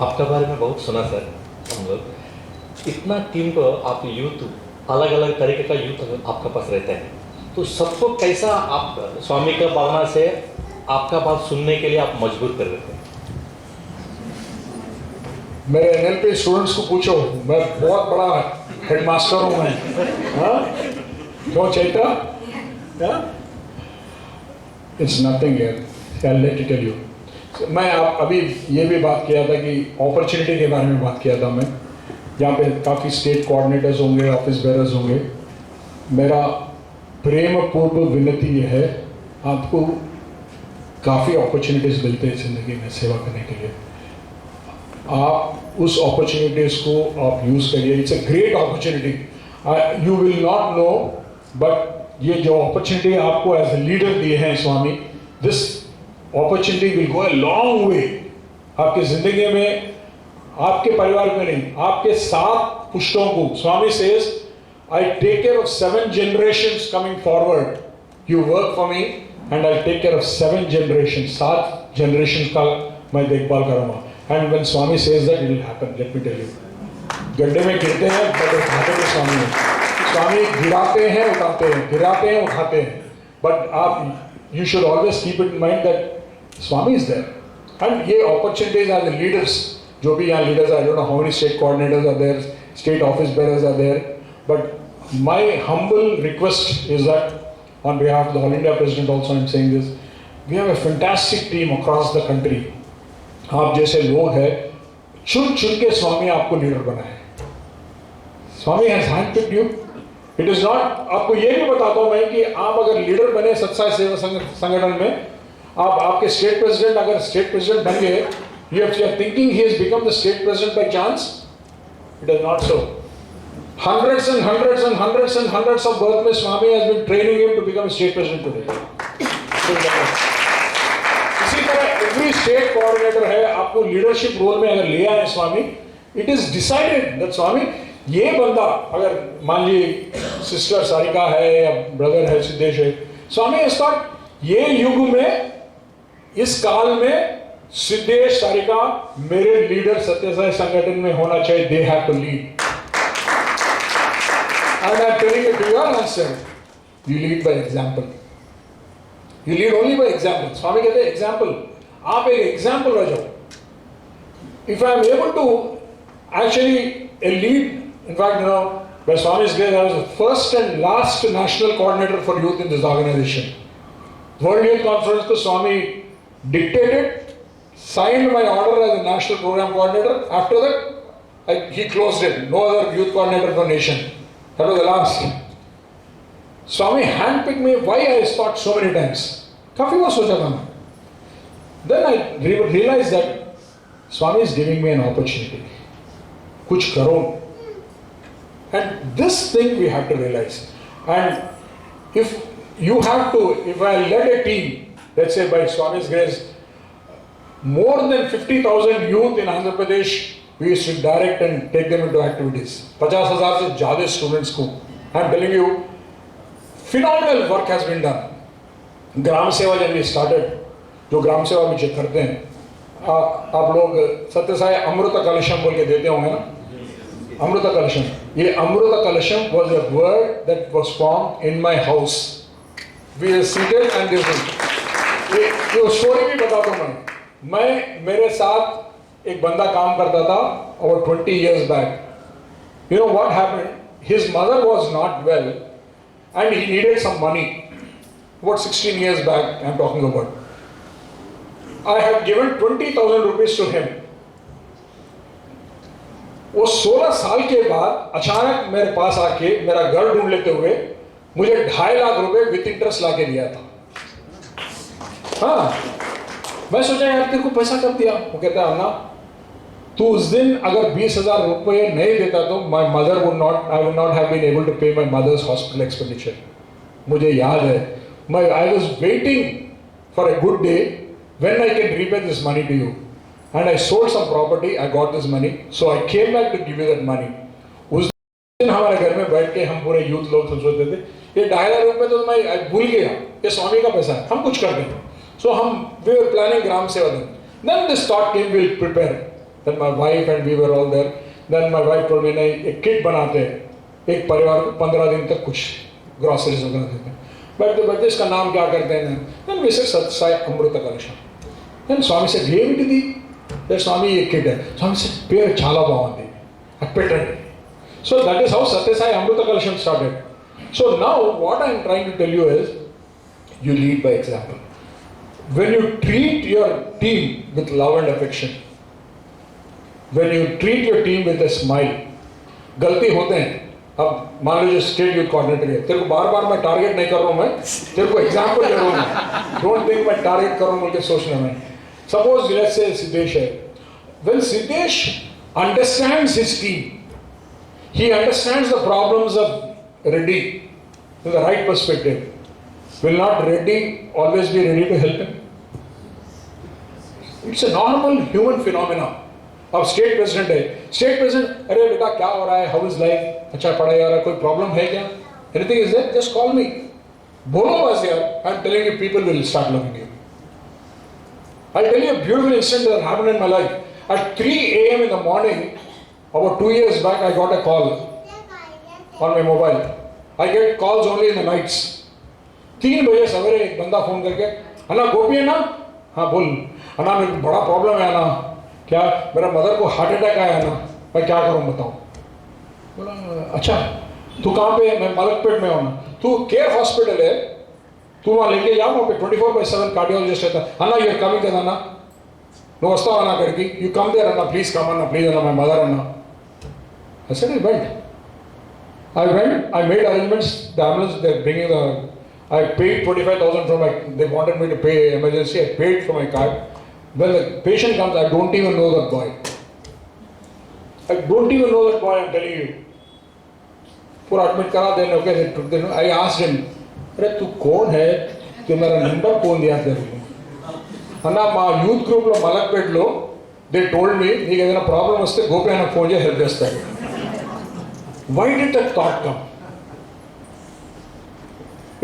आपका बारे में बहुत सुना सर हम लोग. इतना टीम को आप यूथ अलग अलग तरीके का यूथ आपका पास रहता है, तो सबको कैसा आप स्वामी का भावना से आपका बात सुनने के लिए आप मजबूर कर देते हैं? मेरे एनएलपी स्टूडेंट्स को पूछो, मैं बहुत बड़ा हेडमास्टर हूँ मैं. क्यों चैता? इट्स नथिंग यार, I let it tell you. मैं आप अभी ये भी बात किया था कि अपॉर्चुनिटी के बारे में बात किया था मैं. यहाँ पे काफ़ी स्टेट कोऑर्डिनेटर्स होंगे, ऑफिस बेरर्स होंगे. मेरा प्रेम पूर्व विनती ये है, आपको काफ़ी अपॉर्चुनिटीज़ मिलते हैं ज़िंदगी में सेवा करने के लिए. आप उस अपॉर्चुनिटीज़ को आप यूज़ करिए. It's a great opportunity. You will not know, but ये जो अपॉर्चुनिटी आपको एज ए लीडर दिए हैं Swami, this opportunity will go a long way आपकी ज़िंदगी में. आपके परिवार में नहीं, आपके 7 पुश्तों को. स्वामी says I take care of 7 generations coming forward. You work for me and I'll take care of 7 generations. 7 generations का मैं देखभाल करूँगा. And when Swami says that, it will happen. Let me tell you. गड्ढे में गिरते हैं but उठाते हैं स्वामी हैं. स्वामी गिराते हैं उठाते हैं, गिराते हैं उठाते हैं. But आप you should always keep it in mind that Swami is there. And ये opportunities are the leaders. जो भी यहाँ leaders are, I don't know how many state coordinators are there, state office bearers are there. But my humble request is that on behalf of the All India President also I am saying this, we have a fantastic team across the country. आप जैसे लोग हैं, चुन चुन के स्वामी आपको leader बनाए. स्वामी has handpicked you. It is not. आपको ये भी बताता हूँ मैं कि आप अगर लीडर बने सत्साई सेवा संगठन में, आप आपके स्टेट प्रेसिडेंट अगर स्टेट प्रेसिडेंट बन गए, you are thinking he has become the state president by chance? It is not so. Hundreds and hundreds and hundreds and hundreds of birth में Swami has been training him to become a state president today. इसी तरह every state coordinator है, आपको leadership role में अगर ले आए स्वामी, it is decided that स्वामी ये बंदा अगर मान लीजिए सिस्टर सारिका है या ब्रदर है सिद्धेश है, स्वामी has thought ये युग में इस काल में सिद्धेश सारिका मेरे लीडर सत्यसाई संगठन में होना चाहिए. They have to lead. And I am telling it to your answer. You lead by example. You lead only by example. Swami कहते हैं example. आप एक example रह जाओ. If I am able to actually lead, in fact, you know, by Swami's grace, I was the first and last national coordinator for youth in this organization. World Youth Conference को Swami dictated. signed my order as a national program coordinator. After that, he closed it. No other youth coordinator for nation. That was the last. Swami handpicked me. Why I thought so many times. Kafi was socha tha. Then I realized that Swami is giving me an opportunity. Kuch karo. And this thing we have to realize. And if I led a team, let's say by Swami's grace, more than 50,000 youth in Andhra Pradesh, we used to direct and take them into activities. 50,000 se zyada students ko. I am telling you, phenomenal work has been done. Gram Seva when we started, जो ग्राम सेवा में जो करते हैं, आप लोग सत्यसाई अमृत कलशम बोल के देते होंगे ना, अमृत कलशम. ये अमृत कलशम was a word that was formed in my house. We were seated and this ये स्टोरी भी बताता हूँ मैं मेरे साथ एक बंदा काम करता था over 20 years back. You know what happened? His mother was not well and he needed some money. About 16 years back I am talking about. I have given 20,000 rupees to him. वो 16 साल के बाद अचानक मेरे पास आके मेरा घर ढूंढ लेते हुए मुझे 2.5 लाख रुपए विथ इंटरेस्ट लाके दिया था. हाँ, मैं सोचा यार तेरे को पैसा कब दिया? वो कहता है ना, तू उस दिन अगर 20,000 रुपए नहीं देता तो I would not have been able to pay my mother's hospital expenditure. मुझे याद है, I was waiting for a good day when I can repay this money to you. And I sold some property, I got this money, so I came back to give you that money. उस दिन हमारे घर में बैठ के हम पूरे youth लोग सोचते थे, ये 2.5 लाख रुपए तो मैं भूल गया, ये स्वामी का पैसा है, हम कुछ कर दें. So we were planning Gram Seva then. Then this thought came, we'll prepare. Then my wife and we were all there. Then my wife told me, नहीं, एक किट बनाते हैं, एक परिवार को 15 दिन तक कुछ ग्रोसरीज वगैरह देते हैं. But इसका नाम क्या करते हैं? Then we said Satsangh Amrita Kalasham. Then Swami said, then Swami ये kid है. Swami said, पेड़ छाला बावंदी. I petted it. So that is how Satyasai Amrita Kalasham started. So now what I am trying to tell you is, you lead by example. When you treat your team with love and affection, when you treat your team with a smile, गलती होते हैं. अब मान लीजिए state youth coordinator है, तेरे को बार-बार मैं टारगेट नहीं कर रहा हूँ, मैं तेरे को एग्जाम्पल दे रहा हूँ मैं. डोंट थिंक मैं टारगेट कर रहा हूँ बोल के सोचना मैं. Suppose let's say Siddesh है. When Siddesh understands his team, he understands the problems of Reddy with the right perspective. Will not Reddy always be ready to help him? It's a normal human phenomenon. अब state president है, state president, अरे बेटा क्या हो रहा है, how is life, अच्छा पढ़ाई आ रहा है, कोई प्रॉब्लम है क्या, anything is there, just call me. बोलो बस यार, I am telling you people will start loving you. I'll tell you a beautiful incident that happened in my life. At 3 a.m. in the morning, about 2 years back, I got a call on my mobile. I get calls only in the nights. 3 बजे सवेरे एक बंदा phone करके, अन्ना गोपी है ना? हाँ बोल. अन्ना मेरे बड़ा प्रॉब्लम है अन्ना. क्या? मेरा मदर को हार्ट अटैक आया ना. मैं क्या करूँ बताओ. बोला अच्छा, तू कहाँ पे है? मैं मलकपेट में हूँ ना. तू केयर हॉस्पिटल है, तू वहाँ लेके जा, वहाँ पे 24/7 कार्डियोलॉजिस्ट रहता है. अन्ना यू आर कमिंग కదా అన్న, నువ్వు వస్తావా అన్న అక్కడికి? యూ కమ్ దేర్ అన్న, ప్లీజ్ కమ్ అన్న, ప్లీజ్ అన్న, మై మదర్ అన్న. I said I went. I made arrangements. The ambulance, they're bringing the. I paid 25,000 from my. They wanted me to pay emergency. I paid for my card. When the patient comes, I don't even know that boy. I don't even know that boy. I'm telling you. पूरा admit करा देने okay. They took the. I asked him. अरे तू कौन है? तू मेरा number कौन दिया तेरे को? अन्ना మా యూత్ గ్రూప్ లో మలక్పేటలో they told me నీకు ఏదైనా ప్రాబ్లం వస్తే గోపి అన్న ఫోన్ చేసి హెల్ప్ చేస్తాడు. Why did that thought come?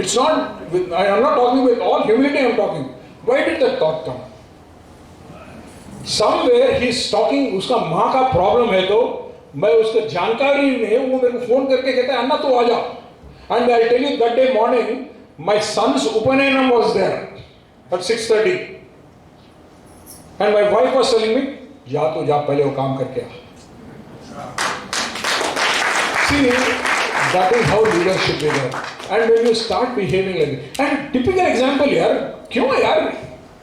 It's not with, I am not talking with all humility, I am talking. Why did that thought come? Somewhere he is talking, उसका माँ का problem है तो मैं उसको जानकारी नहीं, वो मेरे को फोन करके कहता है अन्ना तू आ जा. And I tell you that day morning, my son's Upanayam was there at 6:30. And my wife was telling me, जा तो जा पहले वो काम करके आ. See, that is how leadership is there. And when you start behaving like that, and typical example यार, क्यों यार,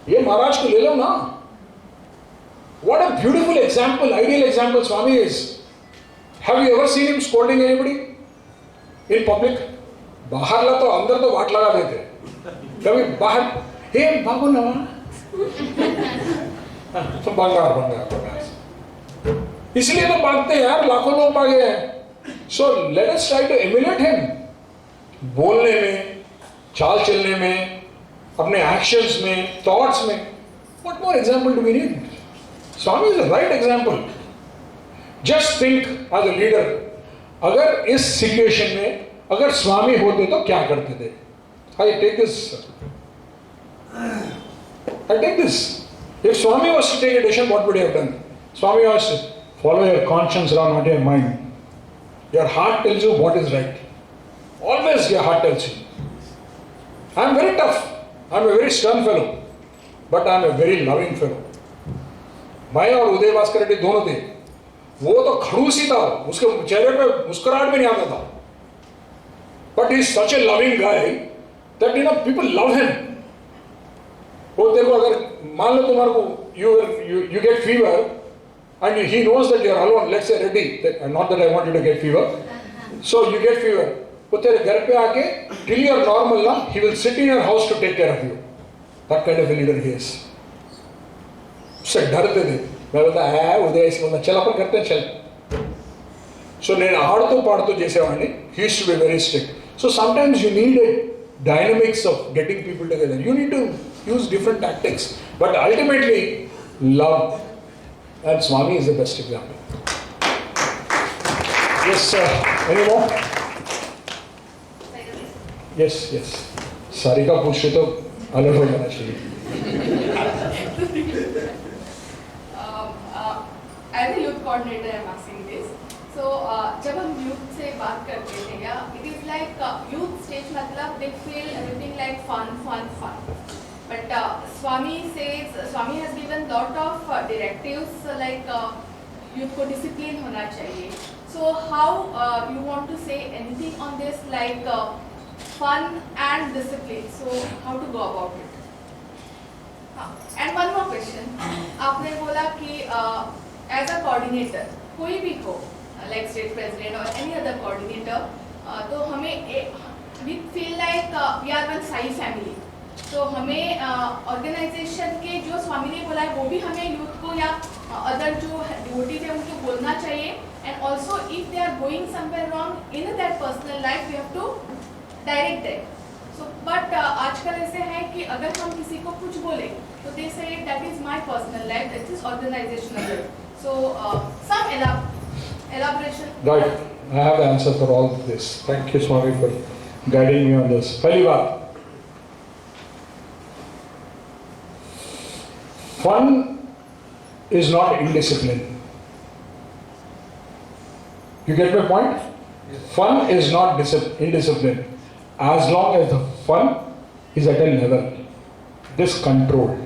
ये महाराज को ले लो ना. What a beautiful example, ideal example Swami is. Have you ever seen him scolding anybody in public? बाहरला तो अंदर तो वाट लगा देते, कभी बाहर हे भागो ना, तो बंगार इसलिए तो भागते हैं यार, लाखों लोग भागे हैं. So let us try to emulate him. बोलने में, चाल चलने में, अपने actions में, thoughts में. What more example do we need? Swami is a right example. Just think as a leader, अगर इस situation में अगर स्वामी होते तो क्या करते थे? I take this. If Swami was to take a decision, what would he have done? Swami was to follow your conscience, not your mind. Your heart tells you what is right. Always your heart tells you. I am very tough. I am a very stern fellow. But I am a very loving fellow. मैं और उदय भास्कर रेड्डी दोनों थे. वो तो खड़ूस ही था, उसके चेहरे पे मुस्कुराहट भी नहीं आता था. But he is such a loving guy that people love him. वो तेरे को अगर मान लो तुम्हारे को you get fever and he knows that you are alone. Let's say Reddy, not that I want you to get fever. So you get fever. वो तेरे घर पे आके till you are normal ना, he will sit in your house to take care of you. That kind of a leader he is. उससे डरते थे. मैं बोलता है उदय ऐसे बोलता चल अपन करते हैं चल. So నేను ఆడుతూ పాడుతూ చేసేవాడిని. He used to be very strict. So sometimes you need a dynamics of getting people together. You need to use different tactics. But ultimately, love. And Swami is the best example. Yes, sir. Any more? Yes. Sarika पूछ रहे तो अलग हो जाना चाहिए. As a youth coordinator, I am asking this. So, जब हम youth से बात करते थे या it is like youth stage मतलब they feel everything like fun. But Swami has given lot of directives like youth को discipline होना चाहिए. So how you want to say anything on this like fun and discipline? So how to go about it? And one more question. आपने बोला कि as a coordinator कोई भी हो like state president or any other coordinator तो हमें we feel like we are one Sai family. तो हमें ऑर्गेनाइजेशन के जो स्वामी ने बोला है वो भी हमें यूथ को या अदर जो डिवोटीज है उनको बोलना चाहिए. And also if they are going somewhere wrong in that personal life we have to direct them. So but आजकल ऐसे है कि अगर हम किसी को कुछ बोले तो they say that is my personal life, that is organizational. So some elaboration. Right. I have the answer for all of this. Thank you, Swami, for guiding me on this. पहली बात, fun is not indiscipline. You get my point? Yes. Fun is not indiscipline. As long as the fun is at a level, this controlled.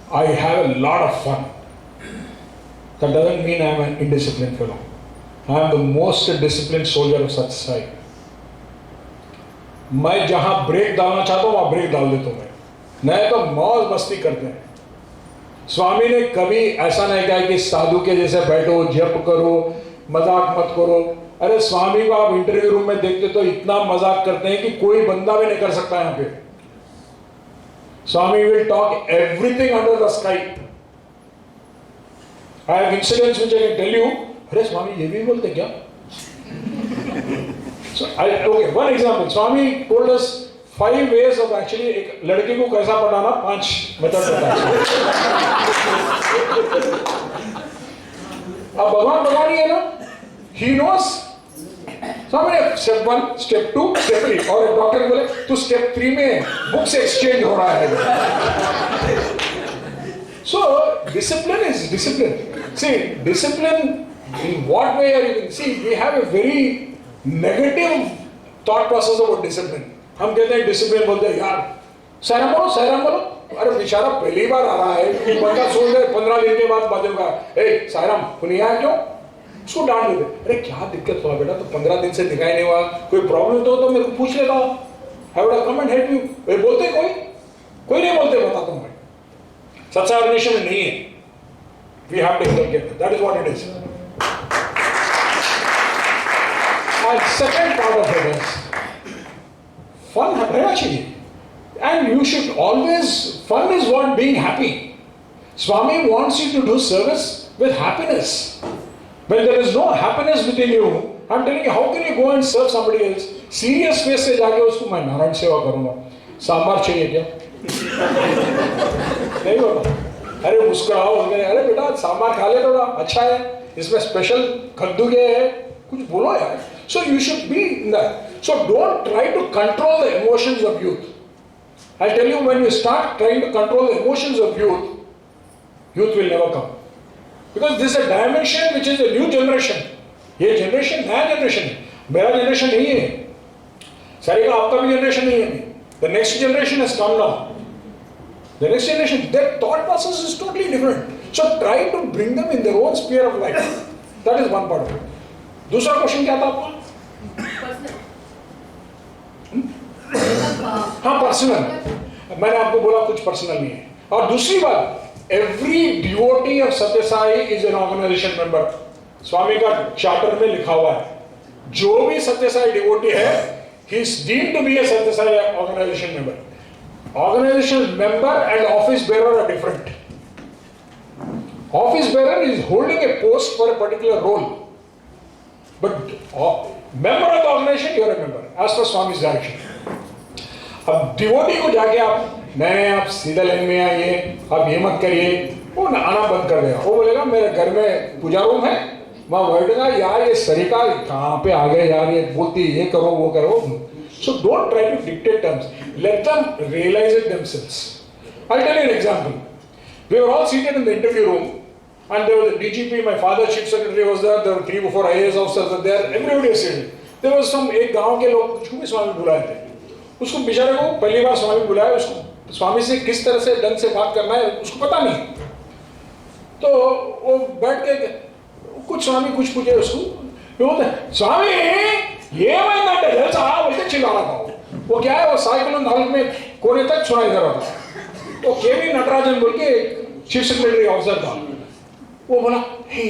I have a lot of fun. That doesn't mean I am an indisciplined fellow. I am the most disciplined soldier of Satsangh. मैं जहां break डालना चाहता हूं वहां break डाल देता हूं. नहीं तो मौज मस्ती करते हैं. स्वामी ने कभी ऐसा नहीं कहा कि साधु के जैसे बैठो, जप करो, मजाक मत करो. अरे स्वामी को आप इंटरव्यू रूम में देखते तो इतना मजाक करते हैं कि कोई बंदा भी नहीं कर सकता यहाँ पे. Swami will talk everything under the sky. I have incidents which I can tell you. अरे स्वामी ये भी बोलते क्या? So okay, one example. Swami told us 5 ways of actually एक लड़की को कैसा पढ़ाना, 5 मेथड बताया. अब भगवान ही है ना? He knows. स्वामी ने step 1, step 2, step 3 और एक डॉक्टर बोले तू step 3 में बुक से एक्सचेंज हो रहा है. So discipline is discipline. See, discipline in what way are you going? See, we have a very negative thought process about discipline. हम कहते हैं discipline बोलते हैं यार सायराम बोलो. अरे बेचारा पहली बार आ रहा है, बंदा सोच रहे 15 दिन के बाद बाजूगा ए सायराम तू नहीं आया क्यों? उसको डांट देते. अरे क्या दिक्कत हुआ बेटा, तो 15 दिन से दिखाई नहीं हुआ, कोई प्रॉब्लम तो मेरे को पूछ लेता हूँ. I would have come and help you. बोलते कोई नहीं बोलते, बताता हूँ मैं. सत्संग ऑर्गेनाइजेशन में नहीं है. We have to inculcate that. That is what it is. And second part of it is fun रहना चाहिए. And you should always, fun is what being happy. Swami wants you to do service with happiness. When there is no happiness within you, I'm telling you, how can you go and serve somebody else? Serious face से जाके उसको मैं नारायण सेवा करूँगा. सांबार चाहिए क्या? नहीं होगा. अरे मुस्कुराओ, अरे बेटा सांबार खा ले थोड़ा, अच्छा है, इसमें स्पेशल कद्दू ये है, कुछ बोलो यार. So you should be in that. So don't try to control the emotions of youth. I'll tell you, when you start trying to control the emotions of youth, youth will never come. Because this is a dimension which is a new generation. ये generation नया generation है. मेरा generation नहीं है. सारे का आपका भी generation नहीं है. The next generation has come now. The next generation, their thought process is totally different. So try to bring them in their own sphere of life. That is one part of it. दूसरा question क्या था आपका? हाँ, personal. मैंने आपको बोला कुछ personal नहीं है. और दूसरी बात, every devotee of Satya Sai is an organization member. स्वामी का चार्टर में लिखा हुआ है, जो भी सत्य साई डिवोटी है, he is deemed to be a Satya Sai organization member. Organization member and office bearer are different. Office bearer is holding a post for a particular role, but member of the organization, you are a member as per Swami's direction. अब devotee को जाके आप सीधा line में आइए, आप ये मत करिए, वो आना बंद कर देगा. वो बोलेगा मेरे घर में पूजा रूम है, वहाँ बैठेगा, यार ये सरिका कहाँ पे आ गए यार, ये बोलती ये करो वो करो. So don't try to dictate terms. Let them realize it themselves. I'll tell you an example. We were all seated in the interview room, and there was a DGP, my father's chief secretary was there, there were 3 or 4 IAS officers were there, everybody was sitting. There was some एक गांव के लोग कुछ भी स्वामी बुलाए थे. उसको बेचारे को पहली बार स्वामी बुलाया, उसको स्वामी से किस तरह से ढंग से बात करना है उसको पता नहीं. तो वो बैठ के कुछ स्वामी कुछ पूछे उसको, वो बोलते स्वामी ये महीना टेलर साहब बोलते चिल्ला रहा था. वो क्या है, वो साइकिल हॉल में कोने तक सुनाई दे रहा था. तो केवी नटराजन बोल के चीफ सेक्रेटरी ऑफिसर था. वो बोला हे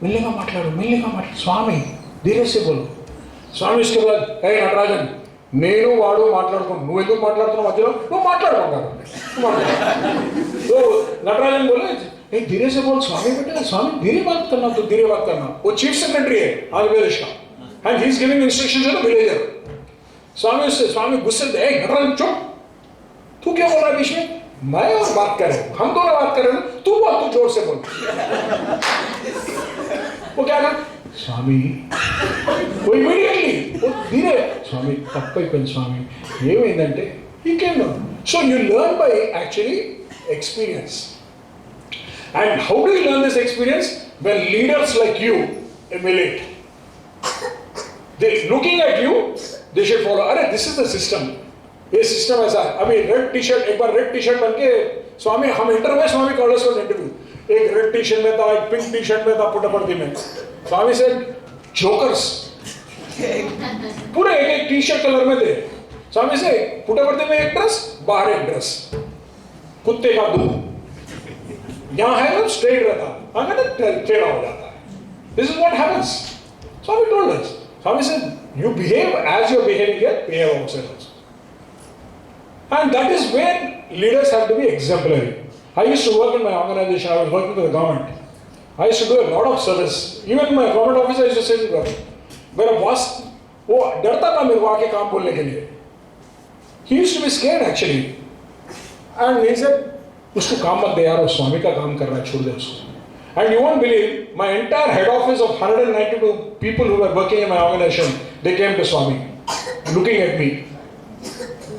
मिलने का माట్లాడు स्वामी धीरे से बोलो. स्वामी उसके बाद हे नटराजन నేను వాడు మాట్లాడుకున్నాను, నువ్వు ఎందుకు మాట్లాడుతున్నావు మధ్యలో, నువ్వు మాట్లాడుకుంటారు. तो नटराजन बोले नहीं धीरे से बोल स्वामी, बेटे स्वामी धीरे बात करना, तो धीरे बात करना. वो चीफ सेक्रेटरी है आंध्र प्रदेश का, and he is giving instructions to the villager. Swami गुस्से से नटराजन चुप, तू क्या बोल रहा है बीच में, मैं और बात कर रहे हैं, हम दोनों बात कर रहे हैं, तू बोल, तू जोर से बोल. वो क्या कर स्वामी वो immediately वो धीरे स्वामी तप्पैपोయింది स्वामी ఏమైందంటే he came down. So you learn by actually experience. And how do you learn this experience? When leaders like you emulate. They looking at you, they should follow. अरे this is the system. ये system ऐसा है. अभी red T shirt, एक बार red T shirt बन के स्वामी, हम interview स्वामी college का इंटरव्यू, एक रेड टी शर्ट में था, एक पिंक टी शर्ट में था, पुट्टपर्ती में. स्वामी से जोकर्स पूरे एक टी शर्ट कलर में थे. स्वामी से पुट्टपर्ती में एक ड्रेस, बाहर एक ड्रेस, कुत्ते का दूध. यहाँ है ना स्ट्रेट रहता, आगे ना टेढ़ा हो जाता है. This is what happens. Swami told us. Swami से you behave as you're behaving here, behave outside also. And that is where leaders have to be exemplary. I used to work in my organization, I was working for the government. I used to do a lot of service. Even in my government office, I used to say to God, मेरा boss वो डरता था मेरे को आके काम बोलने के लिए. He used to be scared actually. And he said, उसको काम मत दे यार, वो स्वामी का काम कर रहा है, छोड़ दे उसको. And you won't believe, my entire head office of 192 people who were working in my organization, they came to Swami, looking at me.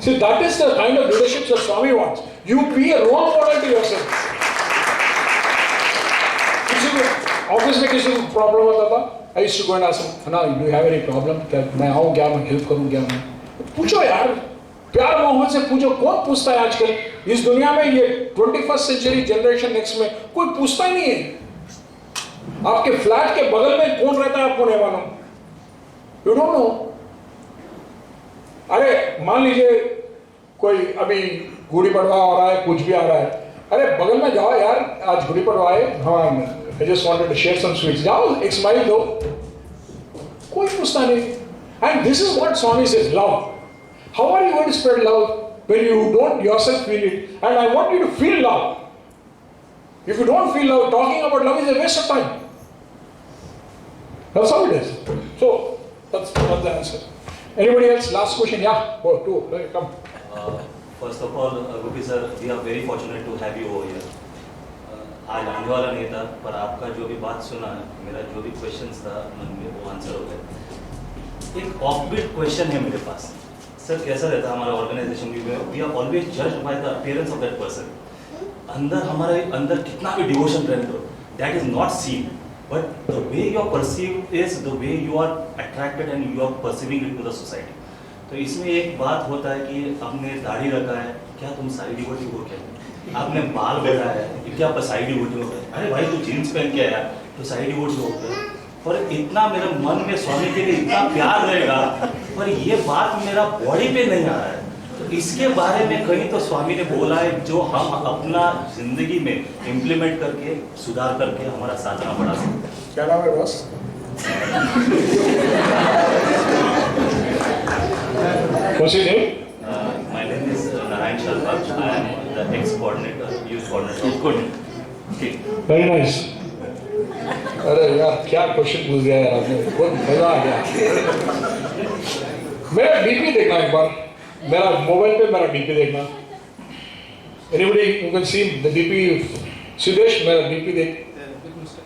See, that is the kind of leadership that Swami wants. You be a role model to yourself. Office में किसी को problem होता था, I used to go and ask him, "Anna, do you have any problem? क्या मैं आऊँ क्या, मैं हेल्प करूँ क्या?" मैं पूछो यार, प्यार मोहब्बत से पूछो. कौन पूछता है आजकल इस दुनिया में, ये 21st सेंचुरी जनरेशन नेक्स्ट में कोई पूछता ही नहीं है. आपके फ्लैट के बगल में कौन रहता है आपको नहीं मालूम. You don't know. अरे मान लीजिए कोई अभी गुड़ी पड़वा हो रहा है, कुछ भी आ रहा है, अरे बगल में जाओ यार, आज गुड़ी पड़वा है, हाँ I just wanted to share some sweets. Now, एक smile दो. कोई पूछता नहीं. And this is what Swami says, love. How are you going to spread love when you don't yourself feel it? And I want you to feel love. If you don't feel love, talking about love is a waste of time. That's how it is. So, that's the answer. Anybody else? Last question? Yeah, go, two, come. First of all, Gopi sir, we are very fortunate to have you over here. आज आने वाला नहीं था, पर आपका जो भी बात सुना, मेरा जो भी क्वेश्चंस था, मन में वो आंसर हो गए. एक ऑफबीट क्वेश्चन है मेरे पास. सर कैसा रहता है हमारा ऑर्गेनाइजेशन में? We are always judged by the appearance of that person. अंदर हमारे अंदर कितना भी डिवोशन प्रेजेंट हो, that is not seen. But the way you are perceived is the way you are attracted and you are perceiving it to the society. तो इसमें एक बात होता है कि आपने दाढ़ी रखा है, क्या तुम साई डिवोटी हो क्या? आपने बाल बढ़ाया है, क्या आप साई डिवोटी हो गए? अरे भाई तू जीन्स पहन के आया तो साई डिवोटी हो गए. पर इतना मेरे मन में स्वामी के लिए इतना प्यार रहेगा, पर ये बात मेरा बॉडी पे नहीं आ रहा है. तो इसके बारे में कहीं तो स्वामी ने बोला है जो हम अपना जिंदगी में इम्प्लीमेंट करके सुधार करके हमारा साधना बढ़ा सकते. क्या नाम है boss? What's your name? My name is Narayan Sharma. I am the ex-coordinator, youth coordinator. Good. Very nice. अरे यार क्या क्वेश्चन पूछ दिया यार आपने, बहुत मजा आ गया. मेरा डीपी देखना एक बार, मेरा मोबाइल पे मेरा डीपी देखना. Anybody you can see the DP? Sudesh मेरा डीपी देख.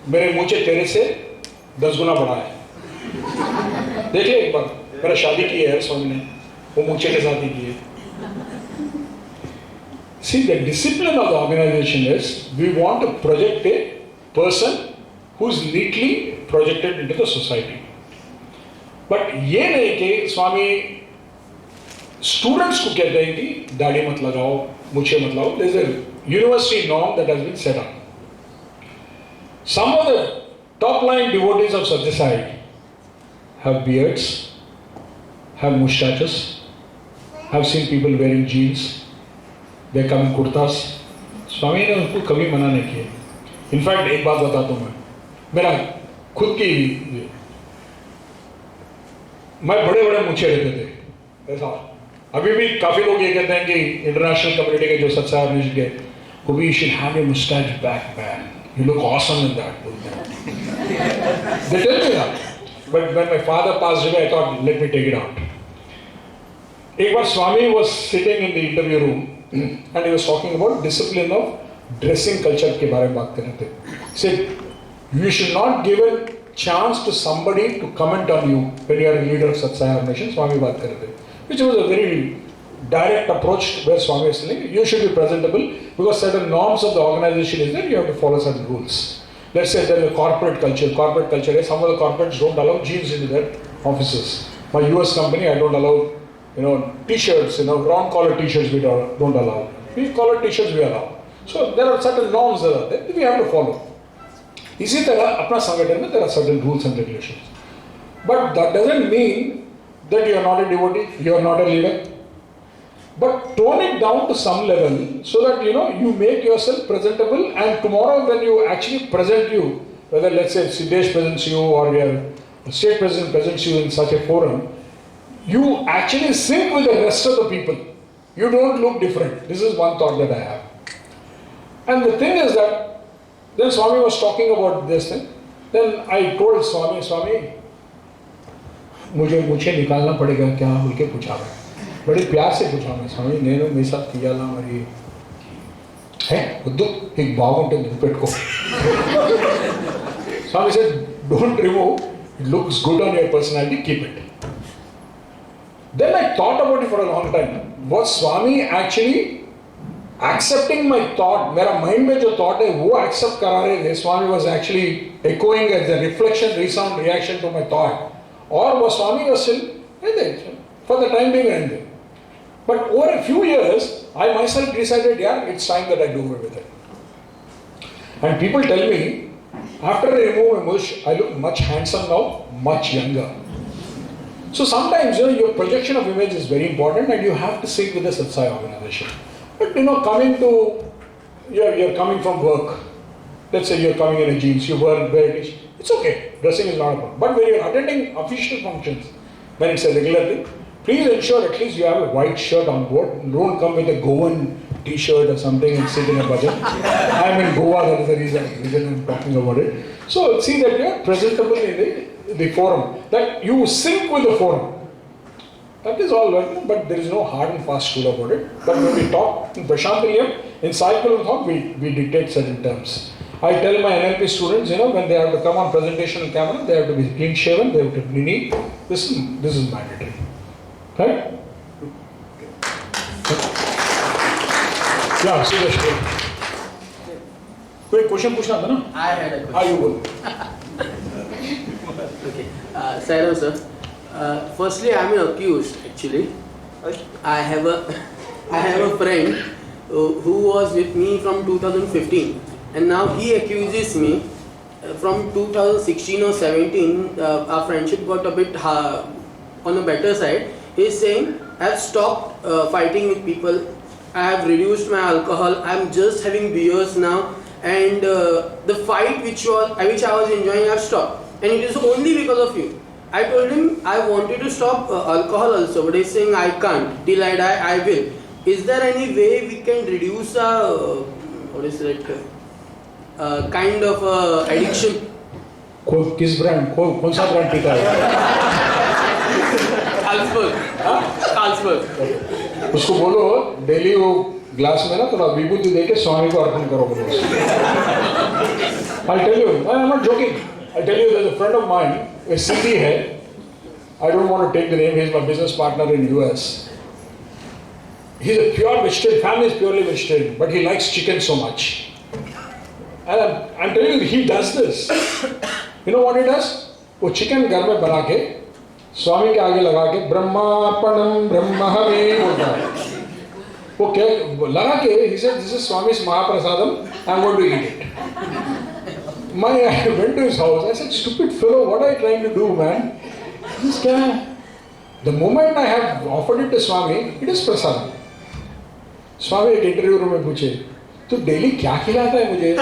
मेरे मूंछे तेरे से 10 गुना बड़ा है. देखिए एक बार, मेरा शादी की है स्वामी ने, वो मूंछे के साथ ही की है. See, the discipline of the organization is we want to project a person who is neatly projected into the society. But ये नहीं कि स्वामी स्टूडेंट्स को कहते हैं कि दाढ़ी मत लगाओ, मूंछे मत लगाओ. There is a university norm that has been set up. Some of the top line devotees of Satsangh have beards, have mustaches, have seen people wearing jeans. They come in kurtas. स्वामी ने उनको कभी मना नहीं किया. In fact एक बात बताता हूँ मेरा खुद की, मैं बड़े बड़े मूंछे रहते थे ऐसा. अभी भी काफी लोग ये कहते हैं कि इंटरनेशनल कम्युनिटी के जो सत्संग के वो भी should have a mustache back man. You look awesome in that. They tell me that. But when my father passed away, I thought, let me take it out. एक बार स्वामी was sitting in the interview room and he was talking about discipline of dressing culture के बारे में बात कर रहे थे. He said, you should not give a chance to somebody to comment on you when you are a leader of Satsang nation. स्वामी बात कर रहे थे, which was a very direct approach where Swami is saying you should be presentable because certain norms of the organization is that you have to follow certain rules. Let's say there is a corporate culture. Corporate culture is some of the corporates don't allow jeans into their offices. My US company, I don't allow, t-shirts, round collar t-shirts we don't allow. We collar t-shirts we allow. So there are certain norms that are there we have to follow. इसी तरह अपना संगठन में there are certain rules and regulations. But that doesn't mean that you are not a devotee, you are not a leader. But tone it down to some level so that you make yourself presentable, and tomorrow when you actually present you, whether let's say Siddesh presents you or your state president presents you in such a forum, you actually sync with the rest of the people. You don't look different. This is one thought that I have. And the thing is that then Swami was talking about this thing. Then I told Swami, मुझे निकालना पड़ेगा क्या बोल के पूछा. बड़े प्यार से पूछा मैं, स्वामी నేను మీ సాత్ తీయాలా మరి है వద్దు एक బాగుంటుంది పెట్టుకో. Swami said don't remove, it looks good on your personality, keep it. Then I thought about it for a long time. Was Swami actually accepting my thought? मेरा mind में जो thought है वो accept करा रहे थे. Swami was actually echoing as a reflection, resound, reaction to my thought, or was Swami was still for the time being ending. But over a few years, I myself decided, it's time that I do away with it. And people tell me, after I remove my mush, I look much handsome now, much younger. So sometimes, your projection of image is very important, and you have to sync with the Satsang organization. But coming to, you're coming from work, let's say you're coming in a jeans, you wear it, it's okay, dressing is not a problem. But when you're attending official functions, when it's a regular thing, please ensure at least you have a white shirt on board. Don't come with a Goan t-shirt or something and sit in a budget. I'm in Goa, that is the reason I'm talking about it. So see that you're presentable in the forum, that you sync with the forum. That is all welcome, but there is no hard and fast rule about it. But when we talk in Prashantiliyam, in cycle of thought, we dictate certain terms. I tell my NLP students, when they have to come on presentation on camera, they have to be clean shaven, they have to be neat. This is mandatory. Right? Yeah, seriously. कोई question पूछना था ना? I had a question. हाँ, you बोलो. Okay, Sairav sir. Firstly, I am accused actually. I have a friend who was with me from 2015, and now he accuses me from 2016 or 17. Our friendship got a bit on a better side. He is saying, I have stopped fighting with people. I have reduced my alcohol. I am just having beers now, and the fight which I was enjoying, I have stopped, and it is only because of you. I told him I wanted to stop alcohol also, but he's saying I can't. Till I die, I will. Is there any way we can reduce kind of addiction? किस brand कौन सा brand पीता है? Carlsberg. उसको बोलो daily वो glass में ना थोड़ा विभूति देके स्वामी को अर्पण करो बोलो. I'll tell you, I'm not joking. I'll tell you, there's a friend of mine, a Siddhi hai. I don't want to take the name. He's my business partner in US. He's a pure vegetarian. Family is purely vegetarian, but he likes chicken so much. And I'm telling you, he does this. You know what he does? वो chicken घर में बना के स्वामी के आगे लगा के ब्रह्मार्पणम ब्रह्महवे बोलता है. वो क्या लगा के he said, this is Swami's Mahaprasadam, I'm going to eat it. I went to his house. I said, stupid fellow, what are you trying to do, man? This guy. The moment I have offered it to Swami, it is prasadam. Swami एक interview room में पूछे, तू daily क्या खिलाता है मुझे?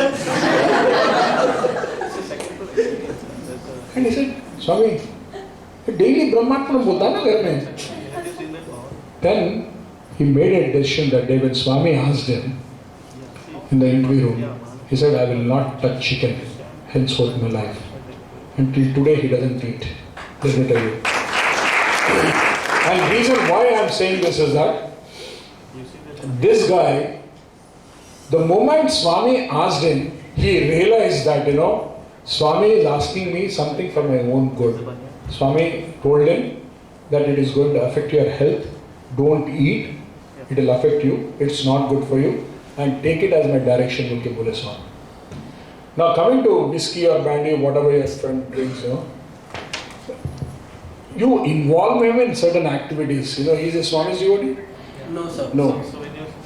And he said, Swami, daily Brahmatman बोलता ना घर में. Then he made a decision that day when Swami asked him in the interview room, he said, I will not touch chicken henceforth in my life. Until today he doesn't eat. Let me tell you. And the reason why I am saying this is that this guy, the moment Swami asked him, he realized that, Swami is asking me something for my own good. Swami told him that it is going to affect your health. Don't eat. It will affect you. It's not good for you. And take it as my direction, Mulki Bole Swami. Now coming to whiskey or brandy, whatever your friend drinks, you involve him in certain activities. He's a Swami's devotee? No, sir. No.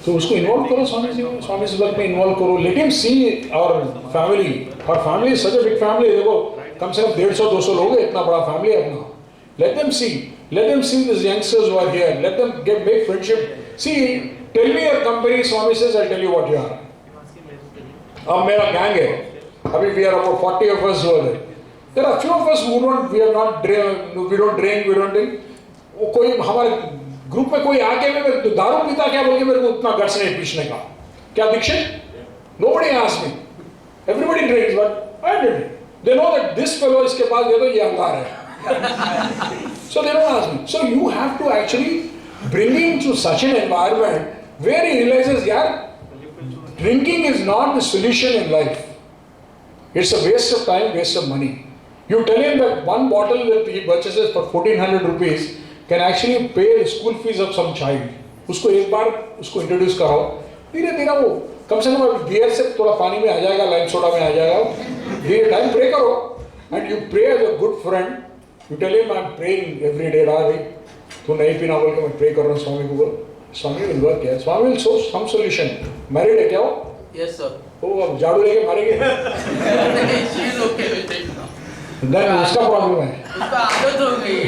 So उसको involve करो Swami's work में involve करो. Let him see our family. Our family is such a big family. देखो कम से कम 150-200 लोग हैं, इतना बड़ा family है अपना. Let them see. Let them see these youngsters who are here. Let them make friendship. See, tell me your company. Swami says, I'll tell you what you are. अब मेरा gang है. अभी we are about 40 of us who are there. There are few of us who don't drink. कोई हमारे group में कोई आके मैं तो दारू पीता क्या बोल के मेरे को उतना गट्स नहीं पूछने का. क्या Dixit? Nobody asked me. Everybody drinks, but I didn't. They know that this fellow इसके पास ये तो ये अंगार है. So they don't ask me. So you have to actually bring him to such an environment where he realizes, yeah, drinking is not the solution in life. It's a waste of time, waste of money. You tell him that one bottle that he purchases for 1400 rupees can actually pay the school fees of some child. उसको एक बार उसको introduce कराओ, धीरे धीरे वो कम से कम beer से थोड़ा पानी में आ जाएगा, लाइम सोडा में आ जाएगा, धीरे टाइम प्रे करो, and you pray as a good friend. You tell him I'm praying every day, भाई तू नहीं पीना बोल के मैं pray कर रहा हूँ स्वामी को बोल, स्वामी will work है, स्वामी will show some solution. Married है क्या वो? Yes, sir. वो अब झाड़ू लेके मारेंगे? She is okay with it now. Then उसका problem है. उसका आदत हो गई.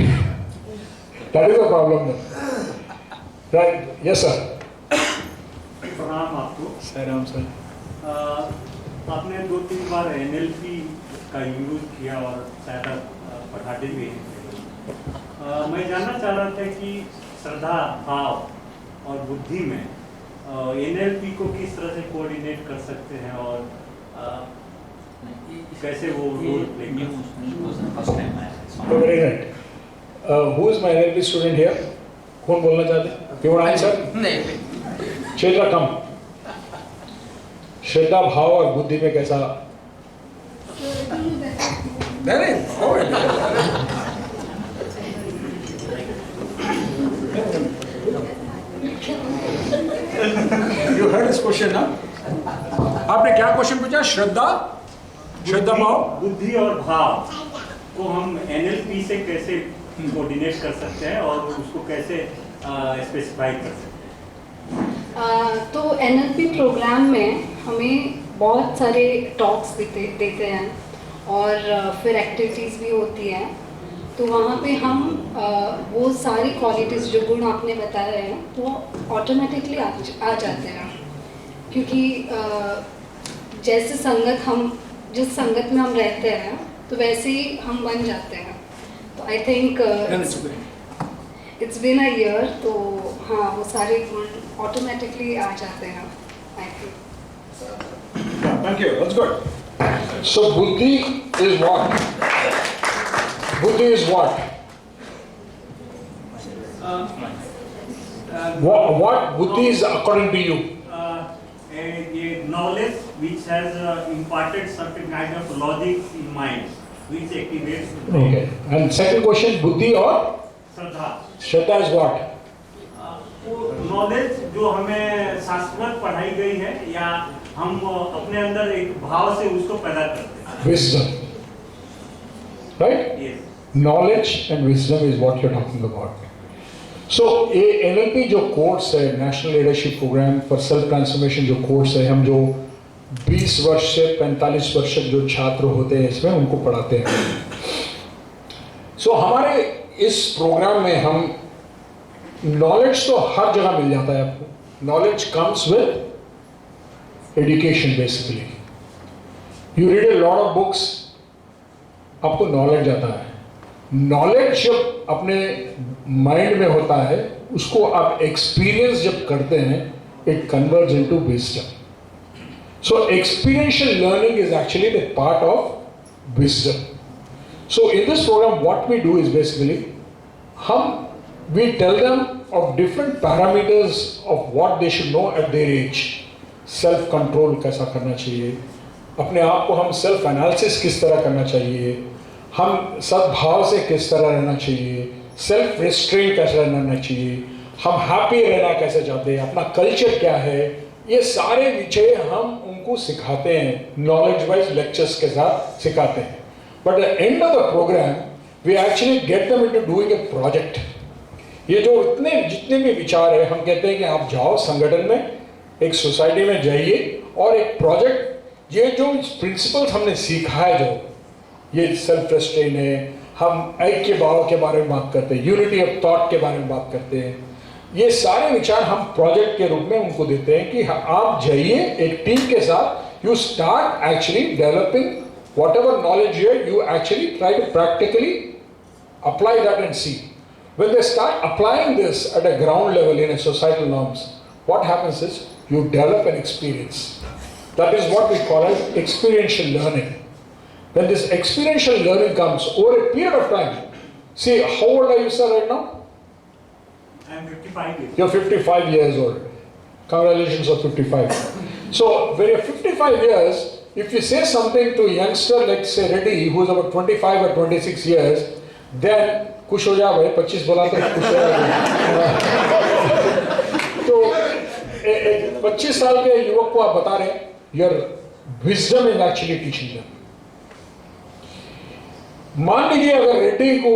That is the problem then. Right? Yes, sir. प्रणाम आपको. Saram, sir. आपने 2-3 बार NLP का यूज किया और शायद आप पढ़ाते भी हैं। मैं जानना चाह रहा था कि श्रद्धा, भाव और बुद्धि में NLP को किस तरह से कोऑर्डिनेट कर सकते हैं और कैसे वो रोल प्ले कर सकते हैं? Very right. Who is my NLP student here? कौन बोलना चाहते हैं? You want to answer? नहीं चेतरा कम। श्रद्धा, भाव और बुद्धि में कैसा? नहीं You heard his question ना? आपने क्या क्वेश्चन पूछा? श्रद्धा भाव, बुद्धि और भाव को हम NLP से कैसे कोऑर्डिनेट कर सकते हैं और उसको कैसे स्पेसिफाई कर सकते हैं? तो NLP प्रोग्राम में हमें बहुत सारे टॉक्स देते हैं और फिर एक्टिविटीज़ भी होती हैं। तो वहाँ पे हम वो सारी क्वालिटीज़ जो गुण आपने बताए हैं वो ऑटोमेटिकली आ जाते हैं, क्योंकि जैसे जिस संगत में हम रहते हैं तो वैसे ही हम बन जाते हैं। तो I think it's been a year, तो हाँ वो सारे गुण ऑटोमेटिकली आ जाते हैं I think. Thank you. That's good. So buddhi is what? Buddhi is what? What buddhi is according to you? A knowledge which has imparted certain kind of logic in mind, which activates the brain. Okay. And second question, buddhi or? Shraddha. Shraddha is what? वो knowledge जो हमें शास्त्रवत पढ़ाई गई है या हम अपने अंदर एक भाव से उसको पैदा करते हैं। Wisdom. Right? Yes. Knowledge and wisdom is what you're talking about. So NLP जो कोर्स है, national leadership programme for self transformation जो कोर्स है, हम जो 20 वर्ष से 45 वर्ष तक जो छात्र होते हैं इसमें उनको पढ़ाते हैं। So हमारे इस प्रोग्राम में हम नॉलेज तो हर जगह मिल जाता है आपको। Knowledge comes with education basically. You read a lot of books, आपको नॉलेज आता है। नॉलेज जब अपने माइंड में होता है उसको आप एक्सपीरियंस जब करते हैं, it converts into wisdom. So experiential learning is actually the part of wisdom. So in this programme what we do is basically we tell them of different parameters of what they should know at their age. Self control कैसा करना चाहिए, अपने आप को हम self analysis किस तरह करना चाहिए, हम सद्भाव से किस तरह रहना चाहिए, सेल्फ रिस्ट्रेन कैसे रहना चाहिए, हम हैप्पी रहना कैसे चाहते हैं, अपना कल्चर क्या है, ये सारे विषय हम उनको सिखाते हैं, नॉलेज वाइज लेक्चर्स के साथ सिखाते हैं। But at the end of the programme we actually get them into doing a project. ये जो जितने भी विचार है, हम कहते हैं कि आप जाओ संगठन में, एक सोसाइटी में जाइए और एक प्रोजेक्ट, ये जो प्रिंसिपल्स हमने सीखा है, जो ये सेल्फ रेस्ट्रेन है, हम ऐक्य भाव के बारे में बात करते हैं, यूनिटी ऑफ थॉट के बारे में बात करते हैं, ये सारे विचार हम प्रोजेक्ट के रूप में उनको देते हैं कि आप जाइए एक टीम के साथ, you start actually developing whatever knowledge you actually try to practically apply that and see. When they start applying this at a ground level in a societal norms, what happens is you develop an experience. That is what we call as experiential learning. When this experiential learning comes over a period of time, see, how old are you, sir, right now? I am 55 years. You're 55 years old. Congratulations on 55. So when you're 55 years, if you say something to a youngster like say Reddy, who is about 25 or 26 years, then खुश हो जा भाई, 25 बोला तो खुश हो जा। तो 25 साल के युवक को आप बता रहे हैं, your wisdom is actually teaching them. मान लीजिए अगर रेड्डी को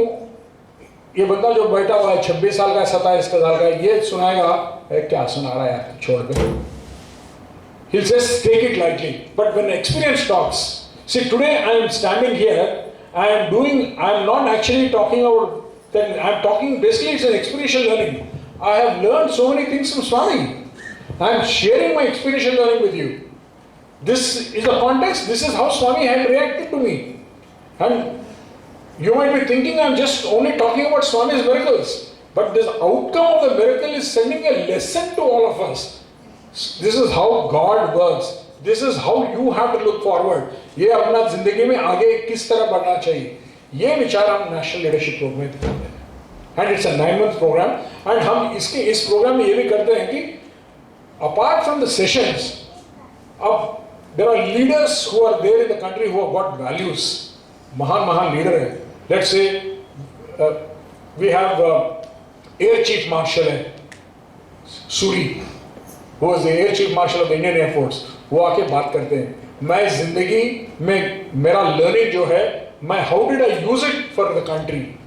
ये बंदा जो बैठा हुआ है 26 साल का, 27 साल का, ये सुनाएगा, क्या सुना रहा है यार, छोड़ दे, he'll just take it lightly. But when experience talks, see, today I am standing here, I am not actually talking about that, I am talking, basically it's an experiential learning. I have learned so many things from Swami. I am sharing my experiential learning with you. This is the context, this is how Swami had reacted to me. And you might be thinking I'm just only talking about Swami's miracles, but this outcome of the miracle is sending a lesson to all of us. This is how God works. This is how you have to look forward. ये अपना जिंदगी में आगे किस तरह बढ़ना चाहिए, ये विचार हम नेशनल लीडरशिप प्रोग्राम में करते हैं. And it's a 9-month program. And हम इस प्रोग्राम में ये भी करते हैं कि apart from the sessions, अब there are leaders who are there in the country who have got values. महान leader है. Let's say we have Air Chief Marshal है, Suri, who was the Air Chief Marshal of the Indian Air Force. वो आके बात करते हैं. मैं जिंदगी में मेरा learning जो है, मैं how did I use it for the country?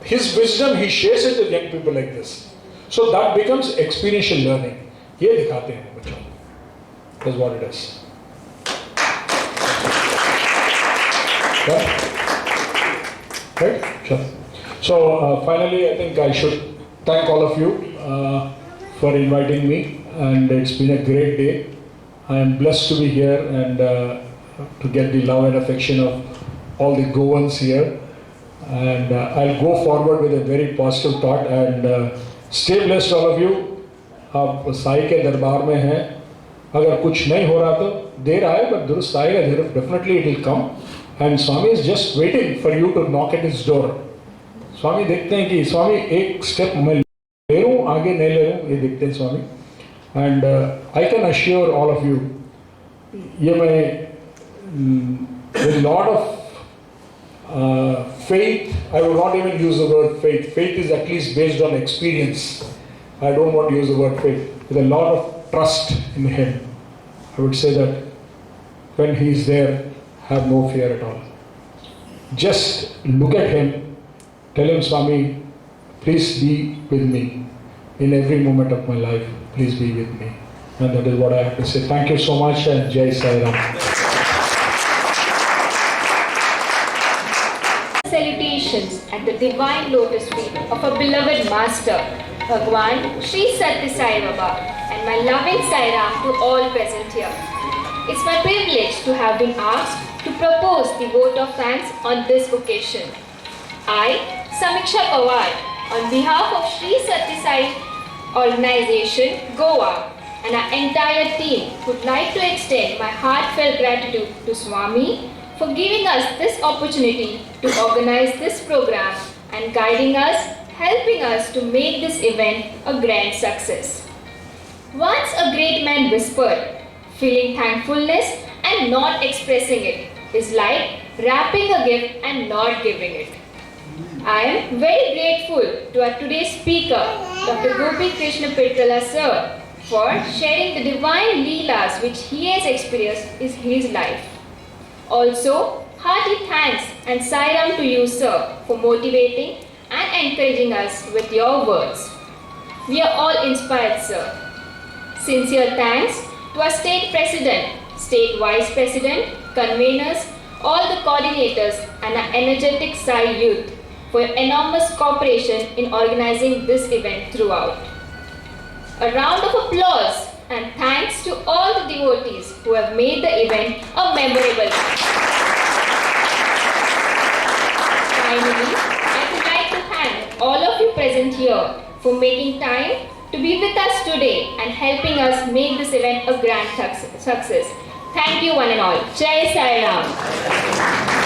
His wisdom he shares it with young people like this. So that becomes experiential learning. ये दिखाते हैं बच्चों. That's what it is. Right? Sure. So finally, I think I should thank all of you for inviting me, and it's been a great day. I am blessed to be here and to get the love and affection of all the Goans here. And I'll go forward with a very positive thought and stay blessed all of you. आप साई के दरबार में हैं. अगर कुछ नहीं हो रहा तो देर आए, but दुरुस्त आएगा. Definitely it will come. And Swami is just waiting for you to knock at his door. Swami देखते हैं कि Swami एक step मैं ले लूँ, आगे नहीं ले लूँ, ये देखते हैं Swami. And I can assure all of you, ये मैं with a lot of faith, I will not even use the word faith. Faith is at least based on experience. I don't want to use the word faith. With a lot of trust in him, I would say that when he is there, have no fear at all. Just look at him, tell him, Swami, please be with me in every moment of my life. Please be with me. And that is what I have to say. Thank you so much, and Jai Sai Ram. Salutations at the divine lotus feet of our beloved master, Bhagwan Sri Sathya Sai Baba, and my loving Sai Ram to all present here. It's my privilege to have been asked to propose the vote of thanks on this occasion. I, Samiksha Pawar, on behalf of Sri Sathya Sai Organization, Goa, and our entire team would like to extend my heartfelt gratitude to Swami for giving us this opportunity to organize this program and guiding us, helping us to make this event a grand success. Once a great man whispered, feeling thankfulness and not expressing it is like wrapping a gift and not giving it. I am very grateful to our today's speaker, Dr. Gopi Krishna Pidatala sir, for sharing the divine leelas which he has experienced in his life. Also, hearty thanks and Sai Ram to you, sir, for motivating and encouraging us with your words. We are all inspired, sir. Sincere thanks to our state president, state vice president, conveners, all the coordinators, and our energetic Sai youth for your enormous cooperation in organizing this event throughout. A round of applause and thanks to all the devotees who have made the event a memorable one. Finally, I would like to thank all of you present here for making time to be with us today and helping us make this event a grand success. Thank you one and all. Jai Sai Ram.